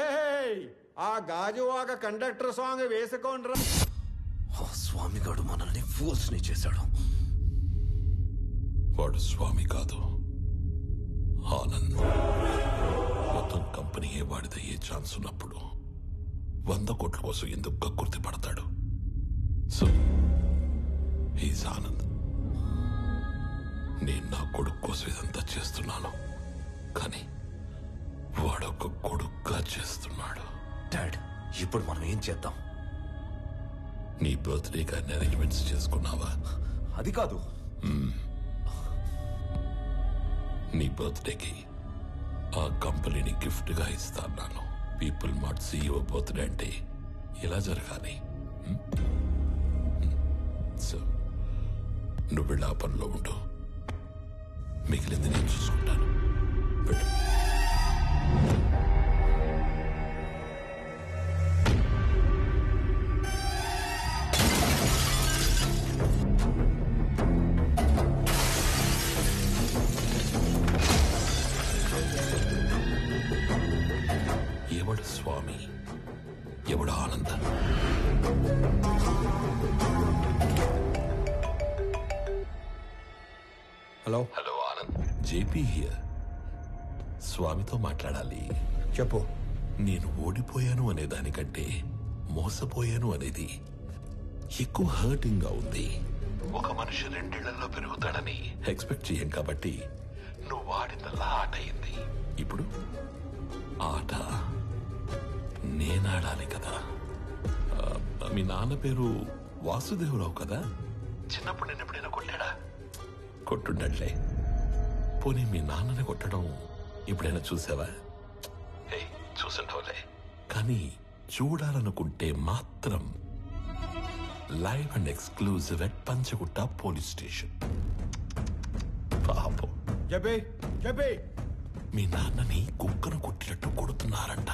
F: ఆ గాజువాక కండక్టర్ సాంగ్ వేసుకోండి రా.
G: స్వామిగాడు మనల్ని ఫూల్స్ ని చేశాడు.
D: వాడు స్వామి కాదు, ఆనంద్. మొత్తం కంపెనీయే వాడిదయ్యే ఛాన్స్ ఉన్నప్పుడు 100 కోట్ల కోసం ఎందుకు కక్కుర్తి పడతాడు? So he's Anand. నేను నా కొడుకు కోసం ఇదంతా చేస్తున్నాను, కానీ వాడొక కొడుకుగా చేస్తున్నాడు.
G: డాడ్, ఇప్పుడు మనం ఏం చేద్దాం?
D: నీ బర్త్డే కానీ అరేంజ్మెంట్స్ చేసుకున్నావా?
G: అది కాదు.
D: నీ బర్త్డేకి ఆ కంపెనీని గిఫ్ట్ గా ఇస్తాను. పీపుల్ మార్ట్ CEO బర్త్డే అంటే ఇలా జరగాలి. సో నువ్వు వెళ్ళి ఆ పనిలో ఉండు, మిగిలింది నేను చూసుకుంటాను. ఎవడు స్వామి, ఎవడు ఆనంద?
F: Hello
D: Anand, JP here. స్వామితో మాట్లాడాలి.
F: చెప్పు.
D: నేను ఓడిపోయాను అనే దానికంటే మోసపోయాను అనేది ఎక్కువ హర్టింగ్ గా ఉంది. ఒక మనిషి 2 ఏళ్లలో పెరుగుతాడని ఎక్స్పెక్ట్ చేయం కాబట్టి నువ్వు ఆడిందల్లా ఆట అయింది. ఇప్పుడు ఆట నేనాడాలి కదా. మీ నాన్న పేరు వాసుదేవరావు కదా? చిన్నప్పుడు నేను ఎప్పుడైనా కొట్టాడా? కొట్టుండట్లే. పోనీ మీ నాన్నని కొట్టడం ఎప్పుడైనా చూసావా? చూసుండవులే. కానీ చూడాలనుకుంటే మాత్రం live and exclusive at Panjagutta police station. పాపం
F: చెప్పే
D: మీ నాన్నని కుక్కను కొట్టినట్టు కొడుతున్నారంట.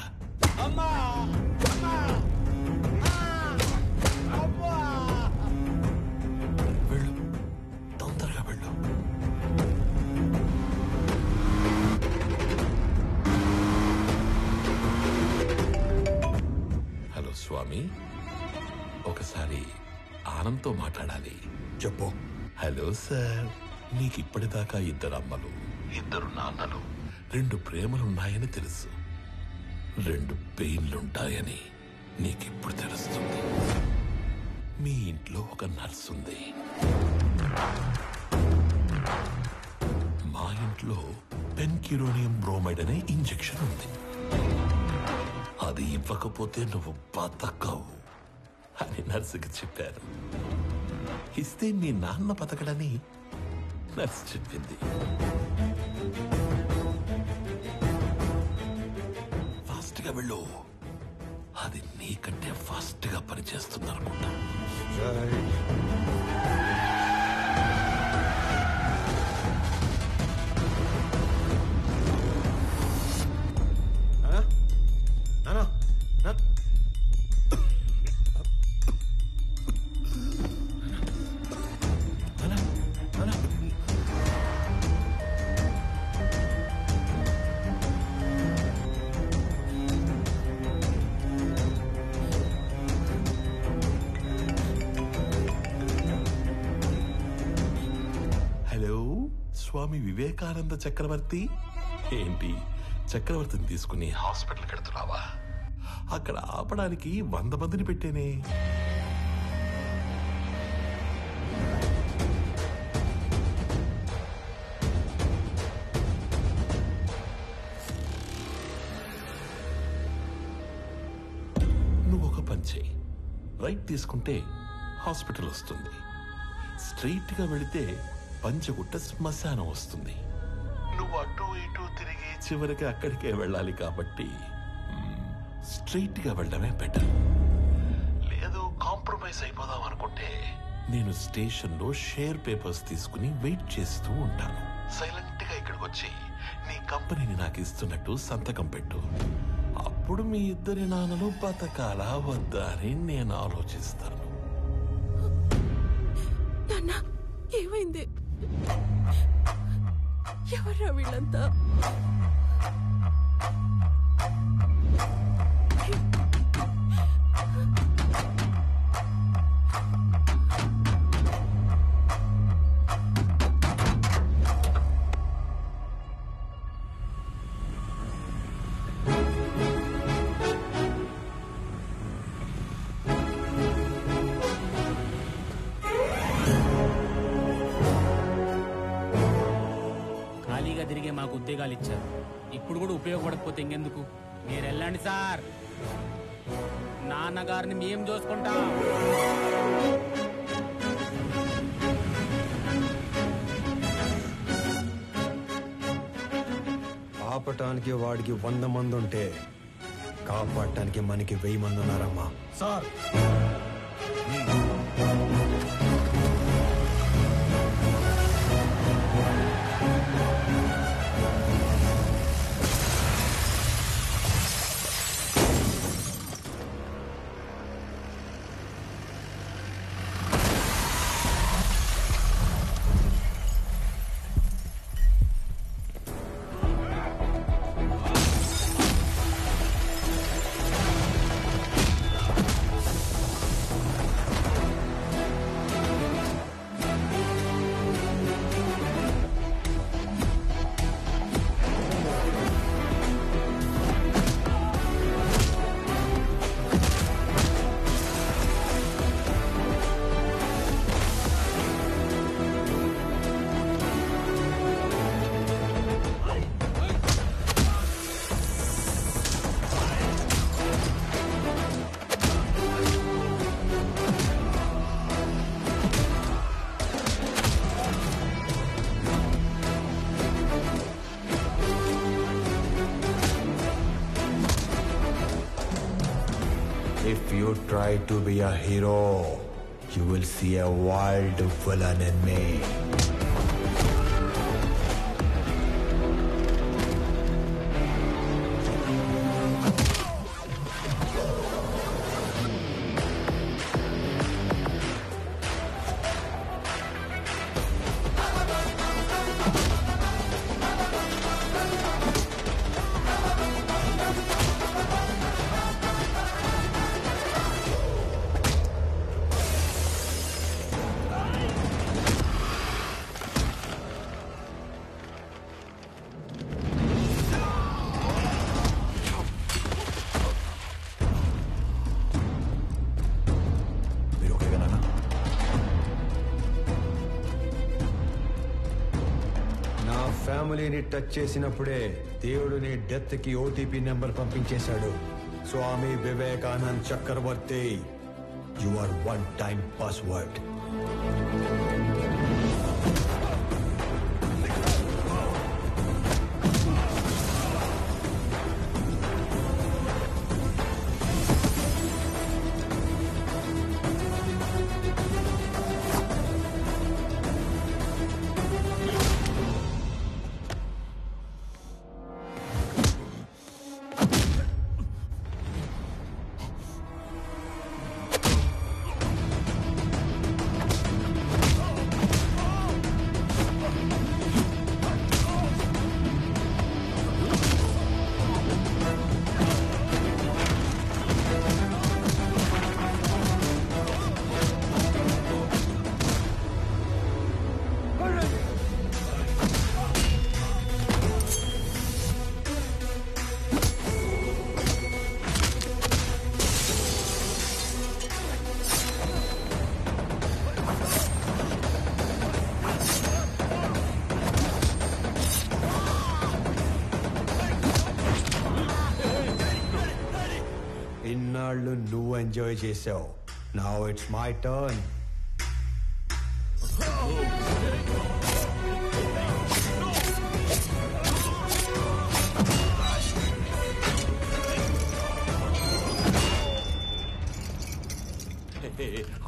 D: వెళ్ళు, తొందరగా వెళ్ళు. హలో స్వామి, ఒకసారి ఆనంద్తో మాట్లాడాలి.
F: చెప్పు.
D: హలో సార్, నీకు ఇప్పటిదాకా 2 అమ్మలు, 2 నాన్నలు, 2 ప్రేమలున్నాయని తెలుసు. 2 పెయిన్లుంటాయని నీకిప్పుడు తెలుస్తుంది. మీ ఇంట్లో ఒక నర్స్ ఉంది. మా ఇంట్లో పెన్కిరోనియం బ్రోమైడ్ అనే ఇంజెక్షన్ ఉంది. అది ఇవ్వకపోతే నువ్వు బతకవు అని నర్సుకి చెప్పారు. ఇస్తే మీ నాన్న బతకడని నర్సు చెప్పింది. ఫాస్ట్ గా వెళ్ళు, అది నీకంటే ఫాస్ట్ గా పనిచేస్తుంది అనుకుంటా. స్వామి వివేకానంద చక్రవర్తి ఏంటి చక్రవర్తిని తీసుకుని హాస్పిటల్కి వెళ్తున్నావా? అక్కడ ఆపడానికి 100 మందిని పెట్టేనే. నువ్వు ఒక పని చేయి. రైట్ తీసుకుంటే హాస్పిటల్ వస్తుంది, స్ట్రైట్ గా వెళితే పంచగుట్ట శ్మశానం వస్తుంది. నువ్వు అటు ఇటు తిరిగి చివరికి అక్కడికే వెళ్ళాలి కాబట్టి స్ట్రైట్ గా వెళ్ళడమే బెటర్. లేదు కాంప్రమైజ్ అయిపోదాం అనుకుంటే నేను స్టేషన్ లో షేర్ పేపర్స్ తీసుకుని వెయిట్ చేస్తూ ఉంటాను. సైలెంట్ గా ఇక్కడికి వచ్చి నీ కంపెనీని నాకు ఇస్తున్నట్టు సంతకం పెట్టు. అప్పుడు మీ ఇద్దరి నాన్నలు బతకాలా వద్దా అని నేను ఆలోచిస్తాను.
K: ఏమైంది? ఎవరా వీళ్ళంతా?
E: తిరిగే మాకు ఉద్యోగాలు ఇచ్చారు, ఇప్పుడు కూడా ఉపయోగపడకపోతే ఇంకెందుకు? మీరు వెళ్ళండి సార్, నాన్నగారిని మేం చూసుకుంటాం.
A: ఆపటానికి వాడికి 100 మంది ఉంటే కాపాడటానికి మనకి 1000 మంది ఉన్నారమ్మా.
T: Sir
A: If you try to be a hero, you will see a wild villain in me. ఫ్యామిలీని టచ్ చేసినప్పుడే దేవుడు నీ డెత్ కి ఓటీపీ నెంబర్ పంపించేశాడు. Swami Vivekanand Chakravarthi, you are 1 time password. Enjoy చేసావు. Now it's my turn.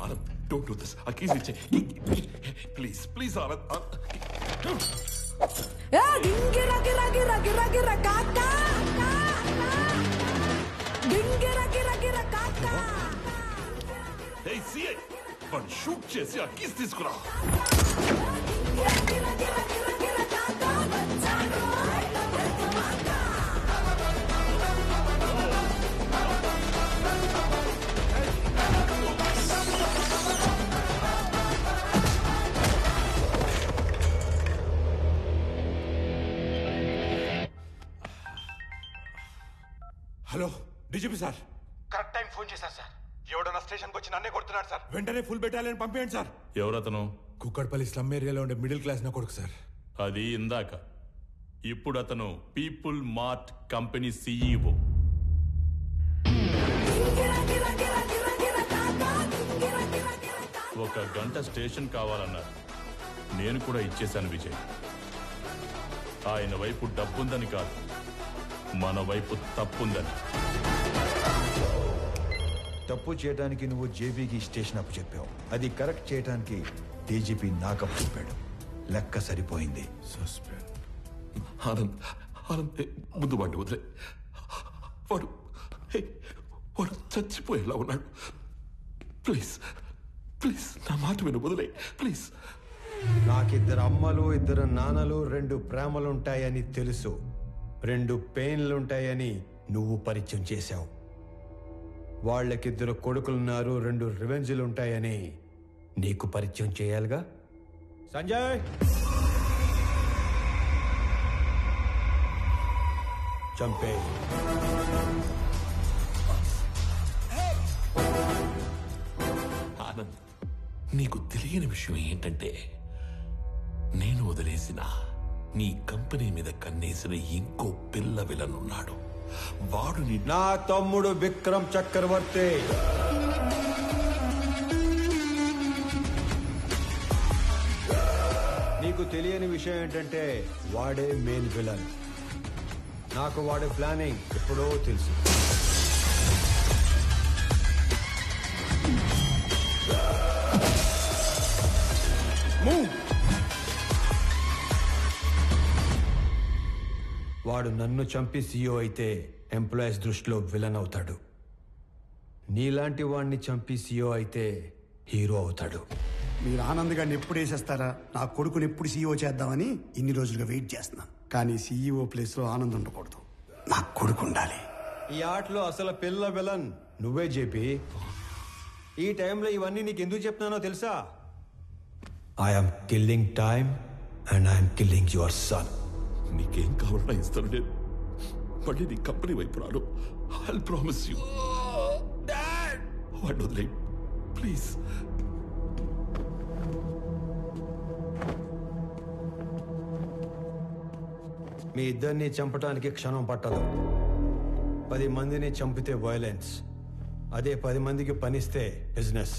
D: Anand, don't do this. A keys iche. Please, please, Anand.
B: గింగిరా గిరా గిరా గిరా గిరా కాకా గింగిరా గిరా గిరా కాకా.
D: Hey, CI, వాడు షూట్ చేసి ఆ కీస్ తీసుకురా.
H: Hello DGP sir, correct time phone చేశారు సార్. ఎవడన్నా స్టేషన్కి వచ్చి నన్నే కొడుతున్నాడు సార్. వెంటనే ఫుల్ బెటాలియన్ పంపేయండి సార్.
R: ఎవరతను?
H: కుక్కడపల్లి స్లమ్ ఏరియాలో ఉండే మిడిల్ క్లాస్ నా కొడుకు సార్.
R: అది ఇందాక. ఇప్పుడు అతను పీపుల్ మార్ట్ కంపెనీ CEO. ఒక గంట స్టేషన్ కావాలన్నారు. నేను కూడా ఇచ్చేశాను విజయ్. ఆయన వైపు డబ్బుందని కాదు, మన వైపు తప్పుందని.
A: తప్పు చేయడానికి నువ్వు జేబీకి స్టేషన్ అప్పు చెప్పావు. అది కరెక్ట్ చేయడానికి డీజీపీ నాకప్పు చెప్పాడు. లెక్క సరిపోయింది.
D: సస్పెండ్. ఆనంద్, ఆనంద్, ముందు వాడిని వదిలే. వాడు వాడు చచ్చిపోయేలా ఉన్నాడు. ప్లీజ్ ప్లీజ్ నా మాట విను, వదిలే ప్లీజ్.
A: నాకిద్దరు అమ్మలు, ఇద్దరు నాన్నలు, 2 ప్రేమలుంటాయని తెలుసు. 2 పెయిన్లుంటాయని నువ్వు పరిచయం చేశావు. వాళ్ళకిద్దరు కొడుకులున్నారు, 2 రివెంజ్లుంటాయని నీకు పరిచయం చేయాలిగా. సంజయ్, చంపే.
D: ఆనంద్, నీకు తెలియని విషయం ఏంటంటే నేను వదిలేసిన నీ కంపెనీ మీద కన్నేసిన ఇంకో పిల్ల విలనున్నాడు. వాడు
A: నా తమ్ముడు విక్రమ్ చక్రవర్తి. నీకు తెలియని విషయం ఏంటంటే వాడే మెయిన్ విలన్. నాకు వాడే ప్లానింగ్ ఎప్పుడో తెలుసు. వాడు నన్ను చంపి CEO అయితే ఎంప్లాయీస్ దృష్టిలో విలన్ అవుతాడు. నీలాంటి వాడిని చంపి CEO అయితే హీరో అవుతాడు.
W: మీరు ఆనంద్ గారిని ఎప్పుడు వేసేస్తారా, నా కొడుకుని ఎప్పుడు CEO చేద్దామని ఇన్ని రోజులుగా వెయిట్ చేస్తున్నాను. కానీ CEO ప్లేస్లో ఆనంద్ ఉండకూడదు, నా కొడుకు ఉండాలి.
A: ఈ ఆటలో అసలు పిల్ల విలన్ నువ్వే జేపీ. ఈ టైంలో ఇవన్నీ నీకు ఎందుకు చెప్తున్నానో తెలుసా? I'm killing time and I'm killing your son.
D: నీకేం కావాలన్నా ఇస్తాను నేను. మళ్ళీ నీ కంపెనీ వైపు రాను. I promise you. వాడిని వదిలే ప్లీజ్.
A: మీ ఇద్దరిని చంపడానికి క్షణం పట్టదు. 10 మందిని చంపితే వైలెన్స్, అదే 10 మందికి పనిస్తే బిజినెస్.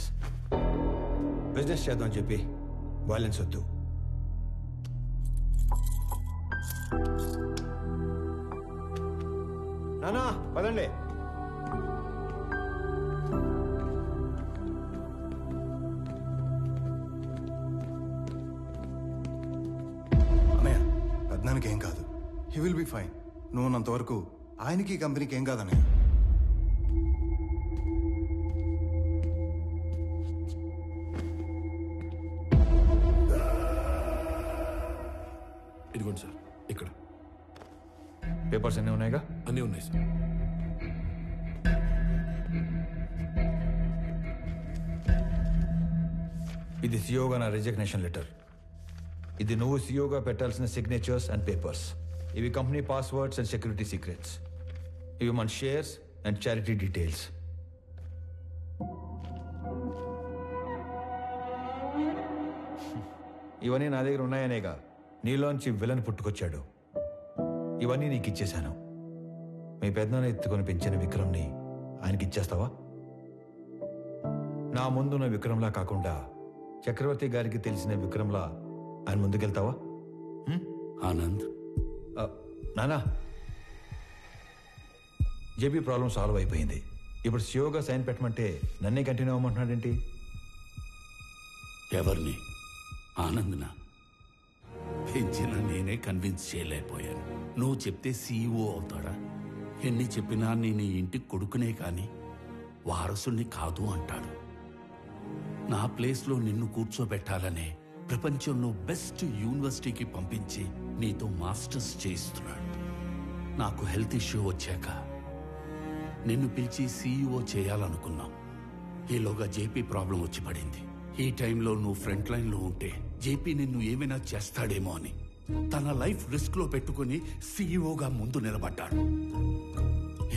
A: బిజినెస్ చేద్దాం చెప్పి వైలెన్స్ వద్దు. నానా పదండి.
M: అన్నయ్య, పెద్దనానికి ఏం కాదు. He will be fine. నువ్వు ఉన్నంతవరకు ఆయనకి ఈ కంపెనీకి ఏం కాదన్నయ్య.
D: ఇదిగోండి సార్, ఇక్కడ
F: పేపర్స్ అన్నీ ఉన్నాయిగా?
D: అన్నీ ఉన్నాయి సార్.
F: ఇది సిఓగా నా రిజిగ్నేషన్ లెటర్. ఇది నువ్వు సిఓగా పెట్టాల్సిన సిగ్నేచర్స్ అండ్ పేపర్స్. ఇవి company passwords and security secrets. ఇవి మన షేర్స్ అండ్ చారిటీ డీటెయిల్స్. ఇవన్నీ నా దగ్గర ఉన్నాయనేగా నీలోంచి విలన్ పుట్టుకొచ్చాడు. ఇవన్నీ నీకు ఇచ్చేశాను. మీ పెద్దనాన్న ఎత్తుకొని పెంచిన విక్రమ్ని ఆయనకి ఇచ్చేస్తావా?
A: నా ముందున్న విక్రమ్లా కాకుండా చక్రవర్తి గారికి తెలిసిన విక్రమ్లా ఆయన ముందుకెళ్తావా?
C: ఆనంద్,
A: నానా, జేపీ ప్రాబ్లం సాల్వ్ అయిపోయింది. ఇప్పుడు సియోగా సైన్ పెట్టమంటే నన్నే కంటిన్యూ అవ్వమంటున్నాడేంటి?
C: ఎవరిని? ఆనంద్నా? పెంచిన నేనే కన్విన్స్ చేయలేకపోయాను. నువ్వు చెప్తే సీఈఓ అవుతాడా? ఎన్ని చెప్పినా నేను ఈ ఇంటికి కొడుకునే కాని వారసుని కాదు అంటాడు. నా ప్లేస్లో నిన్ను కూర్చోబెట్టాలనే ప్రపంచంలో బెస్ట్ యూనివర్సిటీకి పంపించి నీతో మాస్టర్స్ చేయిస్తున్నాడు. నాకు హెల్త్ ఇష్యూ వచ్చాక నిన్ను పిలిచి సీఈఓ చేయాలనుకున్నాం. ఈలోగా జేపీ ప్రాబ్లం వచ్చి పడింది. ఈ టైంలో నువ్వు ఫ్రంట్ లైన్లో ఉంటే జేపీ నిన్ను ఏమైనా చేస్తాడేమో అని తన లైఫ్ రిస్క్ లో పెట్టుకుని సీఈఓగా ముందు నిలబడ్డాడు.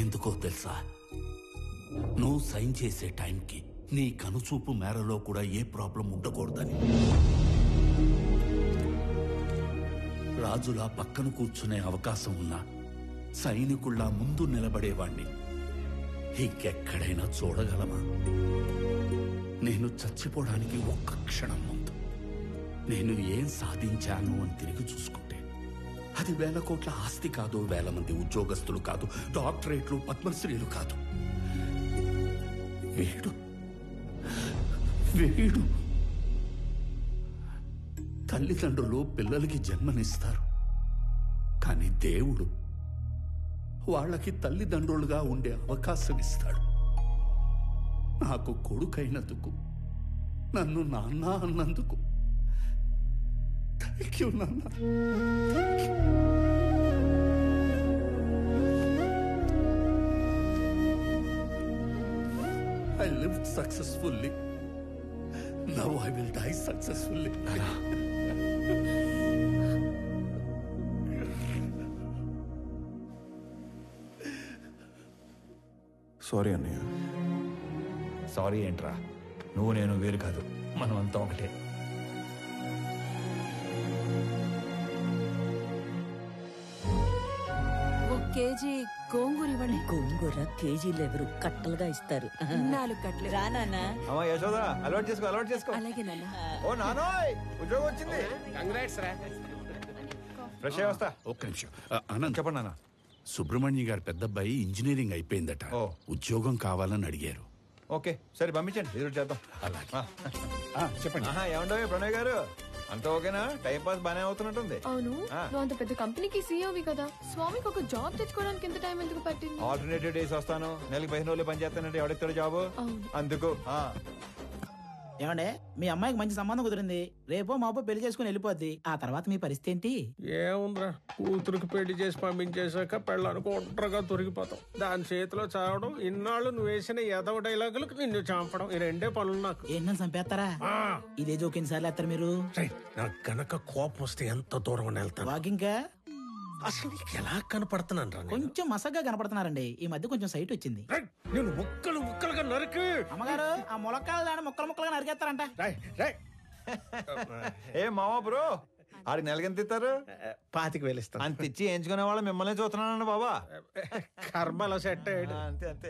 C: ఎందుకో తెలుసా? నువ్వు సైన్ చేసే టైంకి నీ కనుచూపు మేరలో కూడా ఏ ప్రాబ్లం ఉండకూడదని. రాజులా పక్కన కూర్చునే అవకాశం ఉన్నా సైనికుల్లా ముందు నిలబడేవాణ్ణి ఇంకెక్కడైనా చూడగలమా? నేను చచ్చిపోవడానికి ఒక్క క్షణం ముందు నేను ఏం సాధించాను అని తిరిగి చూసుకుంటే అది 1,000 కోట్ల ఆస్తి కాదు, 1,000 మంది ఉద్యోగస్తులు కాదు, డాక్టరేట్లు, పద్మశ్రీలు కాదు. వీడు వీడు తల్లిదండ్రులు పిల్లలకి జన్మనిస్తారు, కానీ దేవుడు వాళ్ళకి తల్లిదండ్రులుగా ఉండే అవకాశం ఇస్తాడు. నాకు కొడుకైనందుకు, నన్ను నాన్న అన్నందుకు థ్యాంక్ యూ నాన్న. I lived successfully. Now I will die successfully.
M: Sorry అన్నయ్య.
A: సారీ ఏంట్రా? నువ్వు నేను వేరు కాదు, మనం అంతా ఒకటే.
B: కేజీ గోంగూర ఇవ్వండి.
I: గోంగూర కేజీలు ఎవరు కట్టలుగా ఇస్తారు.
B: 4 కట్టలు.
I: రా నాన్న.
F: అమ్మా యశోదా, అలవాటు చేసుకో, అలవాటు చేసుకో.
B: అలాగే నాన్న.
F: ఓ నానోయ్, ఉద్యోగం వచ్చింది.
L: కంగ్రాట్స్ రా.
F: ఫ్రెష్ అయ్యి వస్తా.
C: ఒక్క నిమిషం. ఆనంద్,
F: చెప్పండి నాన్న.
C: సుబ్రహ్మణ్య గారి పెద్దబ్బాయి ఇంజనీరింగ్ అయిపోయిందట. ఉద్యోగం కావాలని అడిగారు.
F: ఓకే, సరే పంపించండి, ఎదురు చేద్దాం.
L: చెప్పండి.
F: ఏమండో ప్రణయ్ గారు, అంతా ఓకేనా? టైం పాస్ బానే అవుతున్నట్టుంది.
Q: అవును, నువ్వు అంత పెద్ద కంపెనీకి సీఈఓవి కదా, స్వామికి ఒక జాబ్ తెచ్చుకోవడానికి ఎంత టైం ఎందుకు పట్టింది?
F: ఆల్టర్నేటివ్ డేస్ వస్తాను, నెలకి 15 రోజులు పని చేస్తానంటే ఎవడెత్తాడు జాబు? అందుకు.
U: ఏమండే, మీ అమ్మాయికి మంచి సంబంధం కుదిరింది, రేపో మాపో పెళ్లి చేసుకుని వెళ్ళిపోద్ది. ఆ తర్వాత మీ పరిస్థితి ఏంటి?
T: ఏముందిరా, కూతురికి పెళ్లి చేసి పంపించేశాక పెళ్ళానికి ఒంటరిగా దొరికిపోతాం. దాని చేతిలో చావడం, ఇన్నాళ్ళు నువ్వు వేసిన ఎదవ డైలాగులకు నిన్ను చంపడం, ఈ 2 పనులు నాకు.
U: ఏంటని చంపేస్తారా? ఇదే జోక్ ఎన్నిసార్లు వేస్తారు మీరు?
T: నాకు గనక కోపం వస్తే ఎంత దూరం వెళ్తాను.
U: వాకింగ్
T: అసలు నీకు ఎలా కనపడుతున్నాను రా?
U: కొంచెం మసగ్గా కనపడుతున్నారండి. ఈ మధ్య కొంచెం సైట్ వచ్చింది.
T: నేను ముక్కలుగా నరికి.
U: అమ్మగారు, ఆ ములక్కాయలు దాన్ని ముక్కలుగా నరికేస్తారంట.
F: ఏ మావా బ్రో, ఆడికి నెలకి ఎంత ఇస్తారు?
T: 25,000 ఇస్తాను.
F: అంత ఇచ్చి ఎంచుకునే వాళ్ళు మిమ్మల్ని చూస్తున్నానండి బాబా.
T: కర్మలో సెట్ అయ్యాడు.
F: అంతే అంతే.